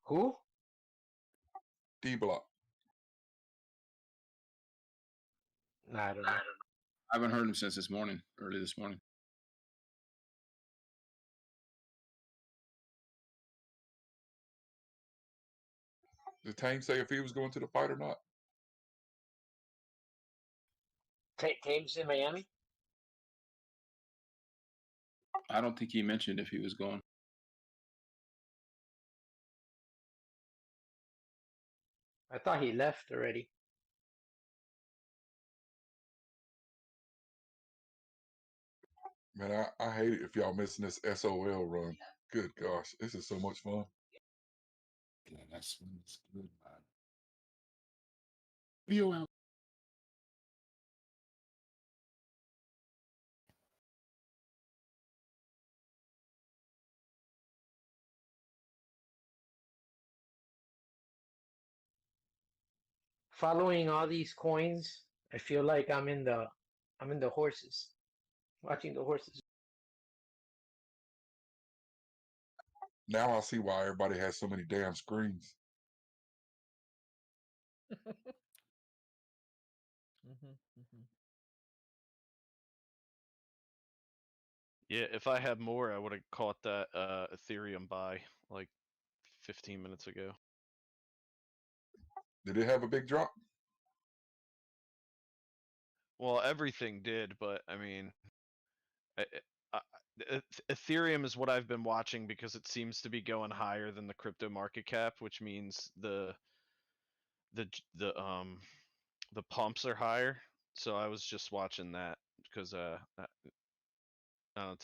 Who? D Block. I don't know. I haven't heard him since this morning, early this morning. Did Tame say if he was going to the fight or not? Tame's in Miami? I don't think he mentioned if he was going. I thought he left already. Man, I hate it if y'all missing this SOL run. Good gosh, this is so much fun. Yeah, that's good, man. View out. Following all these coins, I feel like I'm in the horses. Watching the horses. Now I see why everybody has so many damn screens. Yeah, if I had more, I would have caught that Ethereum buy like 15 minutes ago. Did it have a big drop? Well, everything did, but I mean, Ethereum is what I've been watching because it seems to be going higher than the crypto market cap, which means the pumps are higher. So I was just watching that because to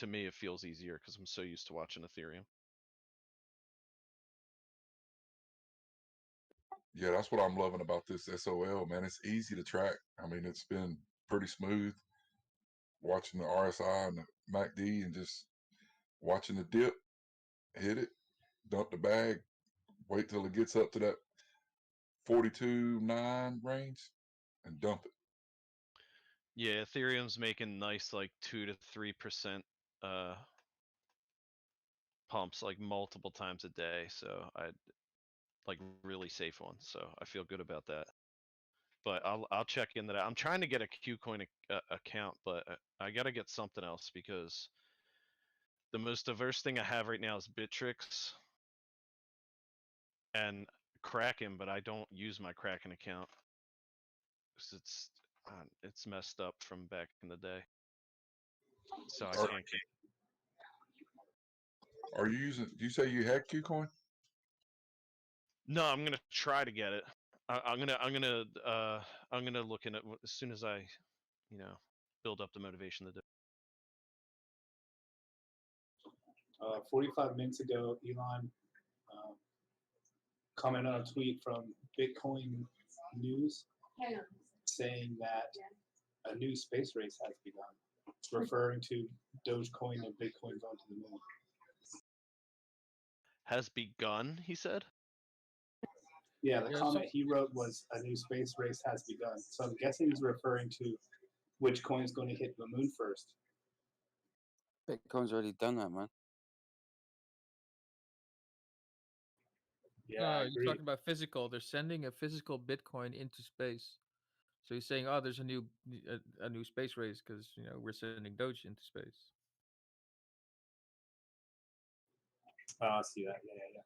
me it feels easier because I'm so used to watching Ethereum. Yeah, that's what I'm loving about this SOL, man. It's easy to track. I mean, it's been pretty smooth watching the RSI and the MACD and just watching the dip, hit it, dump the bag, wait till it gets up to that 42.9 range and dump it. Yeah, Ethereum's making nice like 2 to 3% pumps like multiple times a day, so I like really safe ones. So I feel good about that. But I'll check into that. I'm trying to get a KuCoin account, but I got to get something else because the most diverse thing I have right now is Bittrex and Kraken, but I don't use my Kraken account because it's messed up from back in the day. So I can't get. Are you using? You say you had KuCoin? No, I'm gonna try to get it. I'm gonna look in it as soon as I, build up the motivation to do. 45 minutes ago, Elon commented on a tweet from Bitcoin News saying that a new space race has begun, referring to Dogecoin and Bitcoin going to the moon. Has begun, he said. Yeah, the comment he wrote was a new space race has begun. So I'm guessing he's referring to which coin is going to hit the moon first. Bitcoin's already done that, man. Yeah, I you're agree. talking about physical. They're sending a physical Bitcoin into space. So he's saying, "Oh, there's a new space race because we're sending Doge into space." I see that. Yeah.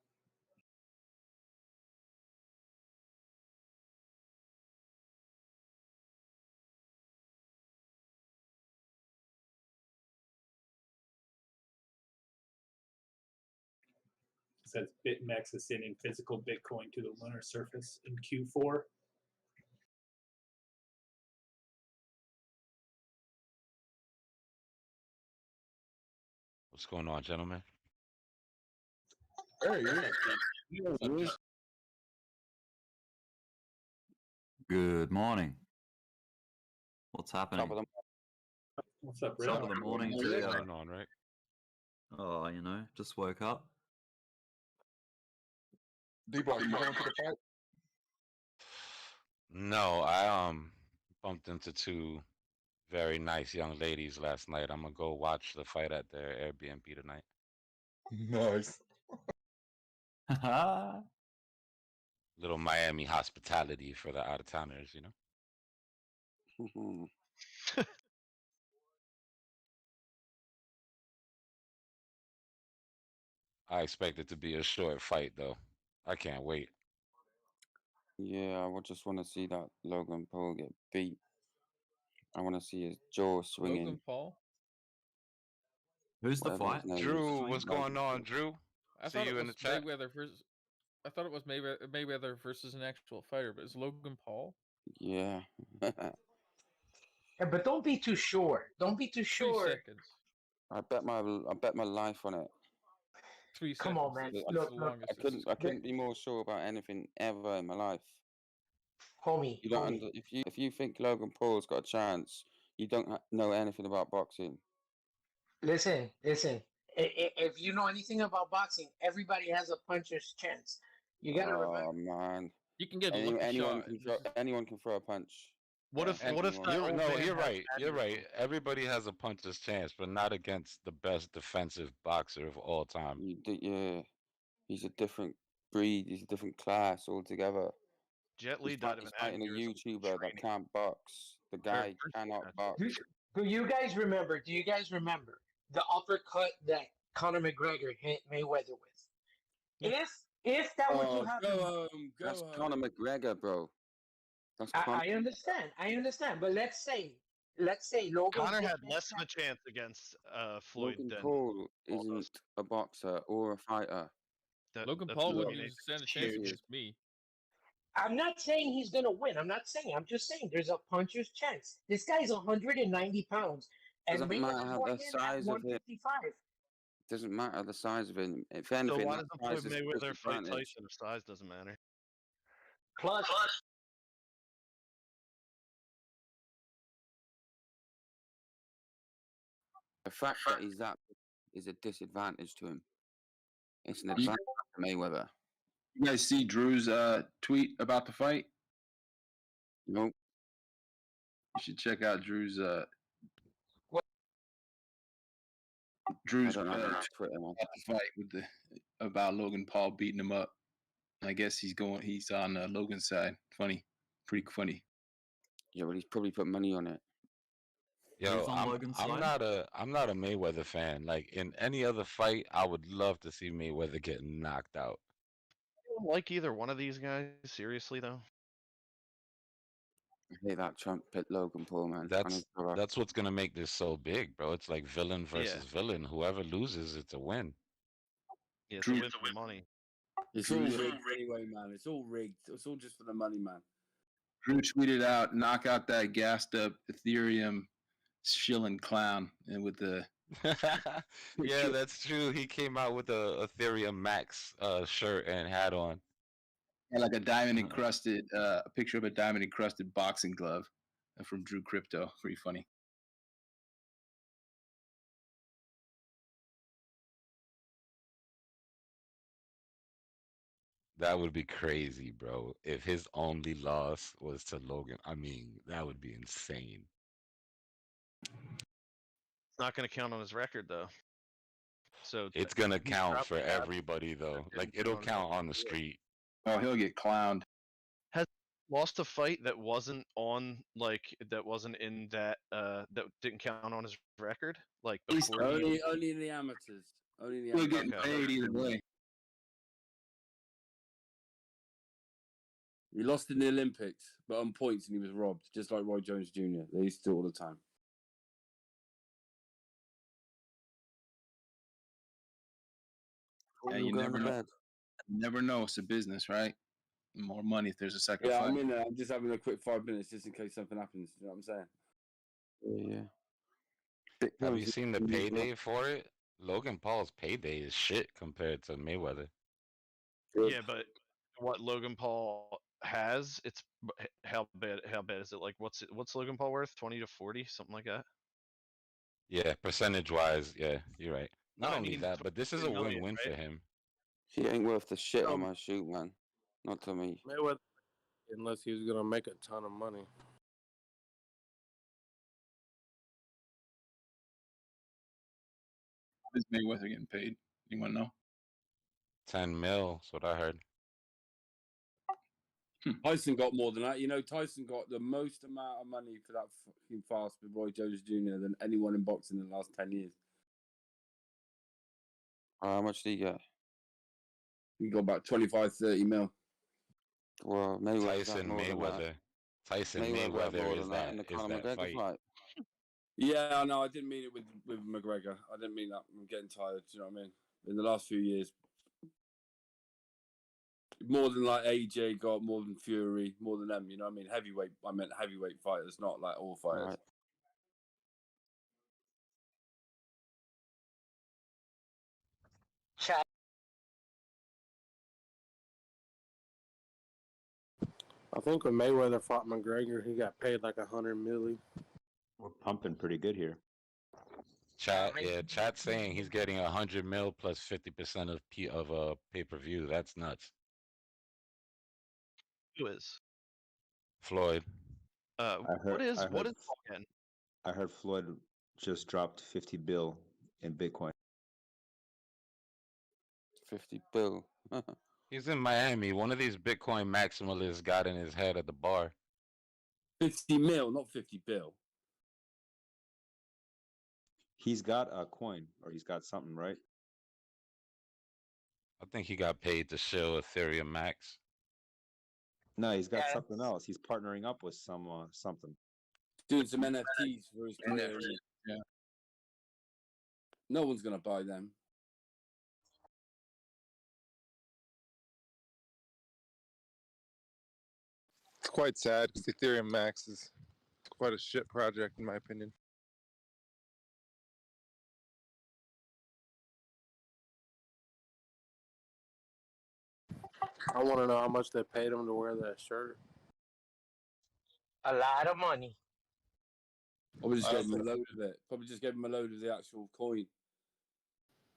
It says BitMEX is sending physical Bitcoin to the lunar surface in Q4. What's going on, gentlemen? Hey, Good morning. What's happening? What's up, Top of the morning to What's you. going on, right? Oh, just woke up. D-Block, you going to the fight? No, I bumped into two very nice young ladies last night. I'm gonna go watch the fight at their Airbnb tonight. Nice. Little Miami hospitality for the out of towners, I expect it to be a short fight, though. I can't wait. Yeah, I just want to see that Logan Paul get beat. I want to see his jaw swinging. Logan Paul. Who's the Whatever fight? his name Drew, is. what's going on, Drew? I See thought you it in the was chat. Mayweather versus. I thought it was Mayweather versus an actual fighter, but it's Logan Paul. Yeah. Yeah, but don't be too sure. Don't be too 3 sure. seconds. I bet my life on it. 3 Come seconds. on, man. That's Look, the look. longest. I couldn't be more sure about anything ever in my life. Homie, You don't if you think Logan Paul's got a chance, you don't know anything about boxing. Listen. If you know anything about boxing, everybody has a puncher's chance. You gotta remember. Oh man. You can get a lucky anyone shot. anyone can throw a punch. What if that You're old man right. You're right. Everybody has a puncher's chance, but not against the best defensive boxer of all time. Yeah. He's a different breed. He's a different class altogether. Jet Li died of an fighting a YouTuber that can't box. The guy cannot box. Do you guys remember? The uppercut that Conor McGregor hit Mayweather with? If that were to happen, That's Conor McGregor, bro. That's I understand. But let's say Logan Connor gets had that less of a chance. chance against Floyd Logan than Paul isn't a boxer or a fighter. Logan Paul wouldn't even stand a chance against me. I'm not saying he's gonna win. I'm just saying there's a puncher's chance. This guy's 190 pounds, and Doesn't matter Mayweather's how going the in size at of it. 155. Doesn't matter the size of him. If So anything, why that doesn't size Floyd is Mayweather fight disadvantage. Tyson if size doesn't matter? Plus, the fact that he's that is a disadvantage to him. It's an advantage to Mayweather. You guys see Drew's tweet about the fight? Nope. You should check out Drew's I don't know about Twitter, man. the fight with about Logan Paul beating him up. I guess he's on Logan's side. Funny, pretty funny. Yeah, well, he's probably put money on it. Yo, I'm not a Mayweather fan. Like in any other fight, I would love to see Mayweather get knocked out. I don't like either one of these guys. Seriously though. I hate that Trump pit Logan Paul, man. That's what's gonna make this so big, bro. It's like villain versus villain. Whoever loses, it's a win. Yeah, it's a win for money. It's all rigged anyway, man. It's all rigged. It's all just for the money, man. Drew tweeted out, "Knock out that gassed up Ethereum shilling clown," and with the Yeah, that's true. He came out with a Ethereum Max shirt and hat on. And like a diamond encrusted, a picture of a diamond encrusted boxing glove from Drew Crypto. Pretty funny. That would be crazy, bro. If his only loss was to Logan, I mean, that would be insane. It's not going to count on his record though. So It's gonna he's count probably for got- everybody though. Like it'll count on the street. Oh, he'll get clowned. Has lost a fight that wasn't on that wasn't in that that didn't count on his record like before he... Only in the amateurs. Only in the We're amateurs. getting paid either way. He lost in the Olympics, but on points, and he was robbed, just like Roy Jones Jr. They used to do it all the time. And you never know. You never know. It's a business, right? More money if there's a second Yeah, fight. I'm in there. I'm just having a quick 5 minutes just in case something happens. You know what I'm saying? Yeah. Have you seen the payday for it? Logan Paul's payday is shit compared to Mayweather. Yeah, but what Logan Paul has, it's how bad is it? Like what's Logan Paul worth? 20 to 40, something like that. Yeah, percentage wise, yeah, you're right. Not I only mean, that, but this is a 20 million, win-win for right? him. He ain't worth the shit on my shoot, man. Not to me. Mayweather, unless he was gonna make a ton of money. Is Mayweather getting paid? Anyone know? 10 mil, that's what I heard. Tyson got more than that. You know, Tyson got the most amount of money for that fucking fast with Roy Jones Jr. than anyone in boxing in the last 10 years. How much did he get? He got about 25, 30 mil. Well, Mayweather's Tyson more than that. Mayweather. Tyson Mayweather more Mayweather than is that in the that Conor McGregor fight. fight. Yeah, I know. I didn't mean it with McGregor. I didn't mean that. I'm getting tired. Do you know what I mean? In the last few years, more than like AJ got, more than Fury, more than them. You know what I mean? Heavyweight. I meant heavyweight fighters, not like all fighters. Right. Chat. I think when Mayweather fought McGregor, he got paid like $100 million. We're pumping pretty good here. Chat's saying he's getting 100 mil plus 50% of pay-per-view. That's nuts. Who is? Floyd. What is again? I heard Floyd just dropped 50 bill in Bitcoin. 50 bill. He's in Miami. One of these Bitcoin maximalists got in his head at the bar. 50 mil, not 50 bill. He's got a coin, or he's got something, right? I think he got paid to shill Ethereum Max. No, he's got something else. He's partnering up with something. Doing some NFTs for his career. Yeah. No one's gonna buy them. It's quite sad because Ethereum Max is quite a shit project in my opinion. I want to know how much they paid him to wear that shirt. A lot of money. Probably just gave him a load of it. Probably just gave him a load of the actual coin.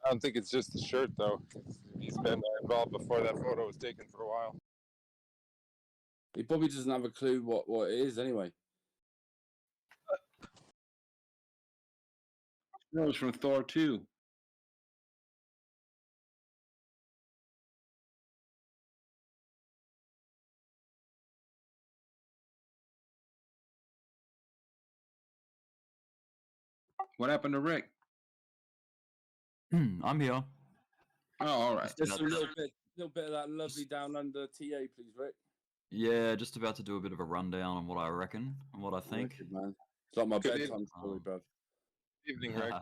I don't think it's just the shirt though. He's been involved before that photo was taken for a while. He probably doesn't have a clue what it is anyway. That was from Thor 2. What happened to Rick? I'm here. Oh, all right. Just a little bit of that lovely down under TA, please, Rick. Yeah, just about to do a bit of a rundown on what I reckon and what I think. Wicked, man. It's like my bedtime story, bro. Evening, Rick.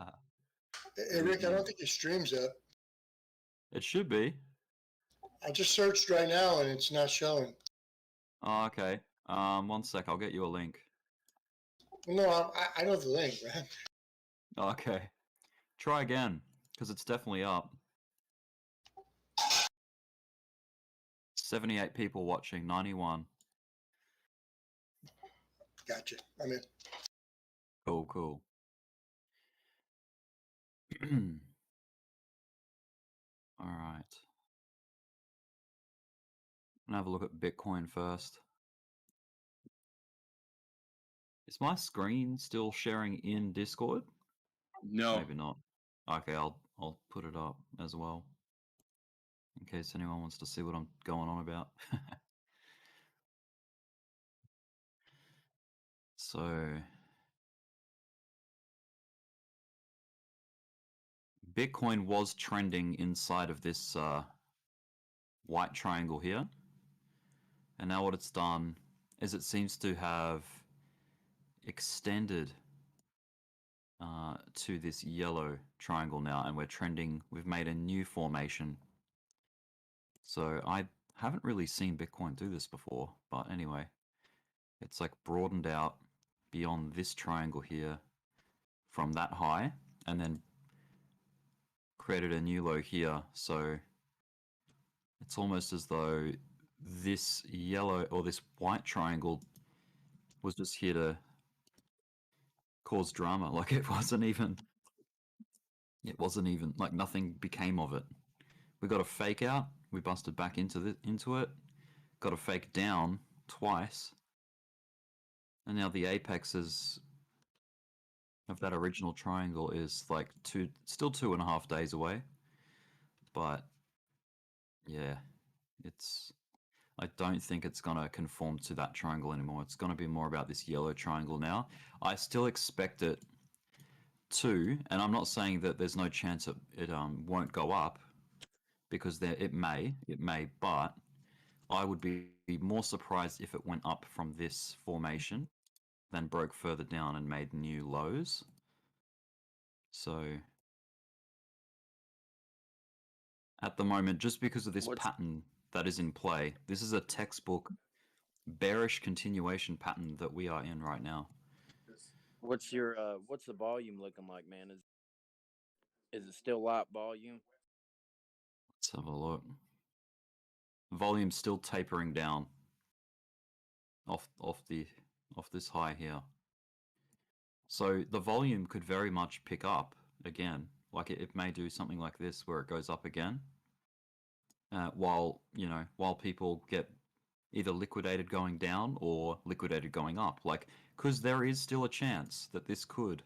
Hey, Rick, I don't think your stream's up. It should be. I just searched right now and it's not showing. Oh, okay. 1 sec, I'll get you a link. No, I know the link, man. Okay. Try again, because it's definitely up. 78 people watching, 91. Gotcha. I'm in. Cool, cool. All right. I'm gonna have a look at Bitcoin first. Is my screen still sharing in Discord? No. Maybe not. Okay, I'll put it up as well. In case anyone wants to see what I'm going on about. So Bitcoin was trending inside of this white triangle here. And now what it's done is it seems to have extended to this yellow triangle now, and we're trending, we've made a new formation. So I haven't really seen Bitcoin do this before, but anyway, it's like broadened out beyond this triangle here from that high, and then created a new low here. So it's almost as though this yellow or this white triangle was just here to cause drama. Like it wasn't even like nothing became of it. We got a fake out, we busted back into it, got a fake down twice, and now the apexes of that original triangle is like still 2.5 days away. But yeah, I don't think it's gonna conform to that triangle anymore. It's gonna be more about this yellow triangle now. I still expect it to, and I'm not saying that there's no chance it won't go up, because it may, but I would be more surprised if it went up from this formation, then broke further down and made new lows. So at the moment, just because of this pattern that is in play, this is a textbook bearish continuation pattern that we are in right now. What's the volume looking like, man? Is it still light volume? Let's have a look. Volume's still tapering down off this high here. So the volume could very much pick up again. Like it may do something like this where it goes up again. While people get either liquidated going down or liquidated going up. Like, because there is still a chance that this could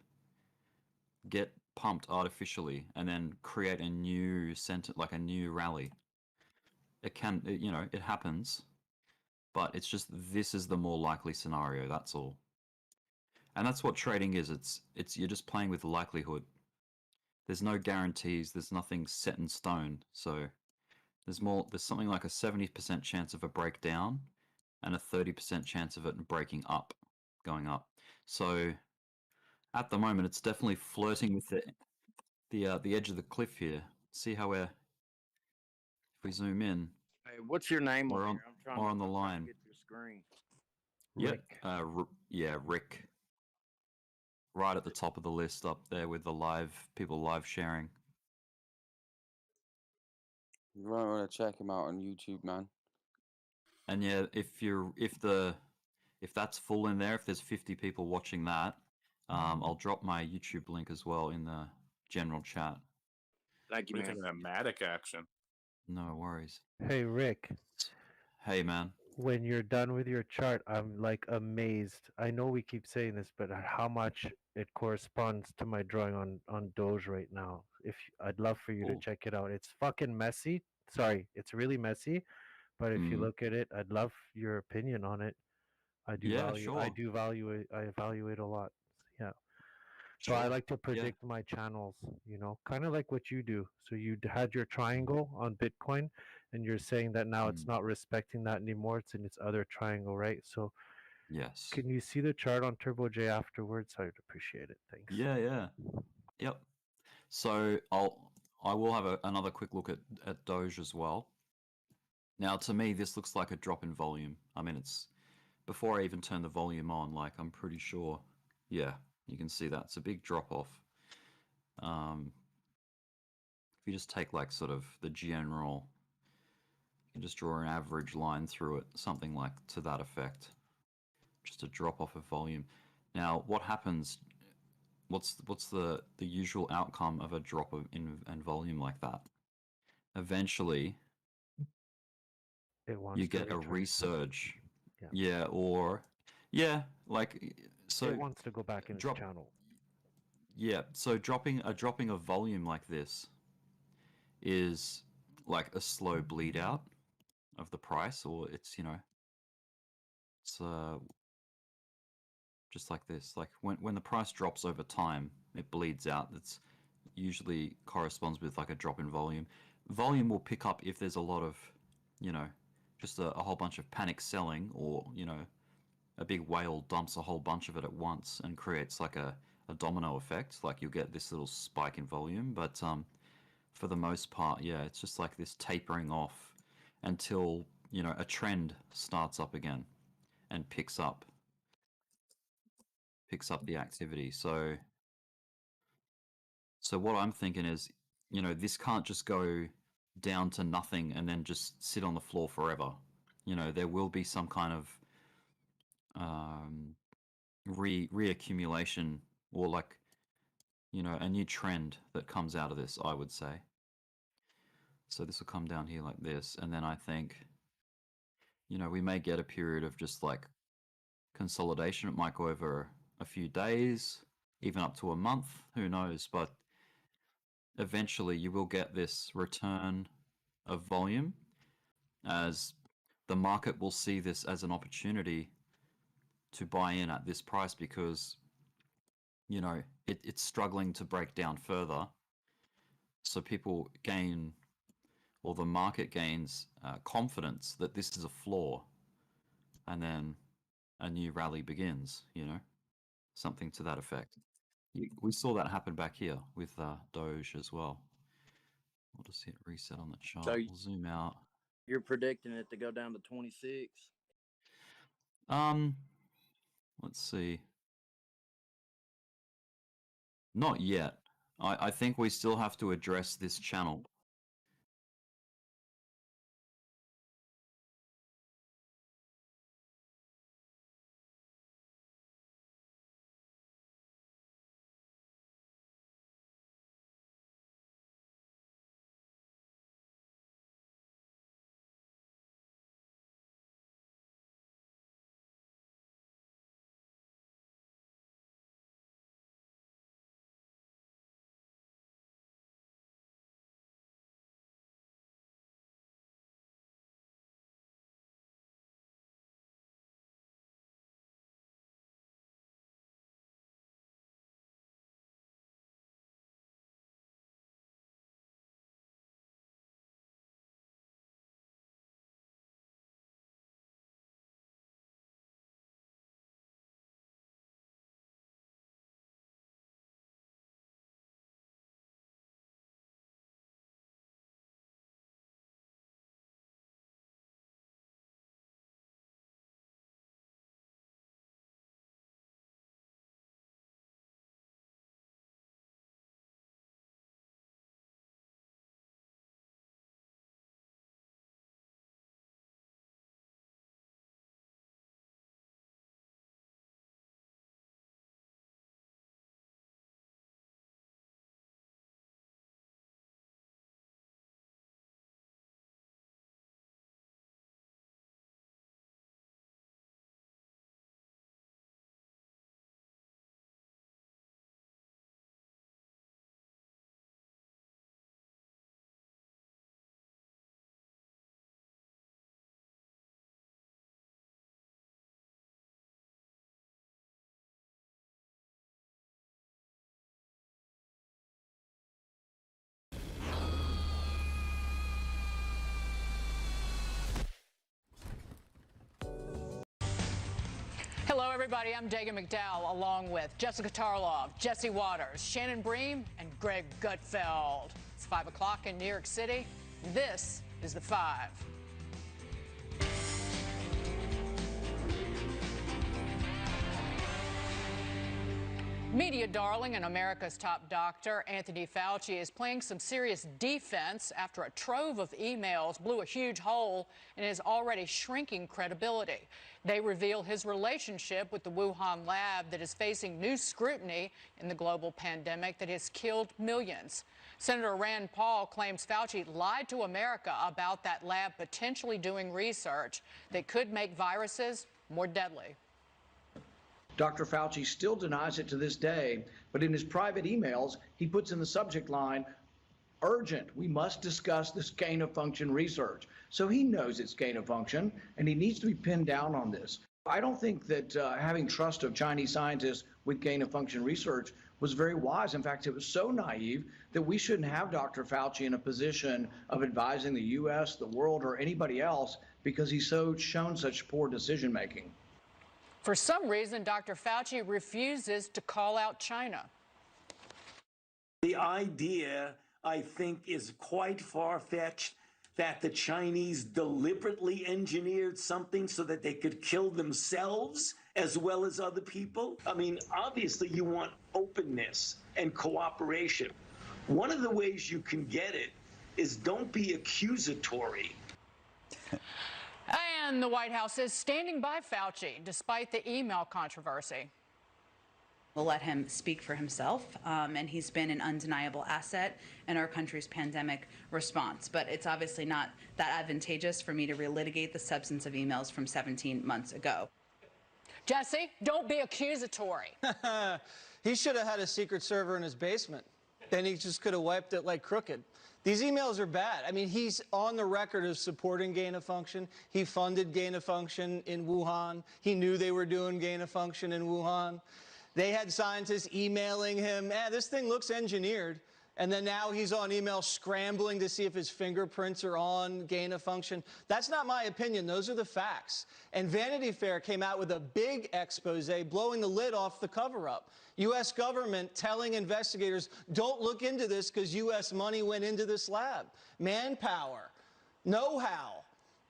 get pumped artificially and then create a new like a new rally. It happens, but it's just, this is the more likely scenario, that's all. And that's what trading is. It's you're just playing with likelihood. There's no guarantees, there's nothing set in stone. So there's something like a 70% chance of a breakdown and a 30% chance of it breaking up, going up. So at the moment, it's definitely flirting with the edge of the cliff here. See how if we zoom in. Hey, what's your name? We're on the line. Get your screen. Yep. Rick. Right at the top of the list, up there with the people live sharing. You might want to check him out on YouTube, man. And yeah, if that's full in there, if there's 50 people watching that, I'll drop my YouTube link as well in the general chat. Thank you, man. Dramatic action. No worries. Hey, Rick. Hey, man. When you're done with your chart, I'm like amazed. I know we keep saying this, but how much it corresponds to my drawing on Doge right now. I'd love for you to check it out. It's fucking messy. Sorry, it's really messy. But if you look at it, I'd love your opinion on it. I do evaluate a lot. Yeah. So I like to predict my channels, kind of like what you do. So you had your triangle on Bitcoin, and you're saying that now it's not respecting that anymore. It's in its other triangle, right? So yes. Can you see the chart on Turbo J afterwards? I'd appreciate it. Thanks. Yeah. Yep. So I will have another quick look at Doge as well. Now, to me, this looks like a drop in volume. I mean, it's before I even turn the volume on, like I'm pretty sure. Yeah, you can see that. It's a big drop off. if you just take like sort of the general, you can just draw an average line through it, something like to that effect, just a drop off of volume. Now, what happens? What's the usual outcome of a drop in volume like that? Eventually, you get a resurge. Yeah, or like so. It wants to go back in its channel. Yeah, so dropping of volume like this is like a slow bleed out of the price, or it's it's just like this. Like when the price drops over time, it bleeds out. It's usually corresponds with like a drop in volume. Volume will pick up if there's a lot of, just a whole bunch of panic selling, or a big whale dumps a whole bunch of it at once and creates like a domino effect. Like you'll get this little spike in volume, but for the most part, yeah, it's just like this tapering off until a trend starts up again and picks up the activity. So what I'm thinking is, this can't just go down to nothing and then just sit on the floor forever. There will be some kind of reaccumulation, or like a new trend that comes out of this, I would say. So this will come down here like this, and then I think we may get a period of just like consolidation. It might go over a few days, even up to a month, who knows, but eventually you will get this return of volume, as the market will see this as an opportunity to buy in at this price, because it's struggling to break down further. So people gain, or the market gains confidence that this is a floor, and then a new rally begins, something to that effect. We saw that happen back here with Doge as well. We'll just hit reset on the chart. So we'll zoom out. You're predicting it to go down to 26? Let's see. Not yet. I think we still have to address this channel. Hello, everybody. I'm Dagan McDowell, along with Jessica Tarlov, Jesse Waters, Shannon Bream, and Greg Gutfeld. It's 5 o'clock in New York City. This is The Five. Media darling and America's top doctor, Anthony Fauci, is playing some serious defense after a trove of emails blew a huge hole in his already shrinking credibility. They reveal his relationship with the Wuhan lab that is facing new scrutiny in the global pandemic that has killed millions. Senator Rand Paul claims Fauci lied to America about that lab potentially doing research that could make viruses more deadly. Dr. Fauci still denies it to this day, but in his private emails, he puts in the subject line, urgent, we must discuss this gain-of-function research. So he knows it's gain-of-function, and he needs to be pinned down on this. I don't think that having trust of Chinese scientists with gain-of-function research was very wise. In fact, it was so naive that we shouldn't have Dr. Fauci in a position of advising the U.S., the world, or anybody else because he's shown such poor decision-making. For some reason, Dr. Fauci refuses to call out China. The idea, I think, is quite far-fetched that the Chinese deliberately engineered something so that they could kill themselves as well as other people. I mean, obviously, you want openness and cooperation. One of the ways you can get it is don't be accusatory. And the White House is standing by Fauci despite the email controversy. We'll let him speak for himself, and he's been an undeniable asset in our country's pandemic response. But it's obviously not that advantageous for me to relitigate the substance of emails from 17 months ago. Jesse, don't be accusatory. He should have had a secret server in his basement. Then he just could have wiped it like Crooked. These emails are bad. I mean, he's on the record of supporting gain-of-function. He funded gain-of-function in Wuhan. He knew they were doing gain-of-function in Wuhan. They had scientists emailing him, this thing looks engineered. And then now he's on email scrambling to see if his fingerprints are on gain-of-function. That's not my opinion. Those are the facts. And Vanity Fair came out with a big expose blowing the lid off the cover-up. U.S. government telling investigators, don't look into this because U.S. money went into this lab. Manpower, know-how,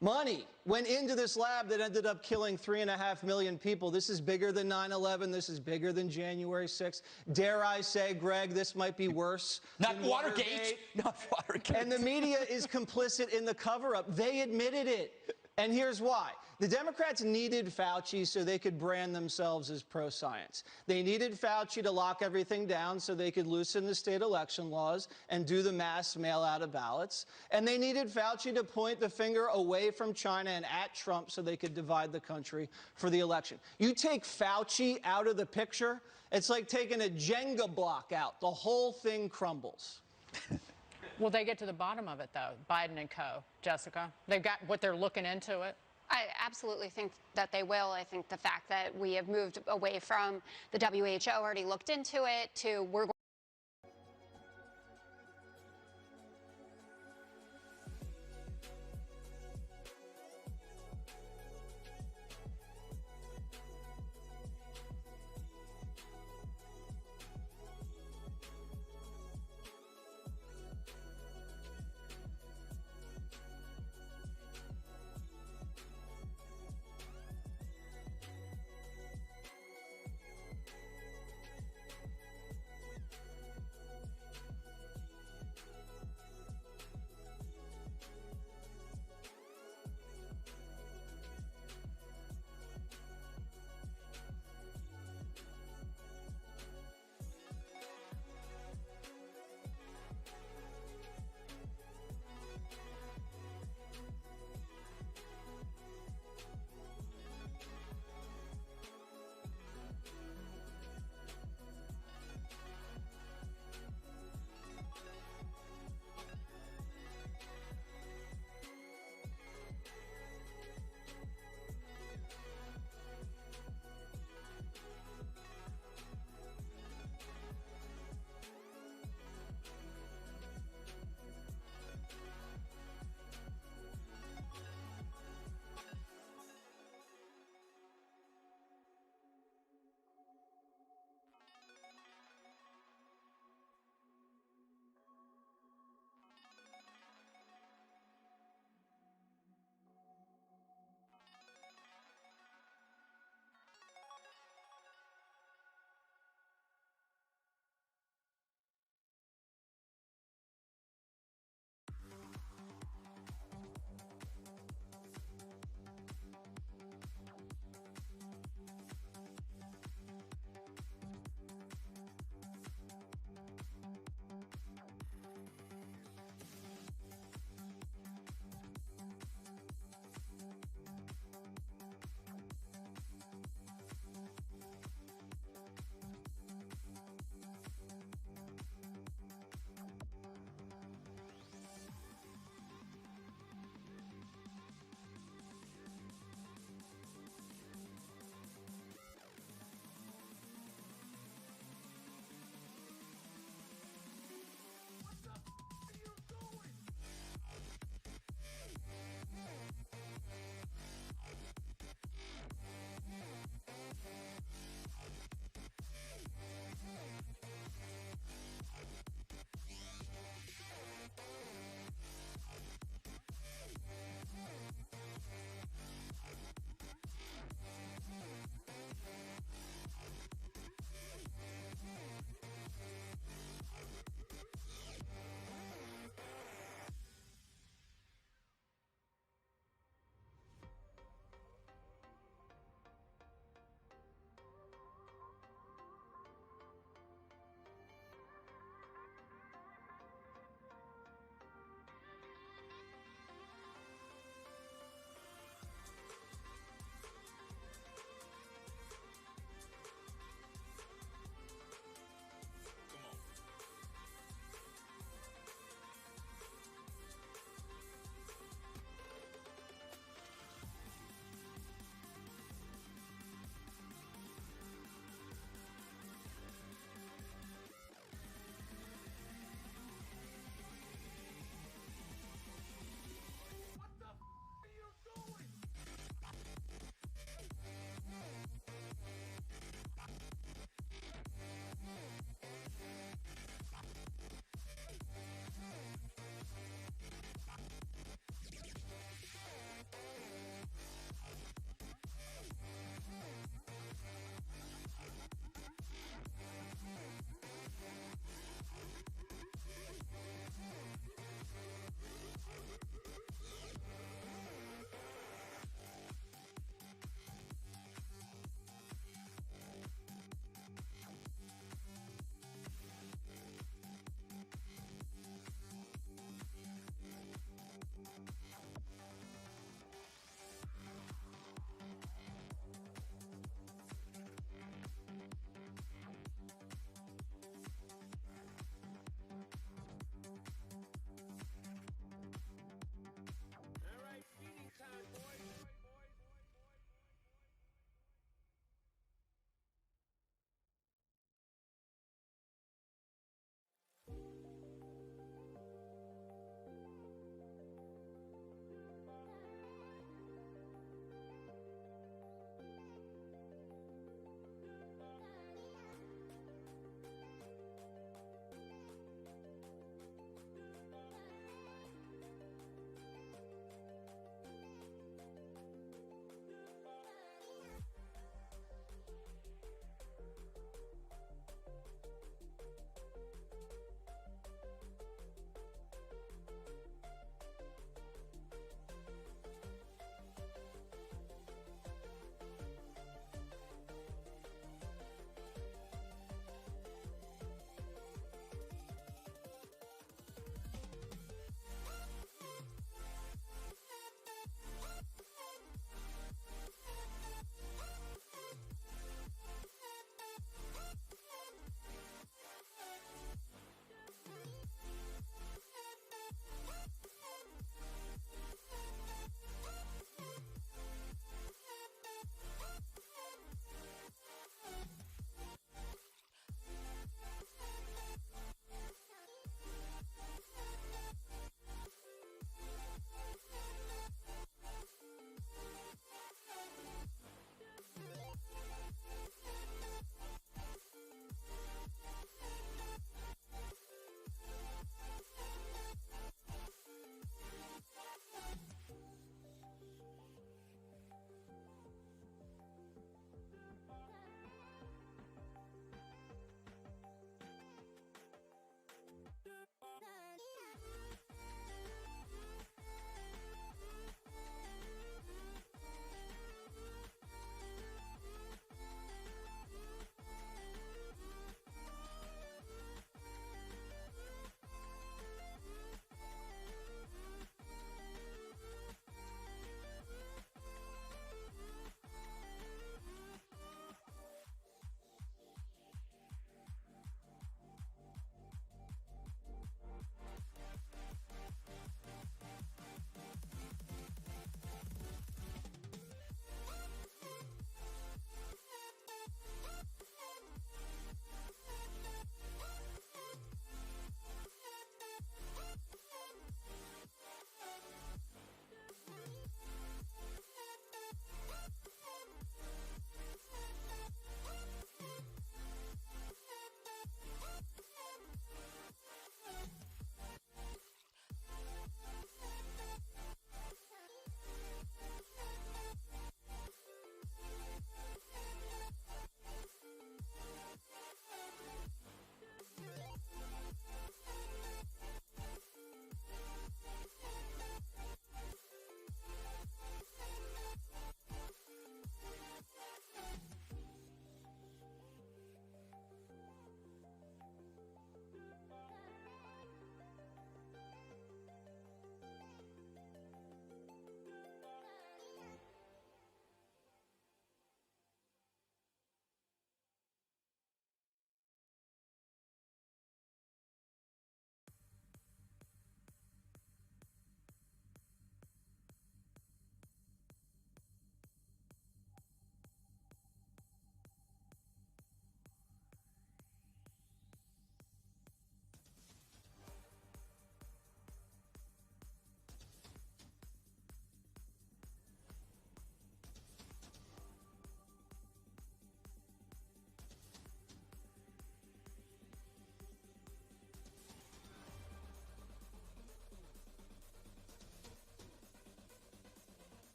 money went into this lab that ended up killing 3.5 million people. This is bigger than 9/11. This is bigger than January 6th. Dare I say, Greg, this might be worse. Not Watergate. Not Watergate. And the media is complicit in the cover-up. They admitted it. And here's why. The Democrats needed Fauci so they could brand themselves as pro-science. They needed Fauci to lock everything down so they could loosen the state election laws and do the mass mail-out of ballots. And they needed Fauci to point the finger away from China and at Trump so they could divide the country for the election. You take Fauci out of the picture, it's like taking a Jenga block out. The whole thing crumbles. Will they get to the bottom of it, though, Biden and co? Jessica, they've got what they're looking into it. I absolutely think that they will. I think the fact that we have moved away from the WHO already looked into it to we're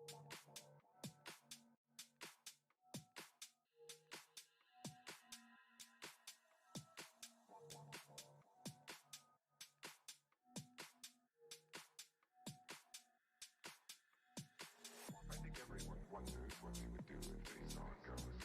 I think everyone wonders what you would do if they saw a ghost.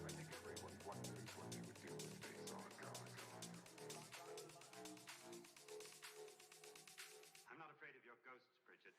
I think everyone wonders what you would do if they saw a ghost. I'm not afraid of your ghosts, Bridget.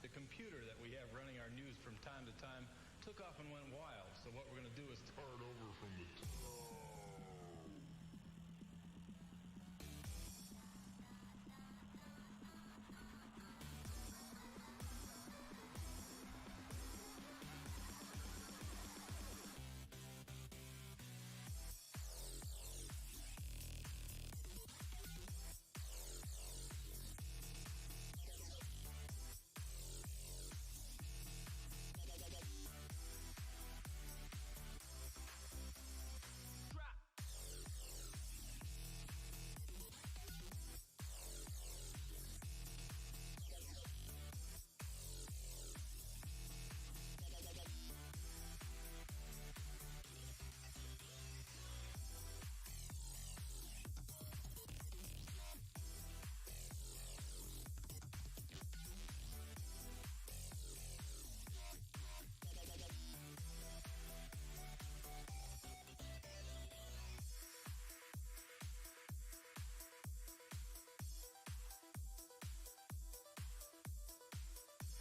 The computer that we have running our news from time to time took off and went wild. So what we're going to do is start over from the top.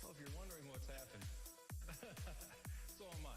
Well, if you're wondering what's happened, so am I.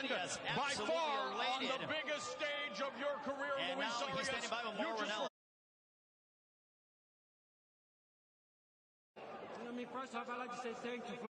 and by far on the biggest stage of your career, And Luis now he's Arias. standing by with You Mauro just Ranallo. I mean, first off, I'd like to say thank you.